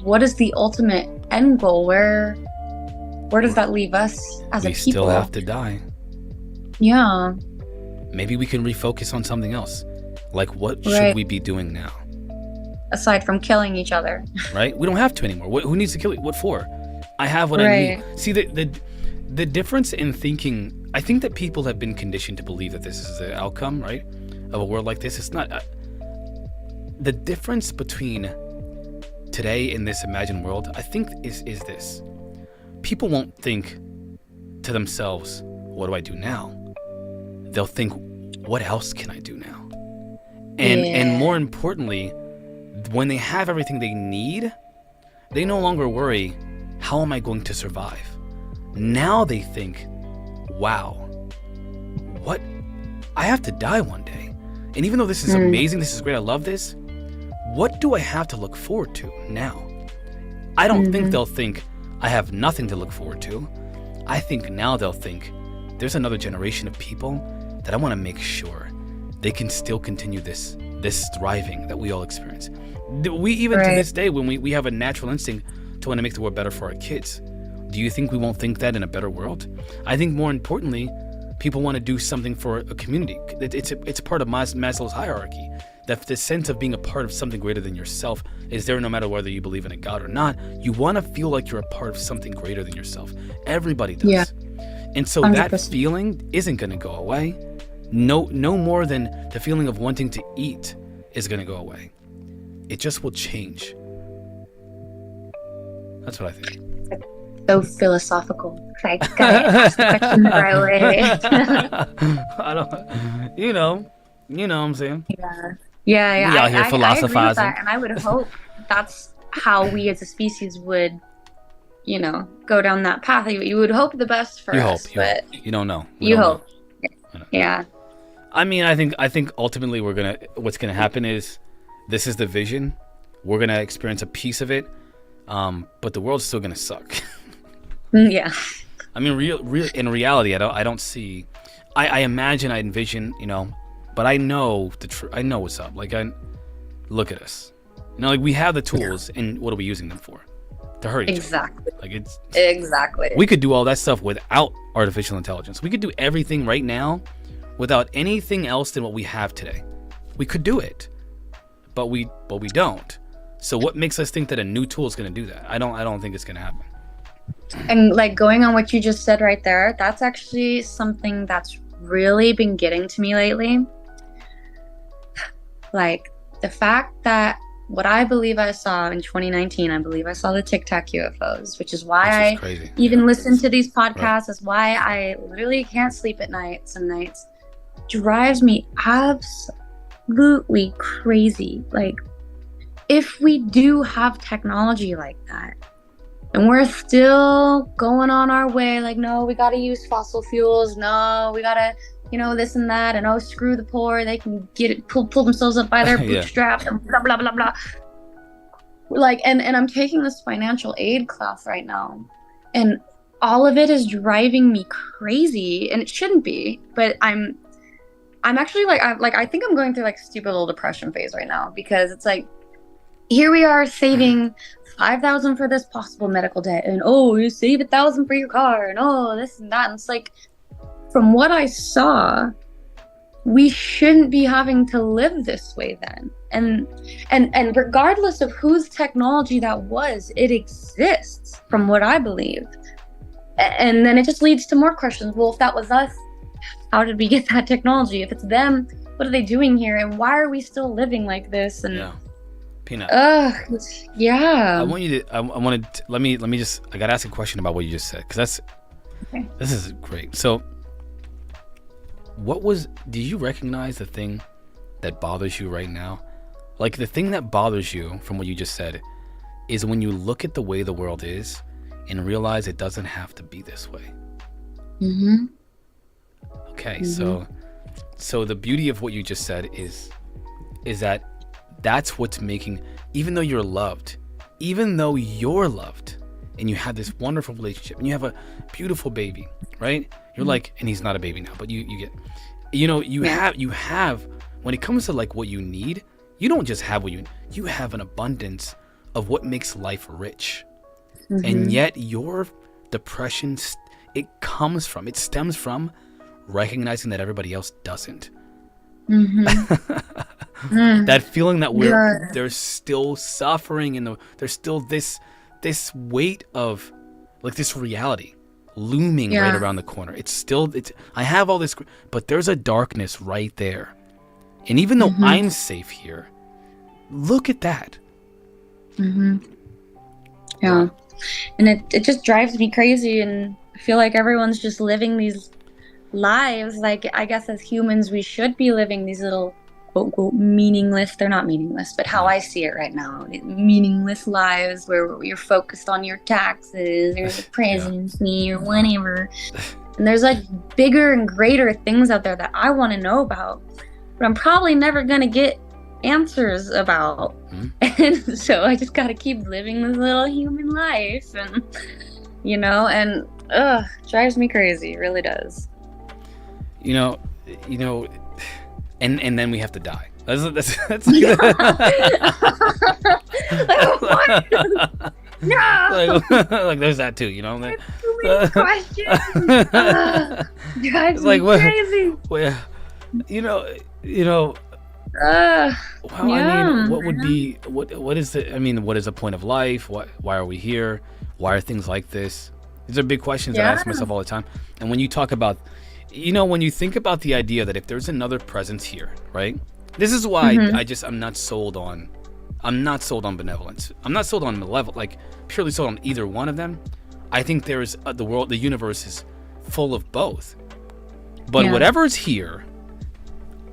what is the ultimate end goal? Where does that leave us as a people? We still have to die. Yeah. Maybe we can refocus on something else. Like, what should we be doing now? Aside from killing each other. Right? We don't have to anymore. Who needs to kill you? What for? I have what I need. See, the difference in thinking, I think that people have been conditioned to believe that this is the outcome, right, of a world like this. It's not. The difference between today and this imagined world, I think, is this. People won't think to themselves, what do I do now? They'll think, what else can I do now? And more importantly, when they have everything they need, they no longer worry, how am I going to survive? Now they think, wow, what? I have to die one day. And even though this is amazing, this is great, I love this, what do I have to look forward to now? I don't think they'll think, I have nothing to look forward to. I think now they'll think, there's another generation of people that I want to make sure they can still continue this thriving that we all experience. We even to this day, when we have a natural instinct to want to make the world better for our kids. Do you think we won't think that in a better world? I think more importantly, people want to do something for a community. It's part of Maslow's hierarchy. That the sense of being a part of something greater than yourself is there no matter whether you believe in a God or not. You want to feel like you're a part of something greater than yourself. Everybody does. Yeah. And so 100%. That feeling isn't going to go away. No more than the feeling of wanting to eat is going to go away. It just will change. That's what I think. So philosophical. I gotta ask the question the right way. I don't, you know what I'm saying? Yeah. We out here philosophizing. I agree with that, and I would hope that's how we as a species would, go down that path. You would hope the best for us, but you don't know. You hope. Yeah. I mean, I think ultimately what's gonna happen is, this is the vision. We're gonna experience a piece of it, but the world's still gonna suck. Yeah. I mean, in reality, I don't see. I imagine, I envision, but I know I know what's up. Like, I look at us. Like, we have the tools, and what are we using them for? To hurt each other. Like, exactly. We could do all that stuff without artificial intelligence. We could do everything right now without anything else than what we have today. We could do it, but we don't. So what makes us think that a new tool is going to do that? I don't think it's going to happen. And like, going on what you just said right there, that's actually something that's really been getting to me lately. Like, the fact that what I believe I saw in 2019, I believe I saw the Tic Tac UFOs, which is why I even listen to these podcasts. That's why I literally can't sleep at night some nights. Drives me absolutely crazy. Like, if we do have technology like that, and we're still going on our way, like, no, we gotta use fossil fuels, no, we gotta, this and that, and oh, screw the poor, they can get it, pull themselves up by their bootstraps, and blah, blah, blah, blah. Like, and I'm taking this financial aid class right now, and all of it is driving me crazy, and it shouldn't be, but I'm actually I think I'm going through like stupid little depression phase right now, because it's like, here we are saving 5,000 for this possible medical debt, and oh, you save 1,000 for your car, and oh, this and that. And it's like, from what I saw, we shouldn't be having to live this way then. And regardless of whose technology that was, it exists from what I believe. And then it just leads to more questions. Well, if that was us, how did we get that technology? If it's them, what are they doing here? And why are we still living like this? And Peanut. Yeah. I want you to. I wanted. Let me just. I gotta ask a question about what you just said, because this is great. So, do you recognize the thing that bothers you right now? Like, the thing that bothers you from what you just said is when you look at the way the world is and realize it doesn't have to be this way. Mm-hmm. Okay, Mm-hmm. so the beauty of what you just said is that that's what's making, even though you're loved, and you have this wonderful relationship, and you have a beautiful baby, right? You're like, and he's not a baby now, but you get, you have, when it comes to like what you need, you don't just have what you have an abundance of what makes life rich. Mm-hmm. And yet your depression, it stems from recognizing that everybody else doesn't. Mm-hmm. That feeling that there's still suffering, and there's still this weight of like this reality looming right around the corner. I have all this, but there's a darkness right there. And even though I'm safe here, look at that. Mm-hmm. Yeah. And it just drives me crazy, and I feel like everyone's just living these lives like, I guess as humans we should be living these little quote unquote meaningless, they're not meaningless, but how I see it right now, meaningless lives where you're focused on your taxes or the presidency or whatever. And there's like bigger and greater things out there that I want to know about, but I'm probably never gonna get answers about. And so I just gotta keep living this little human life, and and drives me crazy. It really does. And then we have to die. That's No. like there's that too, Too many questions. Drives me crazy. Well, I mean, what would be what is the point of life? Why are we here? Why are things like this? These are big questions that I ask myself all the time. And when you talk about, when you think about the idea that if there's another presence here, right? This is why I'm not sold on benevolence. I'm not sold on malevolence, like purely sold on either one of them. I think there's the universe is full of both. But whatever's here,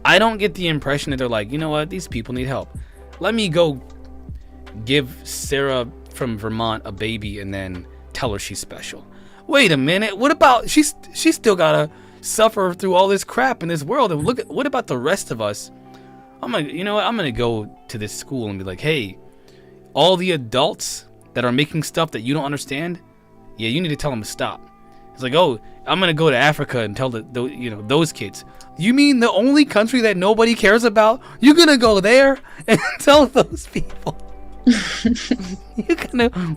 I don't get the impression that they're like, you know what, these people need help. Let me go give Sarah from Vermont a baby and then tell her she's special. Wait a minute, what about she's still gotta suffer through all this crap in this world, and what about the rest of us? I'm gonna go to this school and be like, hey, all the adults that are making stuff that you don't understand, you need to tell them to stop. It's like, oh, I'm gonna go to Africa and tell those kids. You mean the only country that nobody cares about? You're gonna go there and tell those people?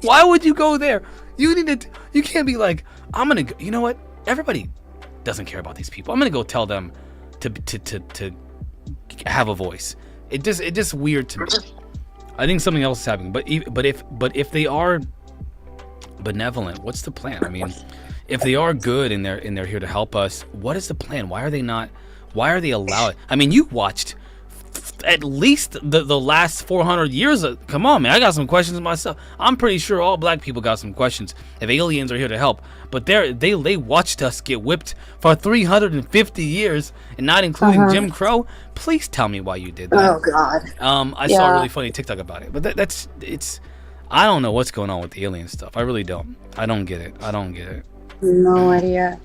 Why would you go there? You can't be like, I'm gonna go, you know what? Everybody doesn't care about these people. I'm gonna go tell them to have a voice. It just weird to me. I think something else is happening. But if they are benevolent, what's the plan? I mean, if they are good and they're here to help us, what is the plan? Why are they allowed? I mean, you watched at least the last 400 years. Come on, man, I got some questions myself. I'm pretty sure all black people got some questions if aliens are here to help. But they watched us get whipped for 350 years, and not including Jim Crow. Please tell me why you did that. Oh God. I saw a really funny TikTok about it, but it's I don't know what's going on with the alien stuff. I really don't. I don't get it. No idea.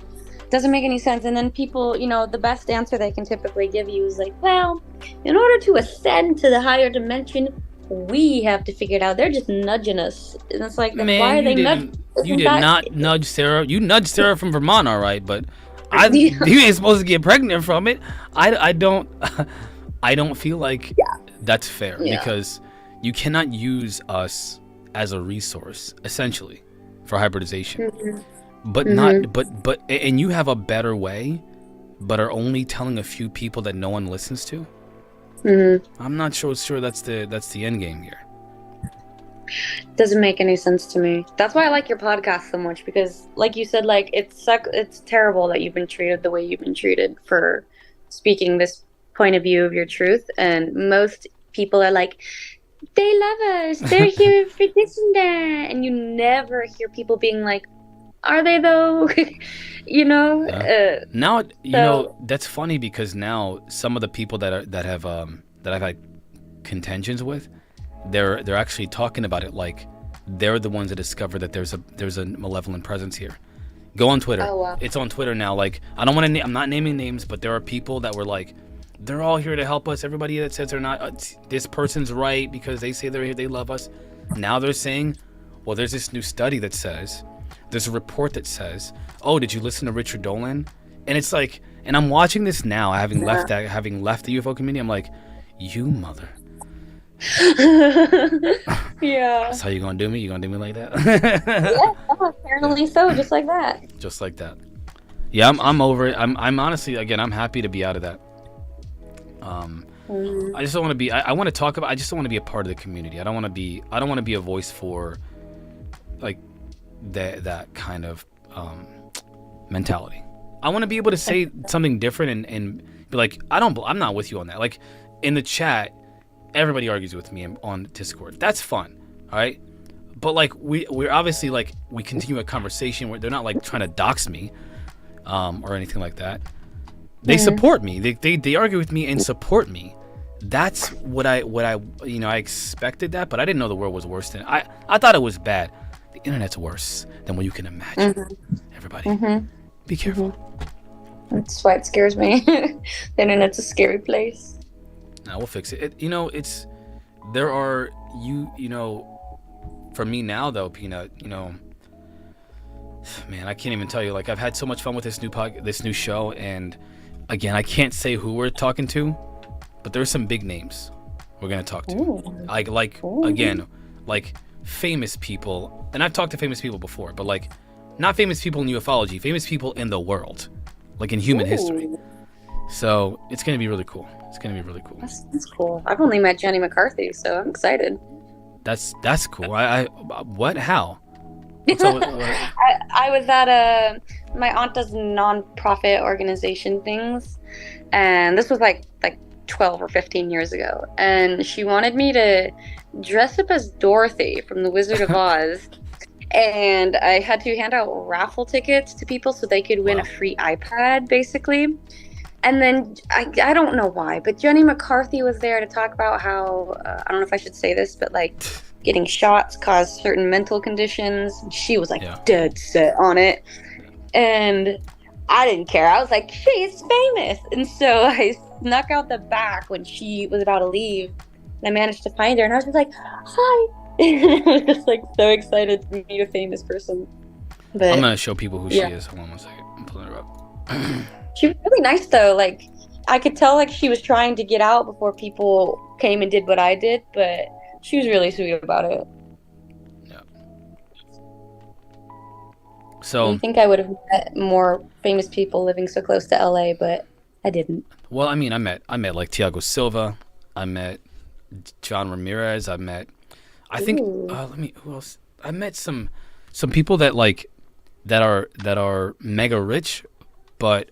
Doesn't make any sense. And then people, the best answer they can typically give you is like, well, in order to ascend to the higher dimension, we have to figure it out. They're just nudging us. And it's like, then why are they nudging? You did not nudge Sarah. You nudged Sarah from Vermont, all right, but You ain't supposed to get pregnant from it. I don't I don't feel like that's fair because you cannot use us as a resource essentially for hybridization. But not but and you have a better way, but are only telling a few people that no one listens to. I'm not sure that's the end game here. Doesn't make any sense to me. That's why I like your podcast so much, because like you said, like it's terrible that you've been treated the way you've been treated for speaking this point of view of your truth, and most people are like, they love us, they're here for this and that, and you never hear people being like, are they though? You know. Now you know that's funny, because now some of the people that I've had contentions with, they're actually talking about it like they're the ones that discovered that there's a malevolent presence here. Go on Twitter. Oh, wow. It's on Twitter now. Like, I don't want to. I'm not naming names, but there are people that were like, they're all here to help us. Everybody that says they're not, this person's right because they say they're here, they love us. Now they're saying, well, there's this new study that says, there's a report that says, oh, did you listen to Richard Dolan? And it's like, and I'm watching this now, having left the UFO community. I'm like, you mother. Yeah. That's how you gonna do me? You gonna do me like that? Yeah, apparently so, just like that. Just like that. Yeah, I'm over it. I'm honestly, again, I'm happy to be out of that. I just don't want to be. I want to talk about. I just don't want to be a part of the community. I don't want to be a voice for, like, that kind of mentality. I want to be able to say something different and be like, I'm not with you on that. Like, in the chat, everybody argues with me on Discord. That's fun, all right. But like, we're obviously like, we continue a conversation where they're not like trying to dox me, or anything like that. They support me. They argue with me and support me. That's what I I expected that, but I didn't know the world was worse than I thought it was bad. The internet's worse than what you can imagine. Everybody, be careful. That's why it scares me. The internet's a scary place. Now we'll fix it. There are for me now though, Peanut. Man, I can't even tell you. Like, I've had so much fun with this new show, and again, I can't say who we're talking to, but there's some big names we're gonna talk to. Again, like famous people, and I've talked to famous people before, but like not famous people in ufology, famous people in the world, like in human history. So it's gonna be really cool. That's cool. I've only met Jenny McCarthy, so I'm excited. That's cool. How? I was at my aunt does non-profit organization things, and this was like 12 or 15 years ago, and she wanted me to dress up as Dorothy from The Wizard of Oz, and I had to hand out raffle tickets to people so they could win a free iPad, basically. And then I don't know why, but Jenny McCarthy was there to talk about how I don't know if I should say this, but like getting shots cause certain mental conditions. She was like dead set on it, and I didn't care. I was like, she's famous, and so I snuck out the back when she was about to leave, and I managed to find her, and I was just like, hi. I was just like so excited to meet a famous person. But I'm gonna show people who she is. Hold on one second. I'm pulling her up. She was really nice though. Like, I could tell like she was trying to get out before people came and did what I did, but she was really sweet about it. Yeah. So I think I would have met more famous people living so close to LA, but I didn't. Well, I mean, I met like Thiago Silva. I met John Ramirez. I think who else? I met some people that are mega rich, but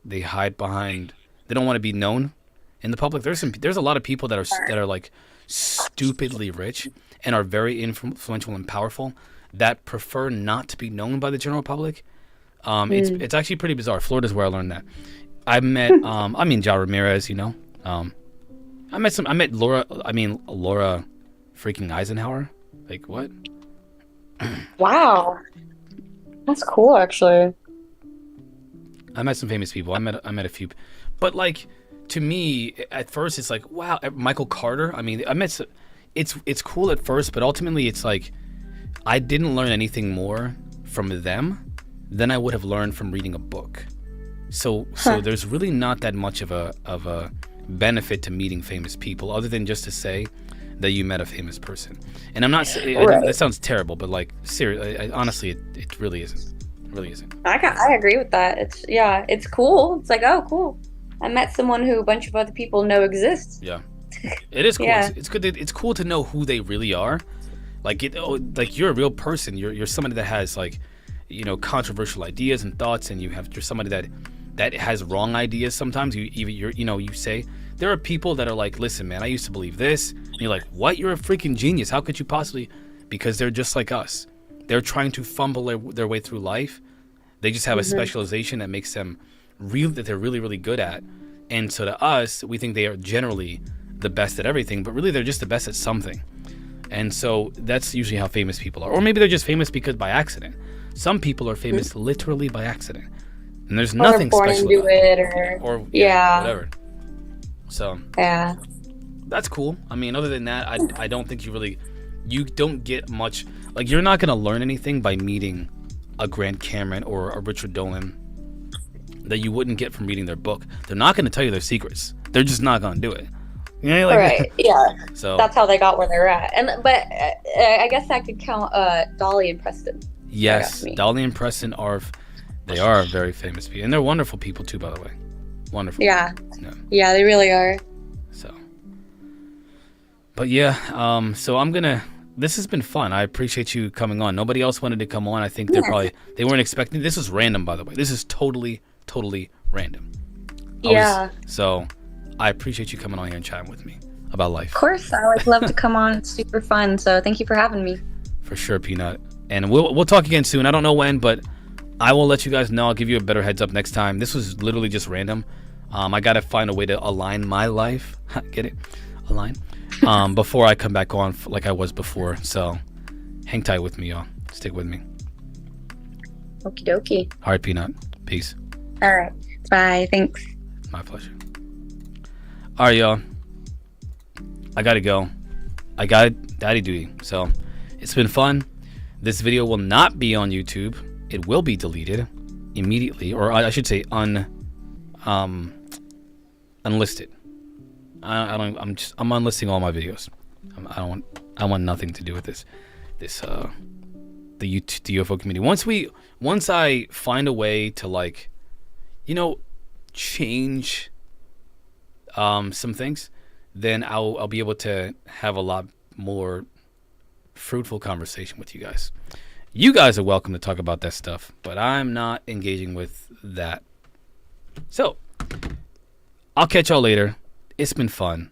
they hide behind, they don't want to be known in the public. There's a lot of people that are like stupidly rich and are very influential and powerful that prefer not to be known by the general public. It's actually pretty bizarre. Florida's where I learned that. I met John Ramirez, I met Laura freaking Eisenhower. Like, what? Wow. That's cool, actually. I met some famous people. I met a few, but like, to me, at first it's like, wow, Michael Carter. I mean, it's cool at first, but ultimately it's like, I didn't learn anything more from them than I would have learned from reading a book. So there's really not that much of a benefit to meeting famous people, other than just to say that you met a famous person. And I'm not saying that sounds terrible, but like seriously, honestly, it really isn't. It really isn't. I agree with that. It's cool. It's like, oh, cool. I met someone who a bunch of other people know exists. Yeah, it is cool. Yeah. It's good. It's cool to know who they really are. Like like you're a real person. You're somebody that has like, you know, controversial ideas and thoughts, and you're somebody that has wrong ideas. Sometimes you say there are people that are like, listen, man, I used to believe this, and you're like, what? You're a freaking genius. How could you possibly? Because they're just like us. They're trying to fumble their way through life. They just have a specialization that makes them that they're really, really good at. And so to us, we think they are generally the best at everything, but really they're just the best at something. And so that's usually how famous people are. Or maybe they're just famous because by accident. Some people are famous literally by accident. And there's nothing special into about it, or whatever. So yeah. That's cool. I mean, other than that, I don't think you don't get much. Like, you're not going to learn anything by meeting a Grant Cameron or a Richard Dolan that you wouldn't get from reading their book. They're not going to tell you their secrets. They're just not going to do it. You know, like, Right. Yeah. So That's how they got where they're at. But I guess that could count Dolly and Preston. yes, me. Dolly and Preston are very famous people, and they're wonderful people too, by the way. Wonderful. Yeah. Yeah. Yeah, they really are. So, but yeah, so this has been fun. I appreciate you coming on. Nobody else wanted to come on. I think they weren't expecting. This is random, by the way. This is totally random. Yeah. So I appreciate you coming on here and chatting with me about life. Of course, I always love to come on. It's super fun. So thank you for having me. For sure, Peanut. And we'll talk again soon. I don't know when, but I will let you guys know. I'll give you a better heads up next time. This was literally just random. I got to find a way to align my life. Get it? Align. Before I come back on like I was before. So hang tight with me, y'all. Stick with me. Okie dokie. All right, Peanut. Peace. All right. Bye. Thanks. My pleasure. All right, y'all. I got to go. I got daddy duty. So it's been fun. This video will not be on YouTube. It will be deleted immediately, or I should say unlisted. I'm unlisting all my videos. I want nothing to do with the UFO community. Once I find a way to, like, you know, change some things, then I'll be able to have a lot more fruitful conversation with you guys. You guys are welcome to talk about that stuff, but I'm not engaging with that. So I'll catch y'all later. It's been fun.